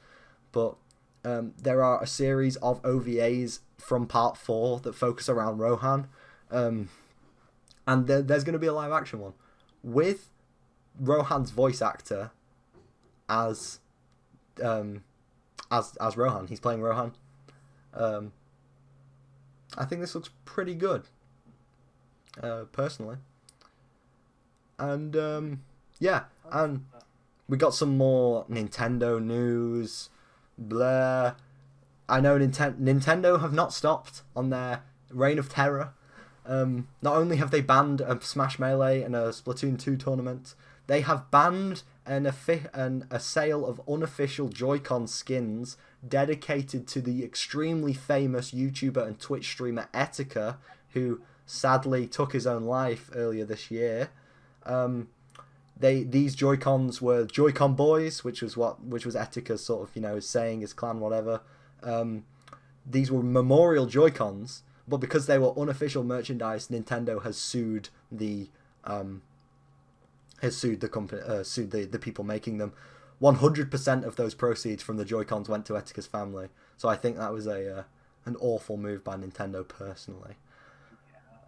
But there are a series of OVAs from Part 4 that focus around Rohan, and there's going to be a live action one with Rohan's voice actor as Rohan. He's playing Rohan. I think this looks pretty good. Personally, and yeah, and we got some more Nintendo news. Blah. I know Nintendo have not stopped on their reign of terror. Not only have they banned a Smash Melee and a Splatoon 2 tournament, they have banned a sale of unofficial Joy-Con skins dedicated to the extremely famous YouTuber and Twitch streamer Etika, who sadly took his own life earlier this year. These Joy-Cons were Joy-Con Boys, which was Etika's sort of, saying, his clan, whatever. These were memorial Joy-Cons, but because they were unofficial merchandise, Nintendo has sued the company, sued the people making them. 100% of those proceeds from the Joy-Cons went to Etika's family. So I think that was an awful move by Nintendo personally.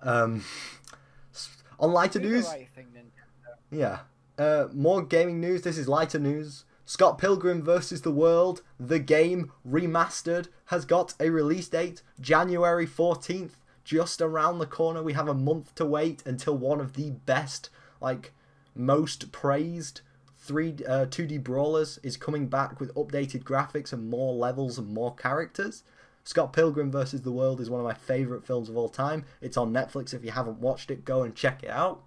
On lighter news, more gaming news. This is lighter news. Scott Pilgrim vs. the World, the game remastered, has got a release date, January 14th, just around the corner. We have a month to wait until one of the best, most praised 2D brawlers is coming back with updated graphics and more levels and more characters. Scott Pilgrim vs. the World is one of my favourite films of all time. It's on Netflix. If you haven't watched it, go and check it out.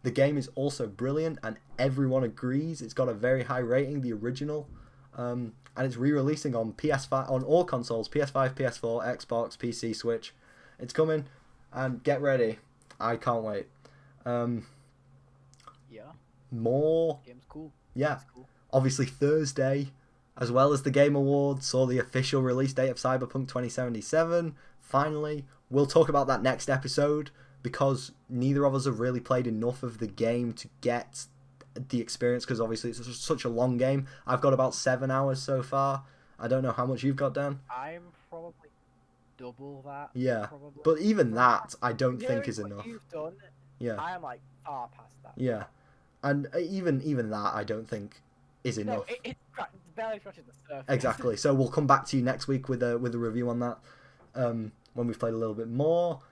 The game is also brilliant, and everyone agrees it's got a very high rating, the original. And it's re-releasing on PS5, on all consoles, PS5, PS4, Xbox, PC, Switch. It's coming, and get ready. I can't wait. More. Game's cool. Yeah. Cool. Obviously Thursday, as well as the Game Awards, saw the official release date of Cyberpunk 2077. Finally, we'll talk about that next episode because neither of us have really played enough of the game to get the experience, because obviously it's such a long game. I've got about 7 hours so far. I don't know how much you've got, Dan. I'm probably double that. Yeah, but even that I don't think is enough. You've done, yeah, I am far past that. Yeah, and even that I don't think is enough. No, it's barely scratching the surface. Exactly. So we'll come back to you next week with a review on that. When we've played a little bit more.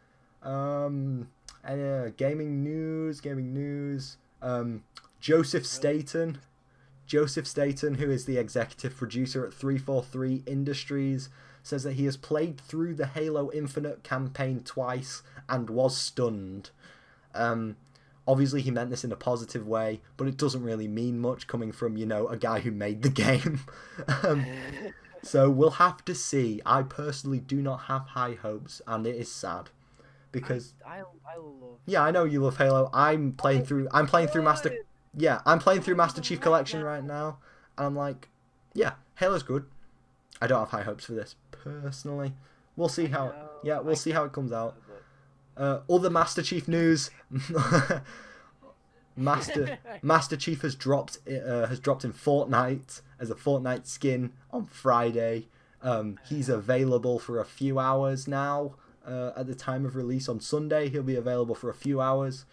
Gaming news. Joseph Staten, who is the executive producer at 343 Industries, says that he has played through the Halo Infinite campaign twice and was stunned. Obviously he meant this in a positive way, but it doesn't really mean much coming from, a guy who made the game. So we'll have to see. I personally do not have high hopes, and it is sad. Because I love. Yeah, I know you love Halo. I'm playing through Master Chief Collection right now, and I'm like, yeah, Halo's good. I don't have high hopes for this personally. We'll see how. Yeah, we'll see how it comes out. Other Master Chief news. Master Chief has dropped in Fortnite as a Fortnite skin on Friday. He's available for a few hours now. At the time of release on Sunday, he'll be available for a few hours.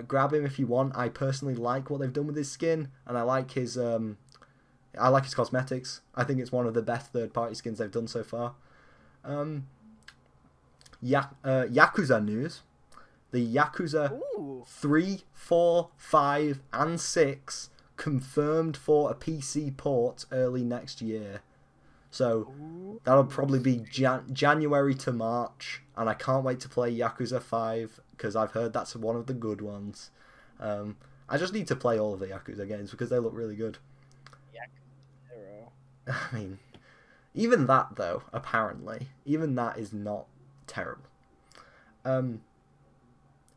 Grab him if you want. I personally like what they've done with his skin, and I like his cosmetics. I think it's one of the best third-party skins they've done so far. Yakuza news. The Yakuza 3, 4, 5, and 6 confirmed for a PC port early next year. So that'll probably be January to March, and I can't wait to play Yakuza 5 because I've heard that's one of the good ones. I just need to play all of the Yakuza games because they look really good. Zero. I mean, even that though, apparently, even that is not terrible.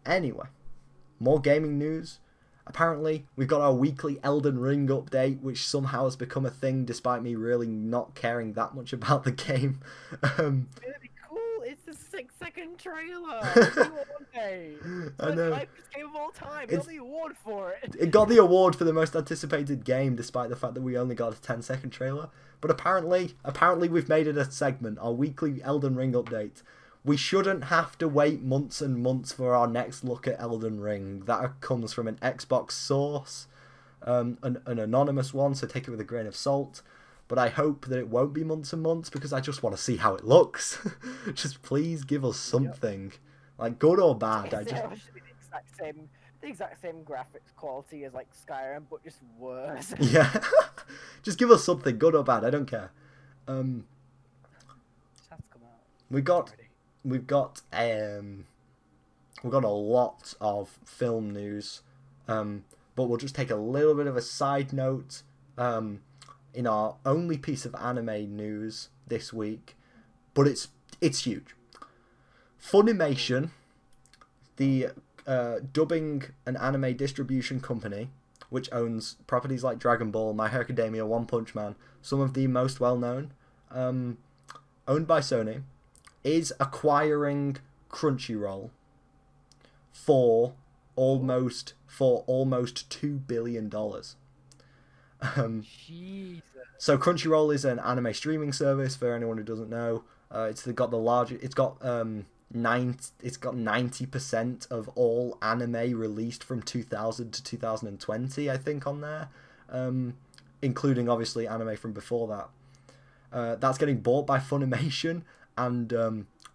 Anyway, more gaming news. Apparently, we've got our weekly Elden Ring update, which somehow has become a thing despite me really not caring that much about the game. Really cool. It's the 6-second trailer. What do you want, mate? It's I the know. hypest game of all time. You got the award for it. It got the award for the most anticipated game, despite the fact that we only got a 10-second trailer. But apparently we've made it a segment, our weekly Elden Ring update. We shouldn't have to wait months and months for our next look at Elden Ring. That comes from an Xbox source, an anonymous one, so take it with a grain of salt. But I hope that it won't be months and months, because I just want to see how it looks. Just please give us something. Like, good or bad. It should be the exact same graphics quality as like Skyrim, but just worse. Yeah. Just give us something, good or bad, I don't care. Just has to come out. We've got a lot of film news, but we'll just take a little bit of a side note in our only piece of anime news this week, but it's huge. Funimation, the dubbing and anime distribution company, which owns properties like Dragon Ball, My Hero Academia, One Punch Man, some of the most well-known, owned by Sony, is acquiring Crunchyroll for almost $2 billion. So Crunchyroll is an anime streaming service for anyone who doesn't know. It's got 90% of all anime released from 2000 to 2020, I think, on there, including obviously anime from before that. That's getting bought by Funimation. And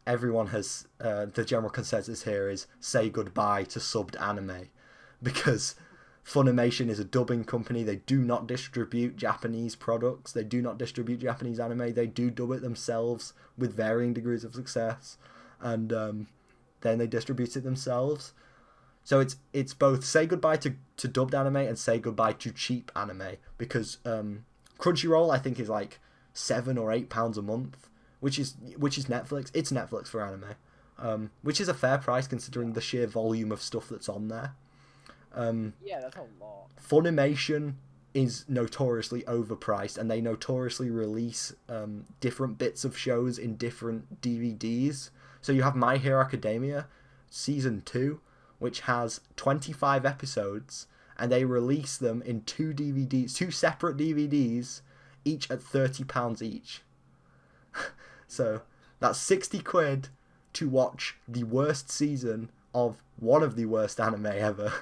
everyone has, the general consensus here is say goodbye to subbed anime, because Funimation is a dubbing company. They do not distribute Japanese products. They do not distribute Japanese anime. They do dub it themselves with varying degrees of success, and then they distribute it themselves. So it's both say goodbye to dubbed anime and say goodbye to cheap anime, because Crunchyroll, I think, is like £7 or £8 a month. Which is Netflix. It's Netflix for anime, which is a fair price considering the sheer volume of stuff that's on there. Yeah, that's a lot. Funimation is notoriously overpriced, and they notoriously release different bits of shows in different DVDs. So you have My Hero Academia Season 2, which has 25 episodes, and they release them in two separate DVDs, each at £30 each. So that's £60 to watch the worst season of one of the worst anime ever.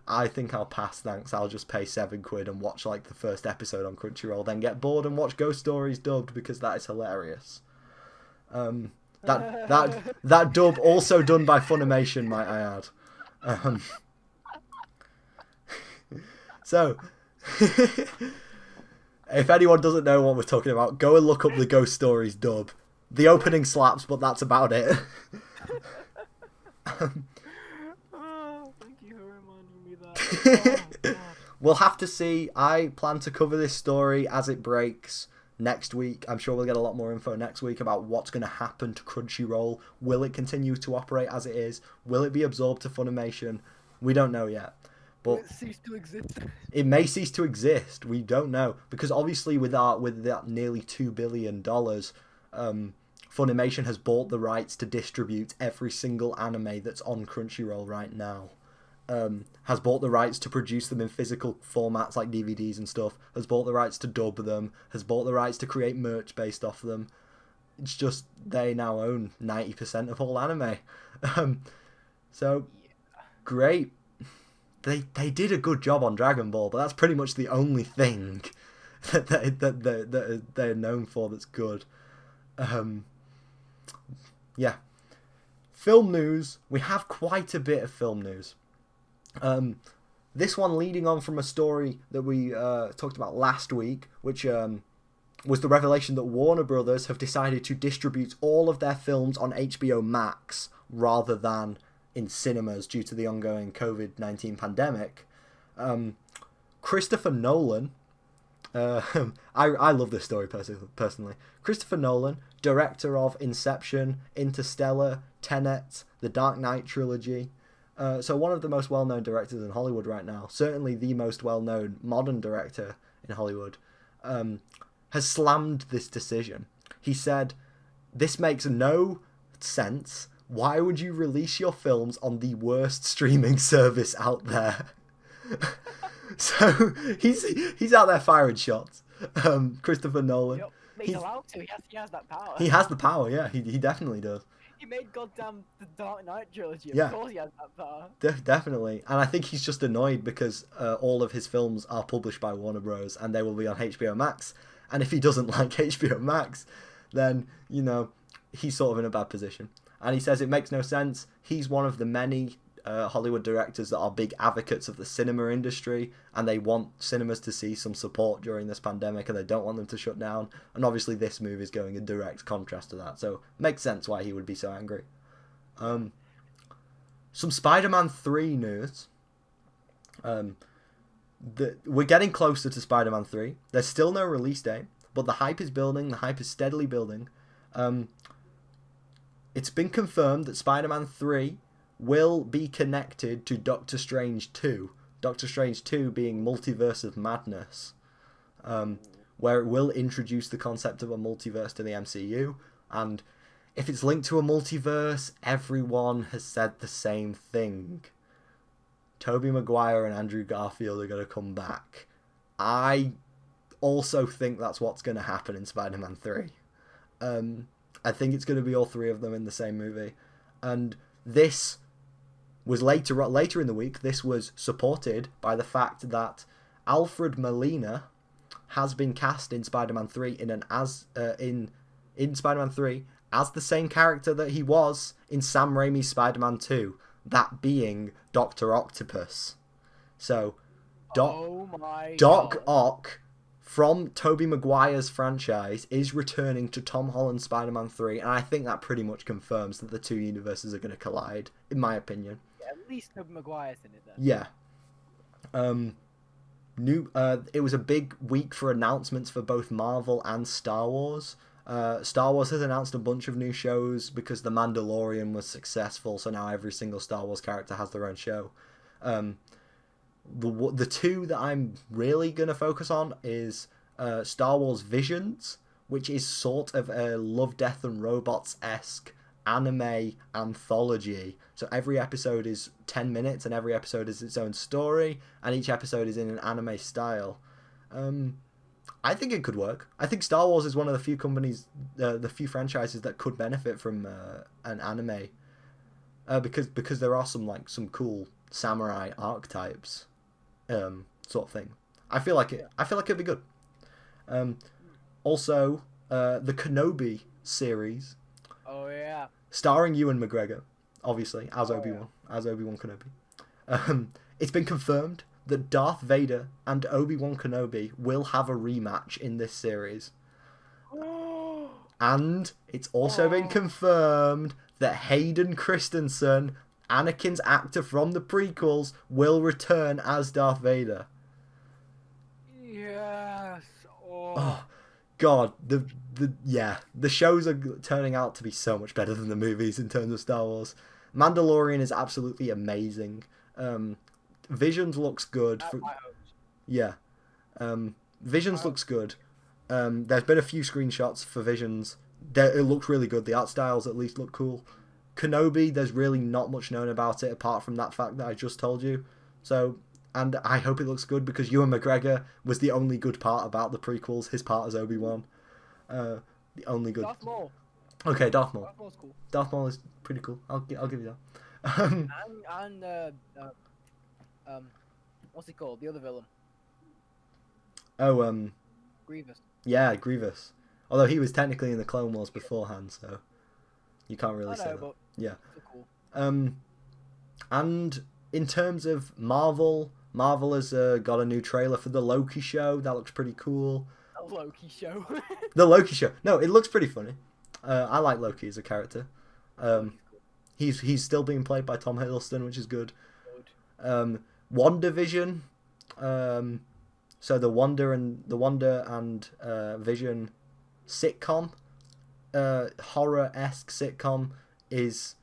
I think I'll pass, thanks. I'll just pay £7 and watch like the first episode on Crunchyroll, then get bored and watch Ghost Stories dubbed, because that is hilarious. That dub also done by Funimation, might I add. So if anyone doesn't know what we're talking about, go and look up the Ghost Stories dub. The opening slaps, but that's about it. Oh, thank you for reminding me that. Oh, We'll have to see. I plan to cover this story as it breaks next week. I'm sure we'll get a lot more info next week about what's going to happen to Crunchyroll. Will it continue to operate as it is? Will it be absorbed to Funimation? We don't know yet. But it ceased to exist. It may cease to exist. We don't know, because obviously with that nearly $2 billion, Funimation has bought the rights to distribute every single anime that's on Crunchyroll right now. Has bought the rights to produce them in physical formats like DVDs and stuff. Has bought the rights to dub them. Has bought the rights to create merch based off them. It's just they now own 90% of all anime. So great. They did a good job on Dragon Ball, but that's pretty much the only thing that they're known for that's good. Yeah. Film news. We have quite a bit of film news. This one leading on from a story that we talked about last week, which was the revelation that Warner Brothers have decided to distribute all of their films on HBO Max rather than in cinemas due to the ongoing COVID-19 pandemic. Christopher Nolan I love this story personally. Christopher Nolan, director of Inception, Interstellar, Tenet, the Dark Knight trilogy. So one of the most well-known directors in Hollywood right now, certainly the most well-known modern director in Hollywood, has slammed this decision. He said, "This makes no sense. Why would you release your films on the worst streaming service out there?" So he's out there firing shots. Christopher Nolan. Yep. He's allowed to. He has that power. He has the power. Yeah, he definitely does. He made goddamn the Dark Knight trilogy. Yeah. Of course he has that power. Definitely. And I think he's just annoyed because all of his films are published by Warner Bros. And they will be on HBO Max. And if he doesn't like HBO Max, then, you know, he's sort of in a bad position. And he says it makes no sense. He's one of the many Hollywood directors that are big advocates of the cinema industry, and they want cinemas to see some support during this pandemic, and they don't want them to shut down. And obviously this movie is going in direct contrast to that, so it makes sense why he would be so angry. Some Spider-Man 3 news. We're getting closer to Spider-Man 3. There's still no release date, but the hype is building. The hype is steadily building. It's been confirmed that Spider-Man 3 will be connected to Doctor Strange 2. Doctor Strange 2 being Multiverse of Madness, where it will introduce the concept of a multiverse to the MCU. And if it's linked to a multiverse, everyone has said the same thing. Tobey Maguire and Andrew Garfield are going to come back. I also think that's what's going to happen in Spider-Man 3. I think it's going to be all three of them in the same movie. And this was later in the week, this was supported by the fact that Alfred Molina has been cast in Spider-Man 3 in Spider-Man 3 as the same character that he was in Sam Raimi's Spider-Man 2, that being Dr. Octopus. So Doc Ock from Tobey Maguire's franchise is returning to Tom Holland's Spider-Man 3, and I think that pretty much confirms that the two universes are going to collide, in my opinion. Yeah, at least Tobey Maguire's in it then. Yeah. It was a big week for announcements for both Marvel and Star Wars. Star Wars has announced a bunch of new shows because The Mandalorian was successful, so now every single Star Wars character has their own show. The two that I'm really going to focus on is Star Wars Visions, which is sort of a Love, Death and Robots-esque anime anthology. So every episode is 10 minutes and every episode is its own story, and each episode is in an anime style. I think it could work. I think Star Wars is one of the few companies, the few franchises that could benefit from an anime, because there are some cool samurai archetypes, sort of thing. I feel like it'd be good. Also, the Kenobi series. Oh yeah. Starring Ewan McGregor, obviously, as Obi-Wan Kenobi. It's been confirmed that Darth Vader and Obi-Wan Kenobi will have a rematch in this series. And it's also been confirmed that Hayden Christensen, Anakin's actor from the prequels, will return as Darth Vader. Yes. Oh God, the shows are turning out to be so much better than the movies in terms of Star Wars. Mandalorian is absolutely amazing. Visions looks good. Visions looks good. There's been a few screenshots for Visions. It looks really good. The art styles at least look cool. Kenobi, there's really not much known about it apart from that fact that I just told you. So, and I hope it looks good because Ewan McGregor was the only good part about the prequels. His part as Obi-Wan. The only good. Darth Maul. Okay, Darth Maul. Darth Maul's cool. Darth Maul is pretty cool. I'll give you that. What's he called? The other villain. Grievous. Yeah, Grievous. Although he was technically in the Clone Wars beforehand, so you can't really say that. Yeah. Cool. And in terms of Marvel has got a new trailer for the Loki show. That looks pretty cool. The Loki show. The Loki show. No, it looks pretty funny. I like Loki as a character. He's still being played by Tom Hiddleston, which is good. WandaVision. So the Wonder and Vision sitcom, horror-esque sitcom, is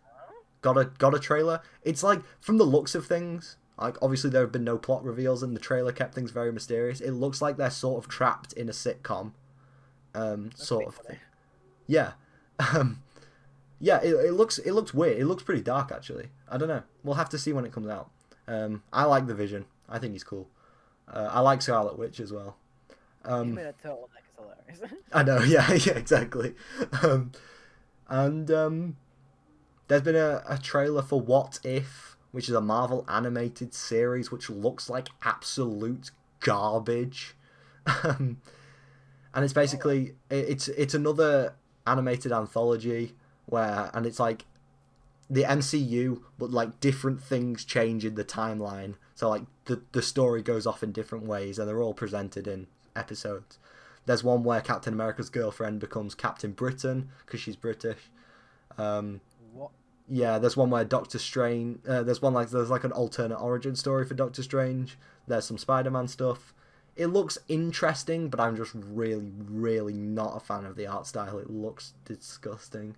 got a trailer. It's like, from the looks of things, like, obviously there have been no plot reveals and the trailer kept things very mysterious. It looks like they're sort of trapped in a sitcom, sort of thing. Yeah. Yeah, it looks weird. It looks pretty dark, actually. I don't know. We'll have to see when it comes out. I like the Vision. I think he's cool. I like Scarlet Witch as well. You made a turtleneck is hilarious. I know, yeah, exactly. There's been a trailer for What If, which is a Marvel animated series, which looks like absolute garbage. And it's basically, it's another animated anthology and it's like the MCU, but like different things change in the timeline. So like the story goes off in different ways, and they're all presented in episodes. There's one where Captain America's girlfriend becomes Captain Britain because she's British. What? Yeah, there's one where Doctor Strange. There's like an alternate origin story for Doctor Strange. There's some Spider-Man stuff. It looks interesting, but I'm just really, really not a fan of the art style. It looks disgusting.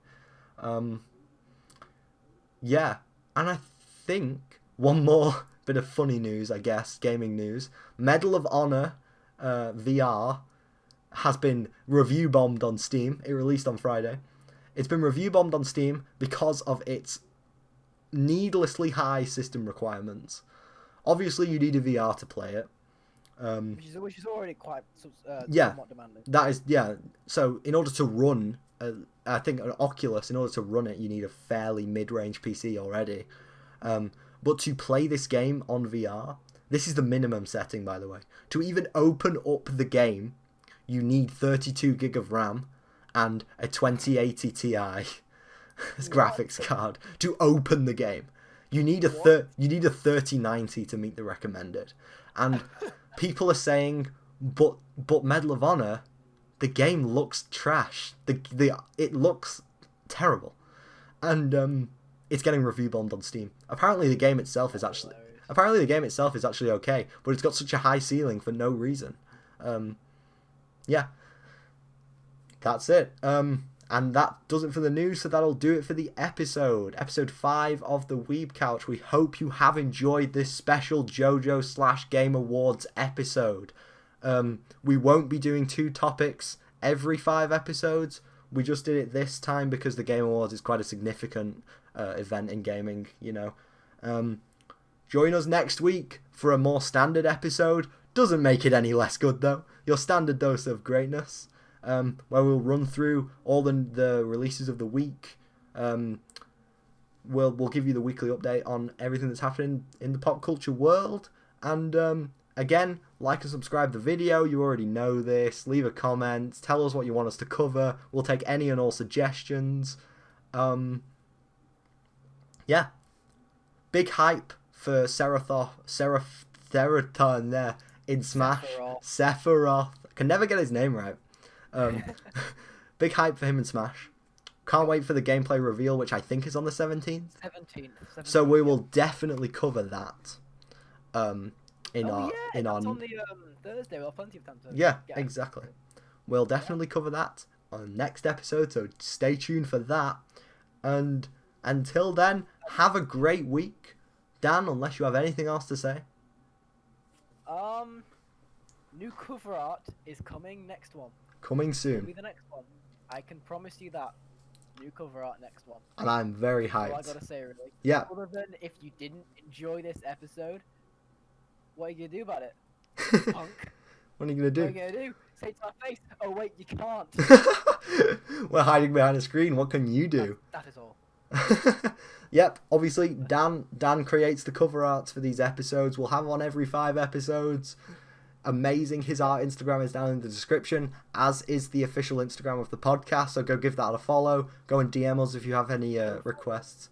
Yeah, and I think one more bit of funny news, I guess, gaming news. Medal of Honor VR has been review bombed on Steam. It released on Friday. It's been review bombed on Steam because of its needlessly high system requirements. Obviously, you need a VR to play it. Which is already quite yeah, somewhat demanding. That is, yeah. So in order to run, I think an Oculus, in order to run it, you need a fairly mid-range PC already. But to play this game on VR, this is the minimum setting, by the way. To even open up the game, you need 32 gig of RAM and a 2080 Ti graphics card to open the game. You need a 3090 to meet the recommended. And people are saying, but Medal of Honor, the game looks trash. It looks terrible, and it's getting review bombed on Steam. Apparently, the game itself is actually okay, but it's got such a high ceiling for no reason. Yeah, that's it. And that does it for the news, so that'll do it for the episode 5 of the Weeb Couch. We hope you have enjoyed this special Jojo / Game Awards episode. We won't be doing 2 topics every 5 episodes. We just did it this time because the Game Awards is quite a significant event in gaming, you know. Join us next week for a more standard episode. Doesn't make it any less good, though. Your standard dose of greatness. Where we'll run through all the releases of the week. We'll give you the weekly update on everything that's happening in the pop culture world. And again, like and subscribe the video. You already know this. Leave a comment. Tell us what you want us to cover. We'll take any and all suggestions. Yeah. Big hype for Serathon there in Smash. Sephiroth. I can never get his name right. Big hype for him in Smash. Can't wait for the gameplay reveal, which I think is on the 17th. 17th. So we will definitely cover that. On the Thursday. We'll have plenty of time to. Yeah, exactly. We'll definitely cover that on the next episode. So stay tuned for that. And until then, have a great week, Dan. Unless you have anything else to say. New cover art is coming next one. Coming soon. It'll be the next one. I can promise you that. New cover art next one. And I'm very hyped. That's all I gotta say, really. Yeah. Other than if you didn't enjoy this episode, what are you gonna do about it? Punk. What are you gonna do? What are you gonna do? Say to my face, oh wait, you can't. We're hiding behind a screen. What can you do? That is all. Yep, obviously Dan creates the cover arts for these episodes. We'll have one every 5 episodes. Amazing. His art Instagram is down in the description, as is the official Instagram of the podcast, so go give that a follow. Go and DM us if you have any requests.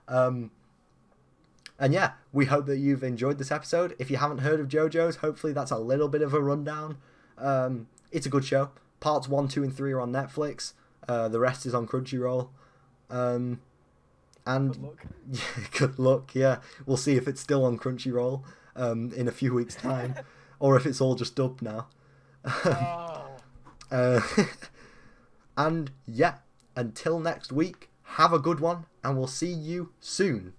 And yeah, we hope that you've enjoyed this episode. If you haven't heard of Jojo's, hopefully that's a little bit of a rundown. It's a good show. Parts 1, 2 and 3 are on Netflix. The rest is on Crunchyroll. And good luck. Yeah, good luck. Yeah, we'll see if it's still on Crunchyroll in a few weeks' time. or if it's all just dubbed now. And yeah, until next week, have a good one, and we'll see you soon.